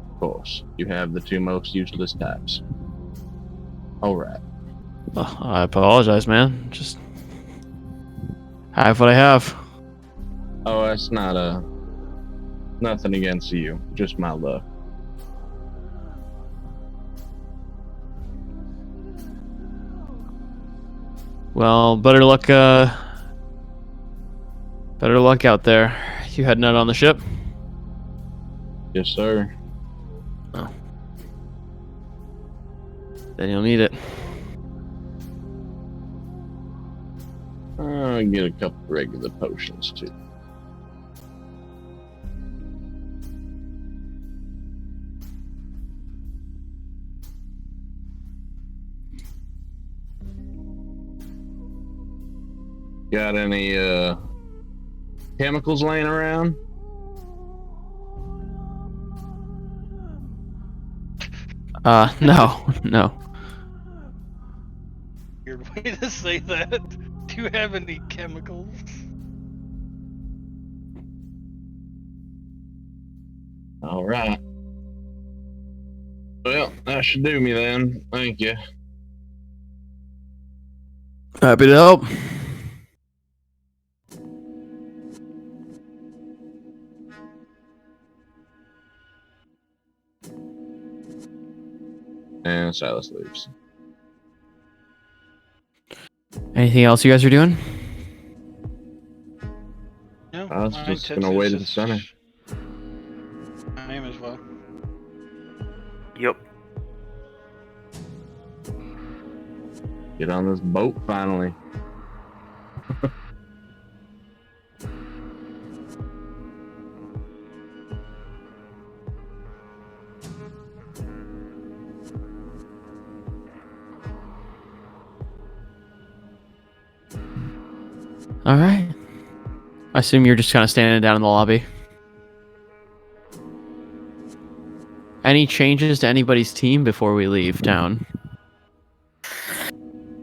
Of course. You have the two most useless types. Alright. Oh, I apologize, man. Just have what I have. Oh, that's not nothing against you. Just my luck. Well, better luck out there. You heading out on the ship? Yes, sir. Then you'll need it. I'll get a couple regular potions too. Got any chemicals laying around? No, no. Weird way to say that. Do you have any chemicals? All right. Well, that should do me then. Thank you. Happy to help. And Silas leaves. Anything else you guys are doing? No, I was my just intention gonna wait is at the center. I am as well. Yep. Get on this boat finally. All right. I assume you're just kind of standing down in the lobby. Any changes to anybody's team before we leave town?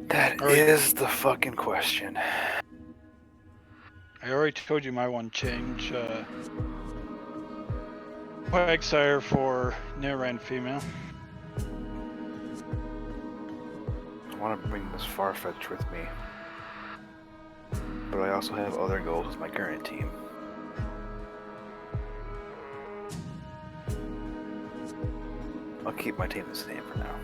That Alright. is the fucking question. I already told you my one change. Quagsire for Neran female. I want to bring this Farfetch with me. But I also have other goals with my current team. I'll keep my team the same for now.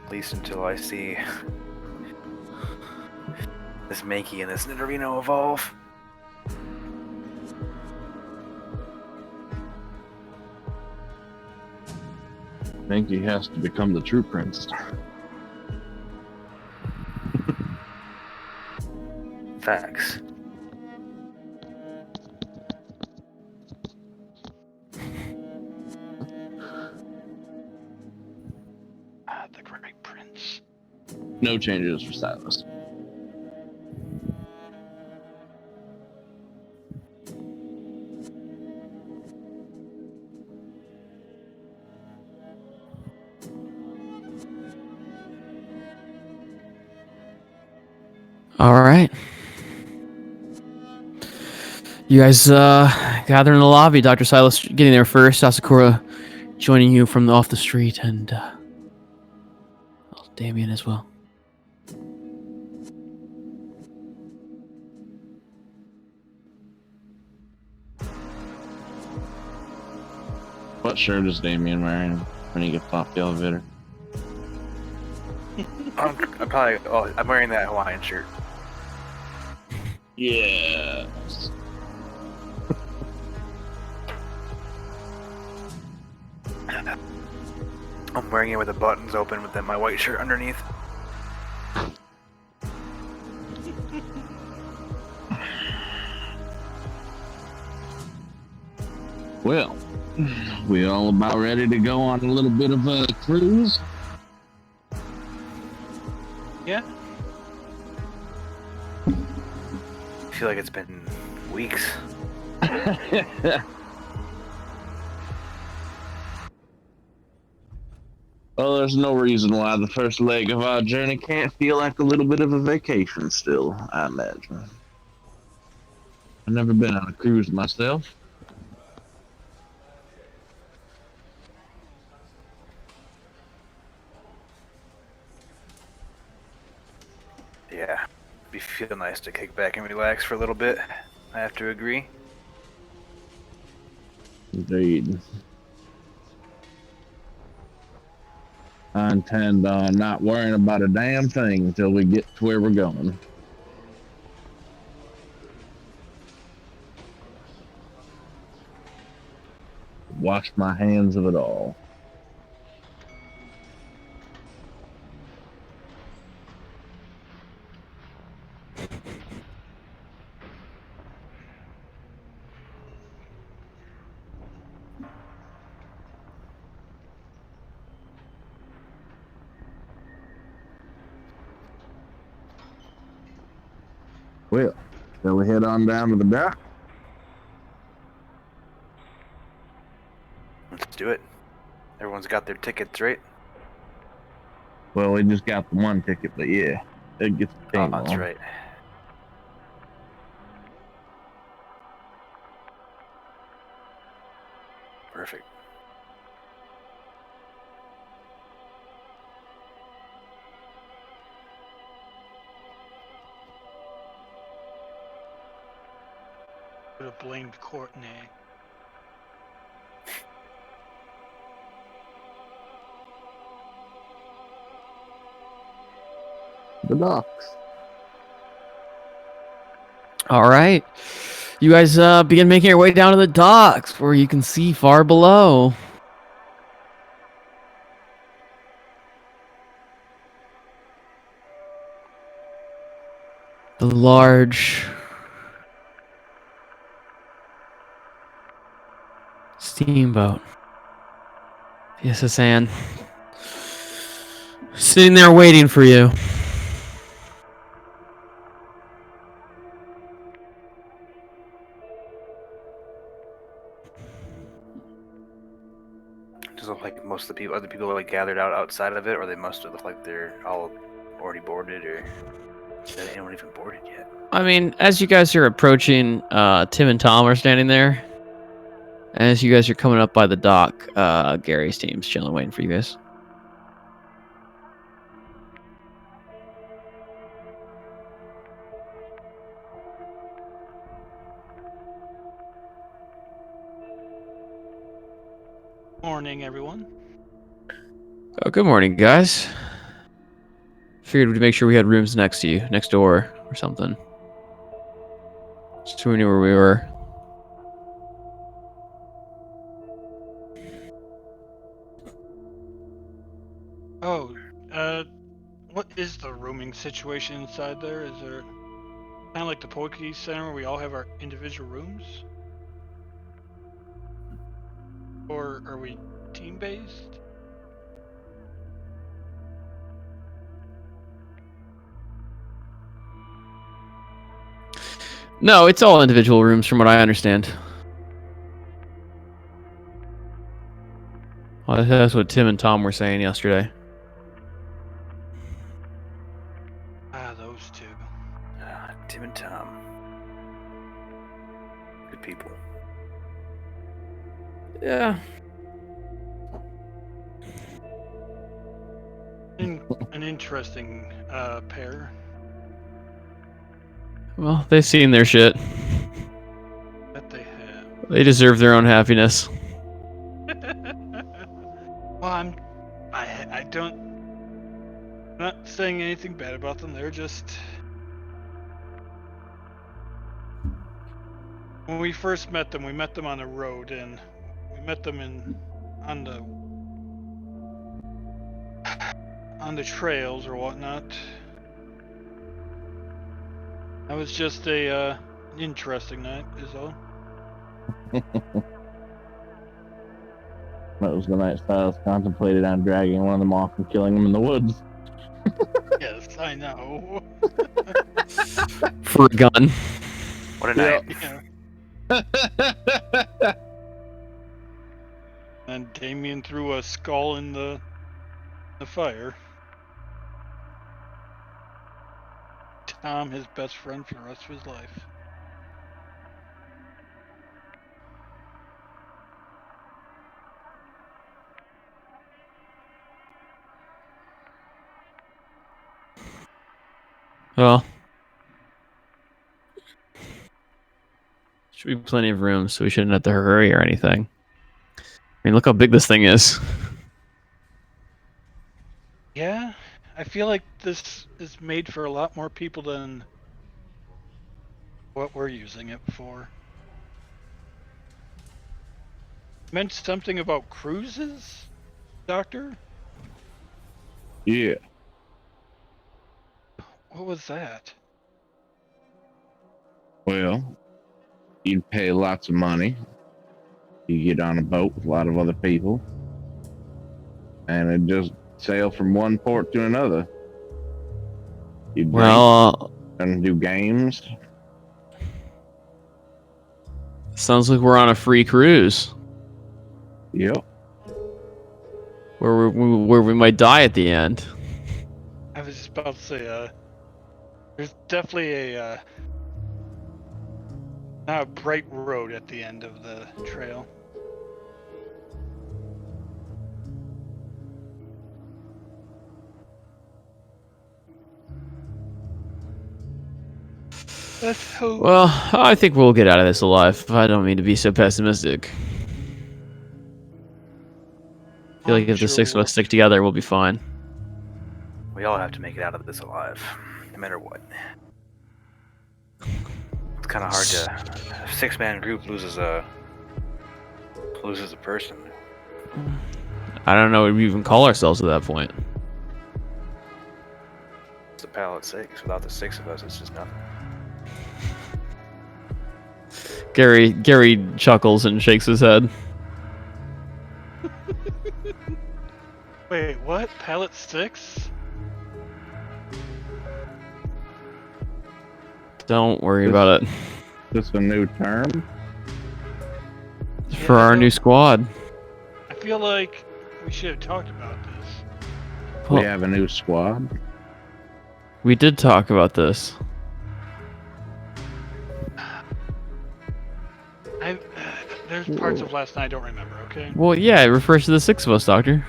At least until I see this Mankey and this Nidorino evolve. I think he has to become the true prince. Facts. The Great Prince. No changes for Silas. All right. You guys gather in the lobby. Dr. Silas getting there first. Asakura joining you from off the street, and Damien as well. What shirt is Damien wearing when he gets off the elevator? I'm probably. Oh, I'm wearing that Hawaiian shirt. Yes. I'm wearing it with the buttons open with my white shirt underneath. Well, we all about ready to go on a little bit of a cruise. Yeah. I feel like it's been weeks. Well, there's no reason why the first leg of our journey can't feel like a little bit of a vacation still, I imagine. I've never been on a cruise myself. Yeah, be feel nice to kick back and relax for a little bit. I have to agree. Indeed. I intend on not worrying about a damn thing until we get to where we're going. Wash my hands of it all. Well, shall we head on down to the dock? Let's do it. Everyone's got their tickets, right? Well, we just got the one ticket, but yeah, it gets the Oh, team that's on. right. Perfect. Would have blamed Courtney. The docks. All right. You guys begin making your way down to the docks where you can see far below. The large steamboat. Yes, Anne. Sitting there waiting for you. Does it look like most of the people, other people are like gathered outside of it, or they must look like they're all already boarded, or is anyone even boarded yet? I mean, as you guys are approaching, Tim and Tom are standing there. And as you guys are coming up by the dock, Gary's team's chilling, waiting for you guys. Morning, everyone. Oh, good morning, guys. Figured we'd make sure we had rooms next to you, next door, or something. Just so we knew where we were. Oh, what is the rooming situation inside there? Is there kind of like the Poke Center where we all have our individual rooms? Or are we team-based? No, it's all individual rooms from what I understand. Well, that's what Tim and Tom were saying yesterday. Ah, those two. Tim and Tom. Good people. Yeah. An interesting pair. Well, they've seen their shit. That they have. They deserve their own happiness. Well, I don't. I'm not saying anything bad about them. They're just. When we first met them, we met them on the road, and we met them on the trails or whatnot. That was just an interesting night, is all. That was the night Styles contemplated on dragging one of them off and killing them in the woods. Yes, I know. For a gun. What a night. Yeah. And Damien threw a skull in the fire. Tom, his best friend for the rest of his life. Well, should be plenty of room, so we shouldn't have to hurry or anything. I mean, look how big this thing is. Yeah, I feel like this is made for a lot more people than what we're using it for. Meant something about cruises, Doctor? Yeah. What was that? Well, you'd pay lots of money. You get on a boat with a lot of other people, and it just sail from one port to another. You'd drink Well, and do games. sounds like we're on a free cruise Yep. where we might die at the end. I was just about to say, there's definitely not a bright road at the end of the trail. Let's hope. Well, I think we'll get out of this alive. I don't mean to be so pessimistic. I feel like if the six of us stick together, we'll be fine. We all have to make it out of this alive, no matter what. It's kind of hard to. A 6-man group loses a person. I don't know what we even call ourselves at that point. It's a pallet 6. Without the 6 of us, it's just nothing. Gary chuckles and shakes his head. Wait, what? Pallet 6? Don't worry about it. Just a new term. For our new squad. I feel like we should have talked about this. We Well, have a new squad. we did talk about this. There's parts of last night I don't remember, okay? Well, yeah, it refers to the six of us, Doctor.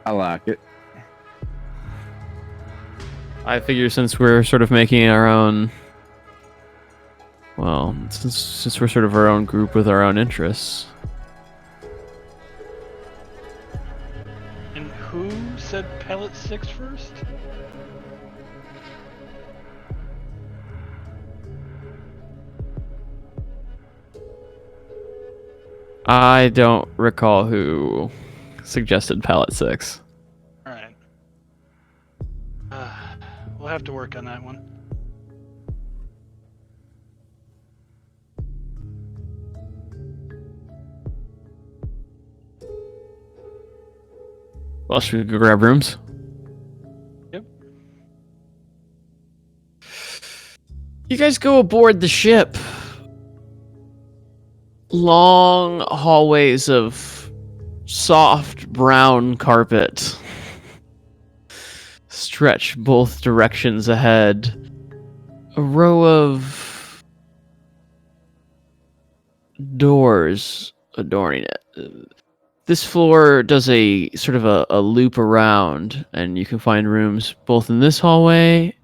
I like it. I figure since we're sort of making our own... Well, since we're sort of our own group with our own interests. And who said Pellet 6 first? I don't recall who suggested Pallet 6. Alright. We'll have to work on that one. Well, should we go grab rooms? Yep. You guys go aboard the ship. Long hallways of soft brown carpet stretch both directions ahead. A row of doors adorning it. This floor does a sort of a loop around, and you can find rooms both in this hallway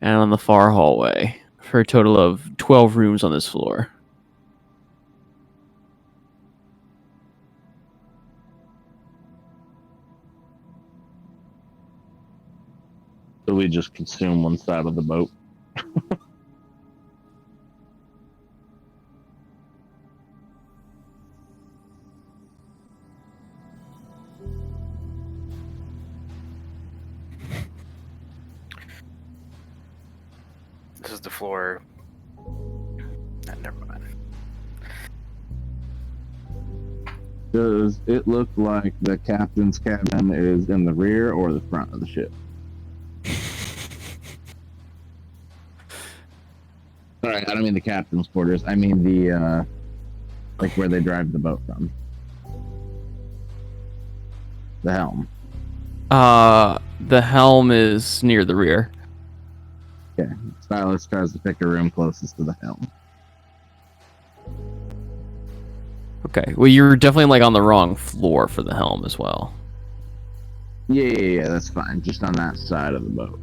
and on the far hallway, for a total of 12 rooms on this floor. So we just consume one side of the boat. This is the floor. Never mind. Does it look like the captain's cabin is in the rear or the front of the ship? Sorry, I don't mean the captain's quarters. I mean the, like where they drive the boat from. The helm. The helm is near the rear. Okay, Stylus tries to pick a room closest to the helm. Okay, well, you're definitely like on the wrong floor for the helm as well. Yeah, that's fine. Just on that side of the boat.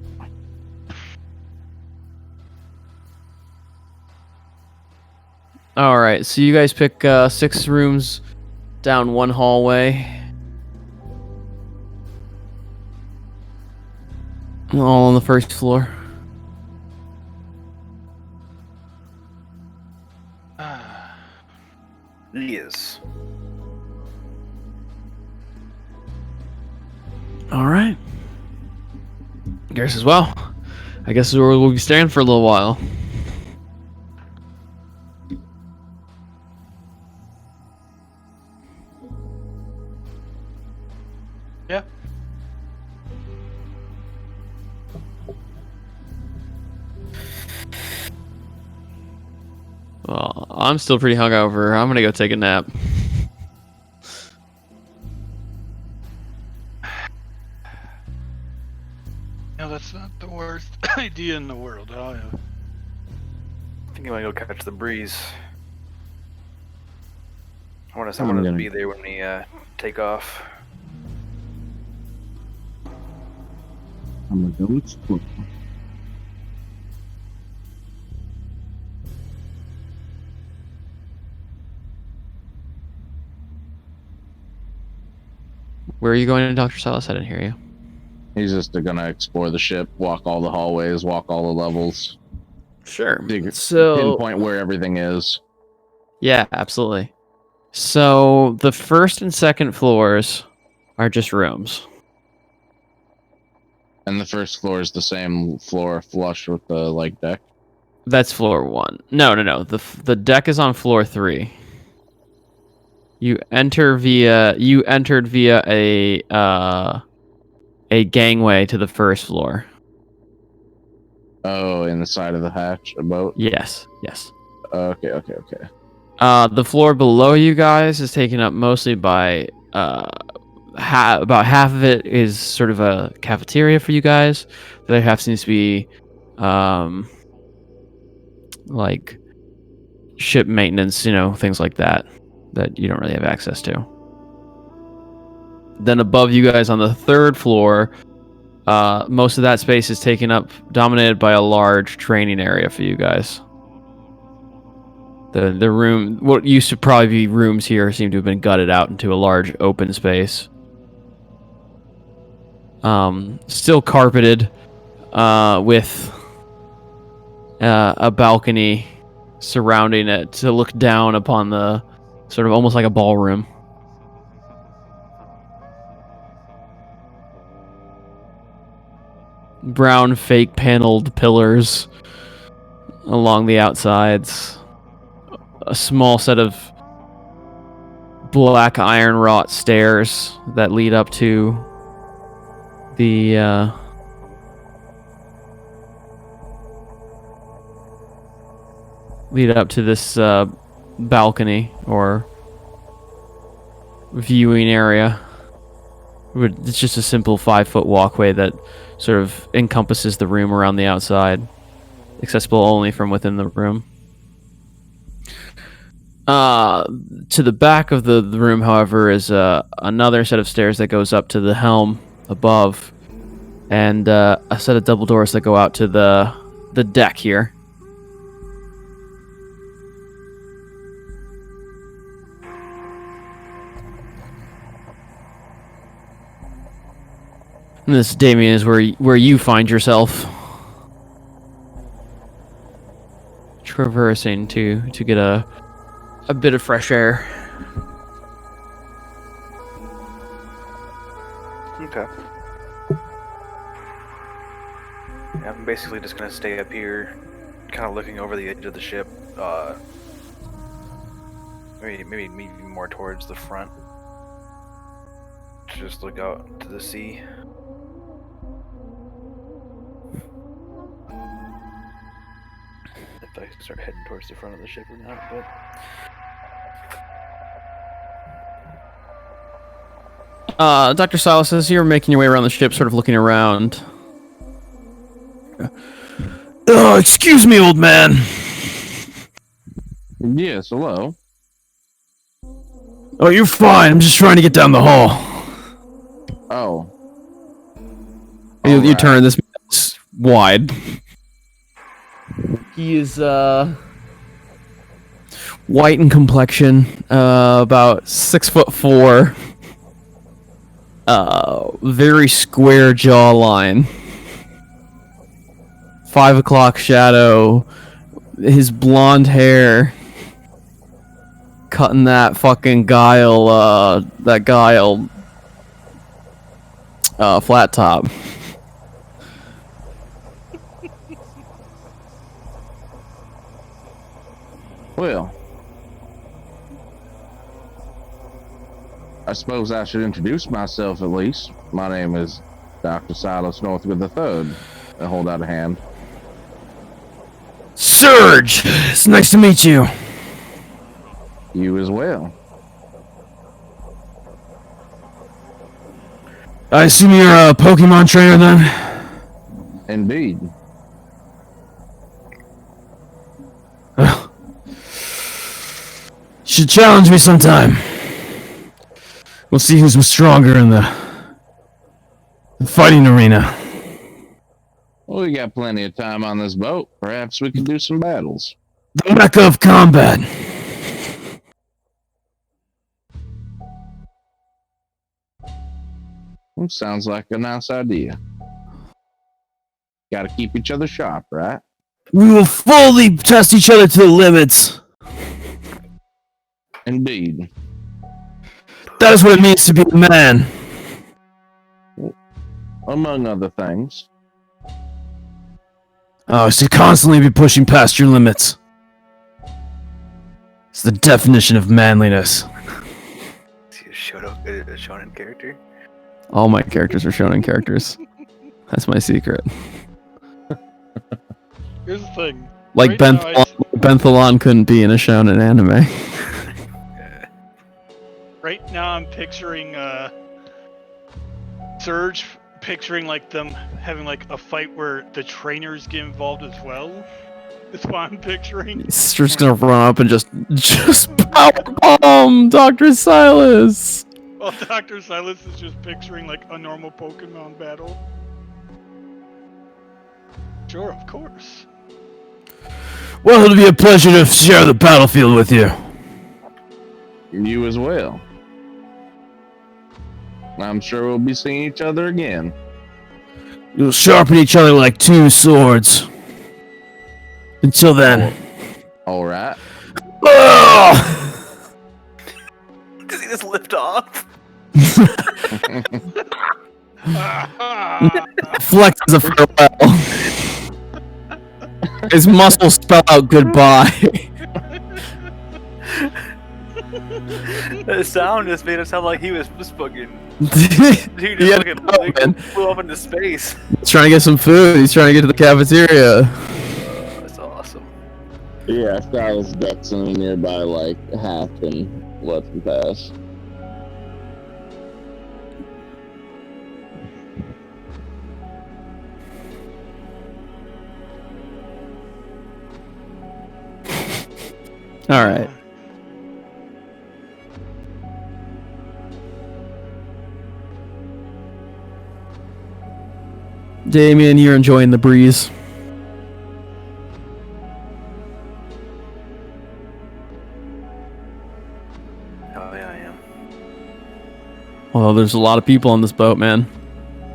All right, so you guys pick 6 rooms down one hallway. All on the first floor. Yes. All right. Garrus as well. I guess we'll be staying for a little while. Yeah. Well, I'm still pretty hungover. I'm gonna go take a nap. No, that's not the worst idea in the world. Oh, yeah. I think I might go catch the breeze. I want I'm us to gonna- be there when we take off. I'm gonna go explore. Where are you going, Dr. Silas? I didn't hear you. He's just gonna explore the ship, walk all the hallways, walk all the levels, Sure. pinpoint where everything is. Yeah, absolutely. So the first and second floors are just rooms. And the first floor is the same floor flush with the deck. That's floor 1. No. The deck is on floor 3. You entered via a gangway to the first floor. Oh, in the side of the hatch, a boat. Yes. Okay. The floor below you guys is taken up mostly by about half of it is sort of a cafeteria for you guys. The other half seems to be like ship maintenance, things like that you don't really have access to. Then above you guys on the third floor, most of that space is dominated by a large training area for you guys. The room, what used to probably be rooms here, seem to have been gutted out into a large open space. Still carpeted, with a balcony surrounding it to look down upon the sort of almost like a ballroom. Brown fake paneled pillars along the outsides. A small set of black iron wrought stairs that lead up to the this balcony or viewing area. It's just a simple 5-foot walkway that sort of encompasses the room around the outside, accessible only from within the room. To the back of the room, however, is another set of stairs that goes up to the helm above, and a set of double doors that go out to the deck here. And this, Damien, is where you find yourself traversing to get a bit of fresh air. Okay. Yeah, I'm basically just gonna stay up here, kind of looking over the edge of the ship. Maybe more towards the front. Just look out to the sea. If I start heading towards the front of the ship or not, but Dr. Silas, as you're making your way around the ship, sort of looking around. Excuse me, old man. Yes, hello. Oh, you're fine. I'm just trying to get down the hall. Oh. You Alright. turn this wide. He is white in complexion, about 6'4", very square jawline, 5 o'clock shadow, his blonde hair, cutting that fucking guile flat top. Well, I suppose I should introduce myself at least. My name is Dr. Silas Northwood III. I hold out a hand. Surge! It's nice to meet you. You as well. I assume you're a Pokemon trainer then? Indeed. Should challenge me sometime. We'll see who's stronger in the fighting arena. Well, we got plenty of time on this boat. Perhaps we could do some battles. The mecca of combat. Sounds like a nice idea. Got to keep each other sharp, right? We will fully test each other to the limits. Indeed. That is what it means to be a man. Among other things. Oh, it's to constantly be pushing past your limits. It's the definition of manliness. Is he a shonen character? All my characters are shonen characters. That's my secret. Here's the thing. Like Right now, I- Benthalon couldn't be in a shonen anime. Right now, I'm picturing Surge, picturing like them having like a fight where the trainers get involved as well. That's what I'm picturing. He's just gonna run up and just power bomb Dr. Silas. While Dr. Silas is just picturing like a normal Pokemon battle. Sure, of course. Well, it'll be a pleasure to share the battlefield with you. You as well. I'm sure we'll be seeing each other again. You'll sharpen each other like two swords. Until then. All right. Oh! Does he just lift off? Flexes a farewell. His muscles spell out goodbye. The sound just made it sound like he was just fucking. He Yeah, just fucking man. flew up into space. He's trying to get some food. He's trying to get to the cafeteria. That's awesome. Yeah, Silas ducks in a nearby like half and lets him pass. All right. Damien, you're enjoying the breeze. Oh yeah, I am. Although there's a lot of people on this boat, man.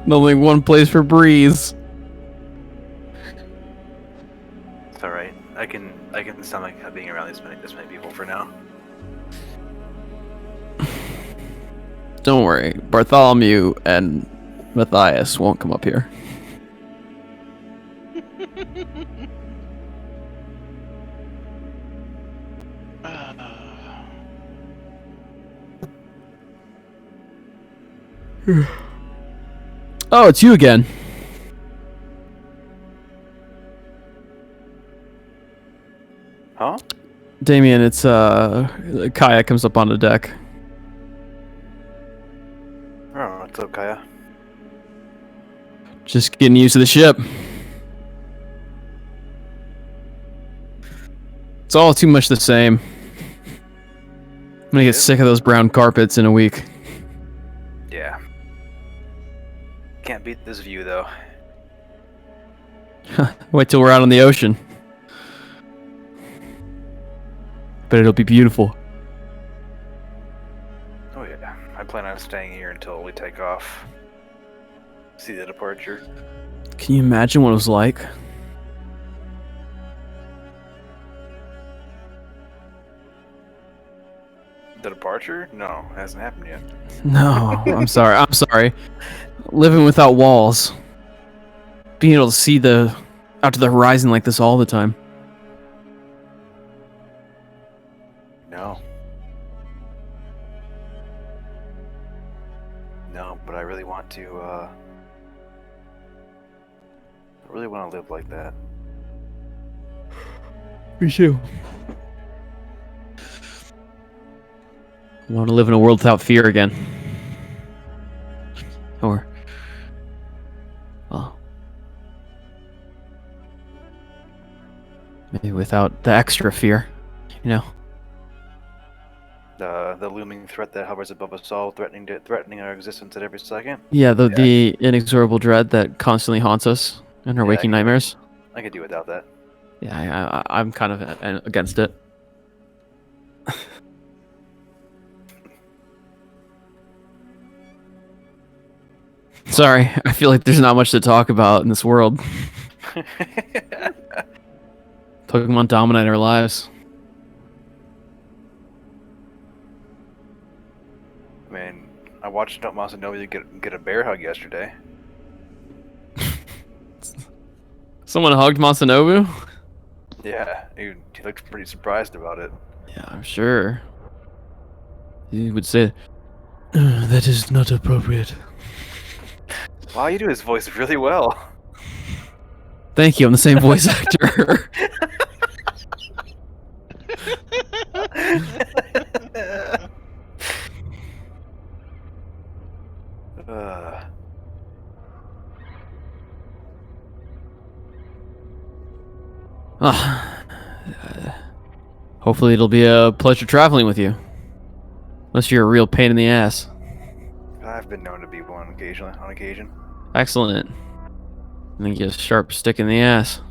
Only one place for breeze. It's all right. I can stomach being around this many people for now. Don't worry, Bartholomew and Matthias won't come up here. Oh, it's you again. Huh? Damien, it's Kaya comes up on the deck. Oh, what's up, Kaya? Just getting used to the ship. It's all too much the same. I'm gonna get sick of those brown carpets in a week. Yeah. Can't beat this view though. Wait till we're out on the ocean. But it'll be beautiful. Oh yeah. I plan on staying here until we take off. See the departure. Can you imagine what it was like? The departure? No, it hasn't happened yet. No, I'm sorry. I'm sorry. Living without walls. Being able to see out to the horizon like this all the time. No. No, but I really want to, I really want to live like that. Me too. I want to live in a world without fear again. Or, well, maybe without the extra fear, you know. The looming threat that hovers above us all, threatening our existence at every second. Yeah, the inexorable dread that constantly haunts us in our Yeah, waking nightmares. I could do without that. Yeah, I'm kind of against it. Sorry, I feel like there's not much to talk about in this world. Pokemon dominate our lives. I mean, I watched Masanobu get a bear hug yesterday. Someone hugged Masanobu? Yeah, he looked pretty surprised about it. Yeah, I'm sure. He would say, That is not appropriate. Wow, you do his voice really well. thank you, I'm the same voice actor. uh, Hopefully it'll be a pleasure traveling with you. Unless you're a real pain in the ass. I've been known to be one occasionally, on occasion. Excellent. I think you a sharp stick in the ass.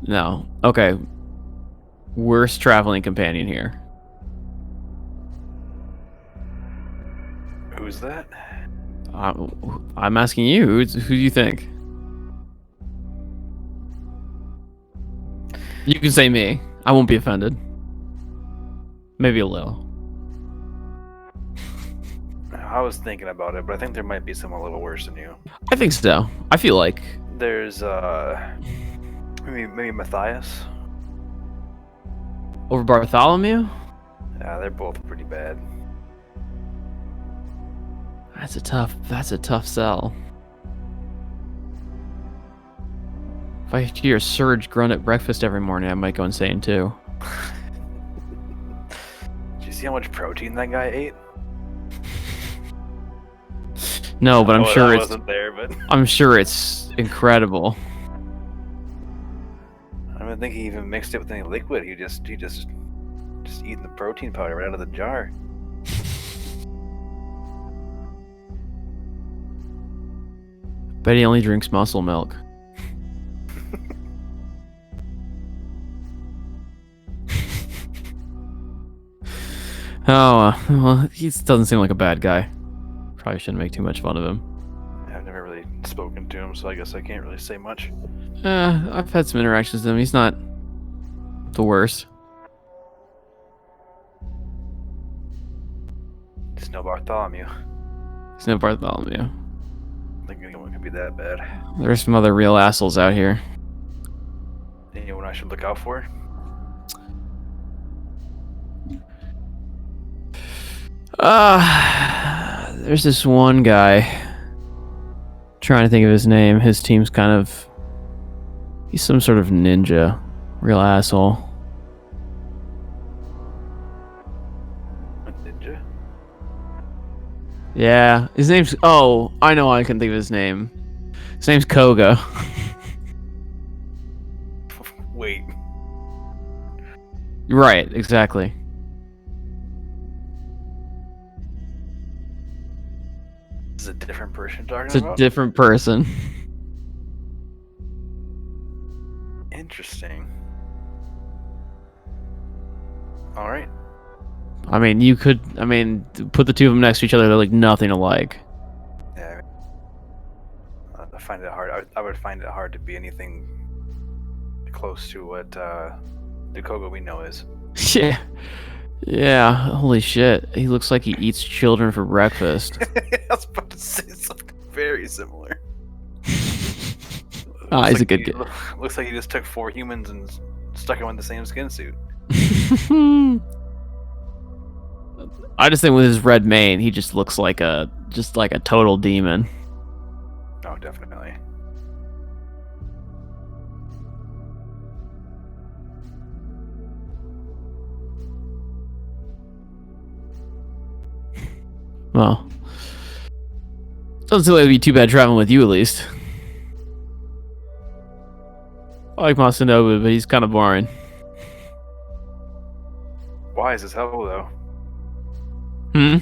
No. Okay. Worst traveling companion here. Who's that? I'm asking you. Who do you think? You can say me. I won't be offended. Maybe a little. I was thinking about it, but I think there might be someone a little worse than you. I think so. I feel like. There's maybe Matthias. Over Bartholomew? Yeah, they're both pretty bad. That's a tough sell. If I hear Surge grunt at breakfast every morning, I might go insane too. Did you see how much protein that guy ate? No, but I'm Oh, sure that it's wasn't there, but I'm sure it's incredible. I don't think he even mixed it with any liquid. He just eating the protein powder right out of the jar. Bet he only drinks muscle milk. Well, he doesn't seem like a bad guy. Probably shouldn't make too much fun of him. I've never really spoken to him, so I guess I can't really say much. I've had some interactions with him. He's not the worst. Just no Bartholomew. He's no Bartholomew. I don't think anyone could be that bad. There's some other real assholes out here. Anyone I should look out for? There's this one guy. Trying to think of his name. His team's kind of... He's some sort of ninja. Real asshole. A ninja? Yeah. His name's... Oh, I know I can think of his name. His name's Koga. Wait. Right, exactly. This is a different person talking It's a about? different person. Interesting. Alright. I mean, you could... I mean, put the two of them next to each other, they're like nothing alike. Yeah. I find it hard. I would find it hard to be anything close to what the Koga we know is. Yeah. Yeah, holy shit. He looks like he eats children for breakfast. I was about to say something very similar. He's a good kid. Looks like he just took 4 humans and stuck them in the same skin suit. I just think with his red mane, he just looks like a total demon. Oh, definitely. Well, doesn't seem like it'd be too bad traveling with you, at least. I like Masanobu, but he's kind of boring. Wise as hell, though.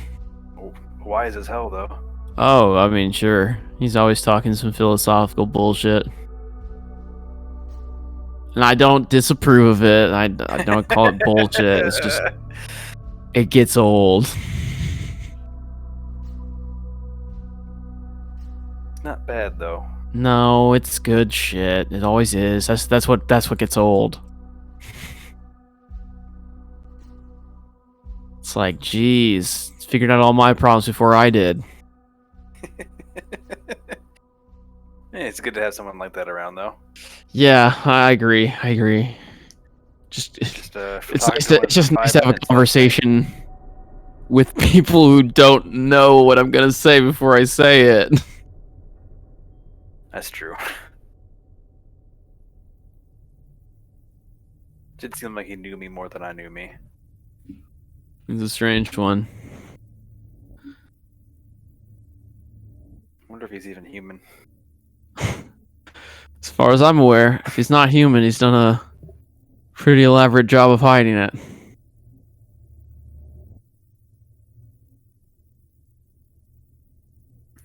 Wise as hell, though. Oh, I mean, sure. He's always talking some philosophical bullshit. And I don't disapprove of it. I don't call it bullshit. It's just, it gets old. It's not bad though. No, it's good shit. It always is. That's what gets old. It's like, geez, figured out all my problems before I did. Hey, it's good to have someone like that around though. Yeah, I agree. Just Just it's just nice to have a conversation with people who don't know what I'm gonna say before I say it. That's true. Did seem like he knew me more than I knew me. It's a strange one. Wonder if he's even human. As far as I'm aware, if he's not human, he's done a pretty elaborate job of hiding it.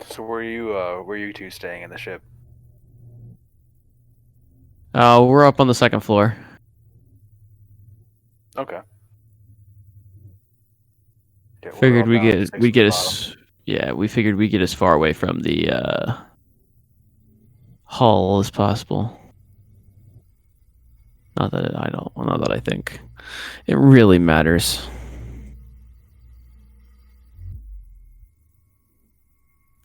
So were you two staying in the ship? We're up on the second floor. Okay. Yeah, we're Figured all we down get 6 we at get the as we figured we get as far away from the hull as possible. Not that I think it really matters.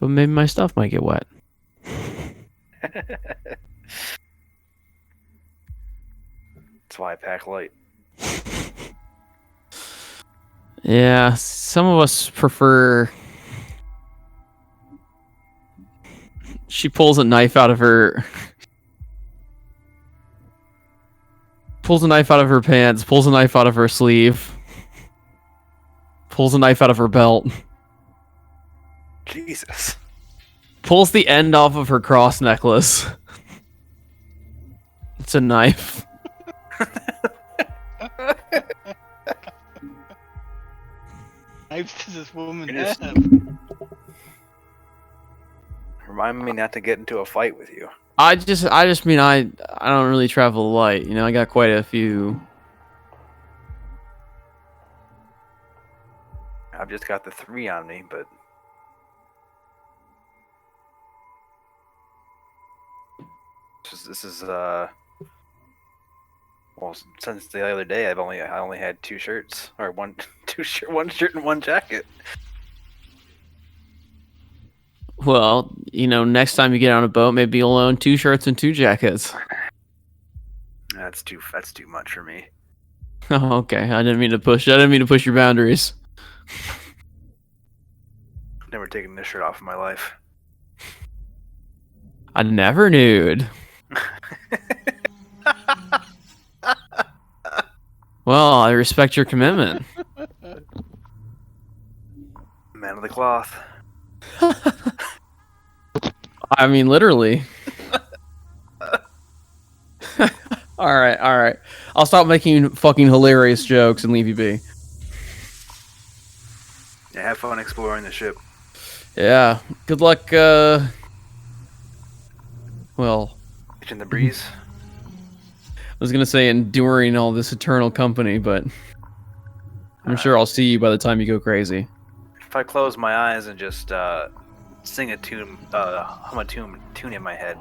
But maybe my stuff might get wet. bottom. That's why I pack light. Yeah, some of us prefer. She pulls a knife out of her. Pulls a knife out of her pants. Pulls a knife out of her sleeve. Pulls a knife out of her belt. Jesus. Pulls the end off of her cross necklace. It's a knife. Knives does this woman It is. have? Remind me not to get into a fight with you. I just mean I don't really travel light. You know, I got quite a few. I've just got the 3 on me, but this is well, since the other day I only had 2 shirts, or one shirt and 1 jacket. Well, you know, next time you get on a boat, maybe you'll own 2 shirts and 2 jackets. That's too much for me. Oh, okay. I didn't mean to push your boundaries. Never taken this shirt off in my life. I never nude. Well, I respect your commitment. Man of the cloth. I mean, literally. All right. I'll stop making fucking hilarious jokes and leave you be. Yeah, have fun exploring the ship. Yeah. Good luck, well, Catching the breeze. I was gonna say enduring all this eternal company, but I'm sure I'll see you by the time you go crazy. If I close my eyes and just sing a tune, hum a tune in my head,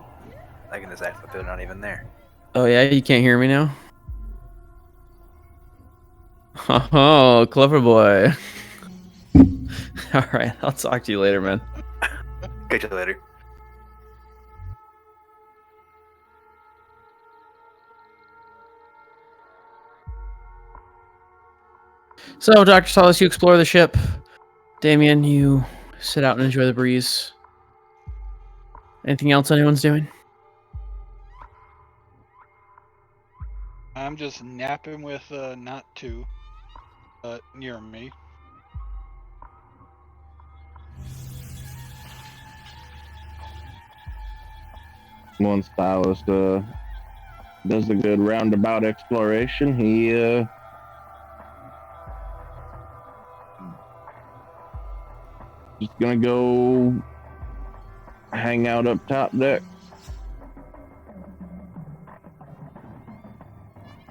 I can just act like they're not even there. Oh yeah, you can't hear me now? Oh, clever boy. Alright, I'll talk to you later, man. Catch you later. So, Dr. Solace, you explore the ship. Damien, you sit out and enjoy the breeze. Anything else anyone's doing? I'm just napping with not 2, but near me. Once Silas does a good roundabout exploration, he just gonna go hang out up top deck.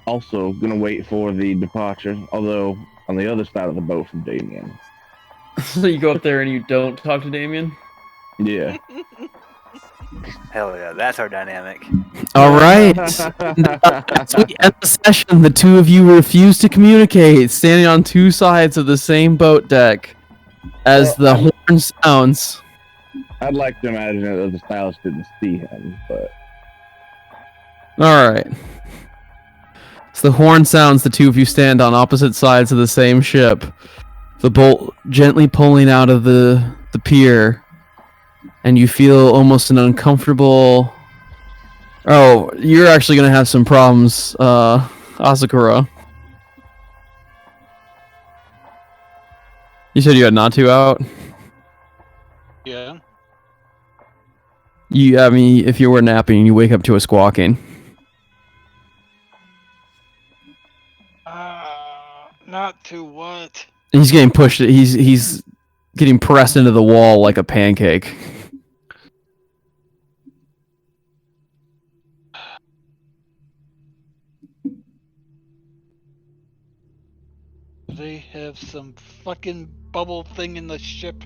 also gonna wait for the departure, although on the other side of the boat from Damien. So you go up there and you don't talk to Damien? Yeah. Hell yeah, that's our dynamic. All right. As we end the session, the two of you refuse to communicate, standing on two sides of the same boat deck as the horn sounds. I'd like to imagine that the stylist didn't see him, but All right. As the horn sounds, the two of you stand on opposite sides of the same ship. The boat gently pulling out of the pier, and you feel almost an uncomfortable... Oh, you're actually going to have some problems, Asakura. You said you had Natu out? Yeah. I mean, if you were napping, you wake up to a squawking. Not to what? He's getting pushed. He's getting pressed into the wall like a pancake. Do they have some fucking bubble thing in the ship?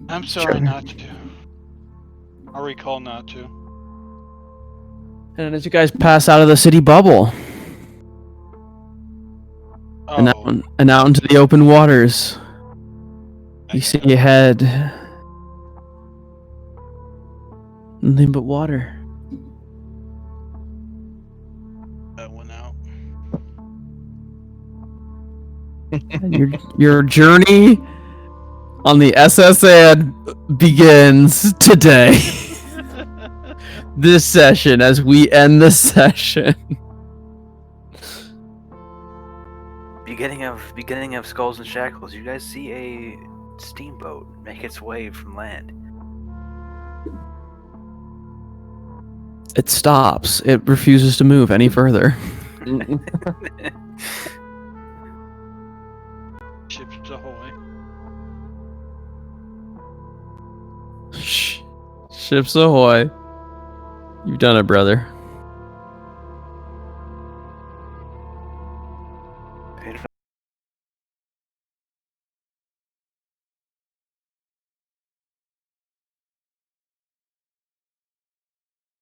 I'm sorry not to. I recall not to. And as you guys pass out of the city bubble and out into the open waters, you see ahead nothing but water. That went out. And your journey on the SSN begins today. This session, as we end the session. Beginning of Skulls and Shackles. You guys see a steamboat make its way from land. It stops. It refuses to move any further. Ships ahoy. Ships ahoy. You've done it, brother.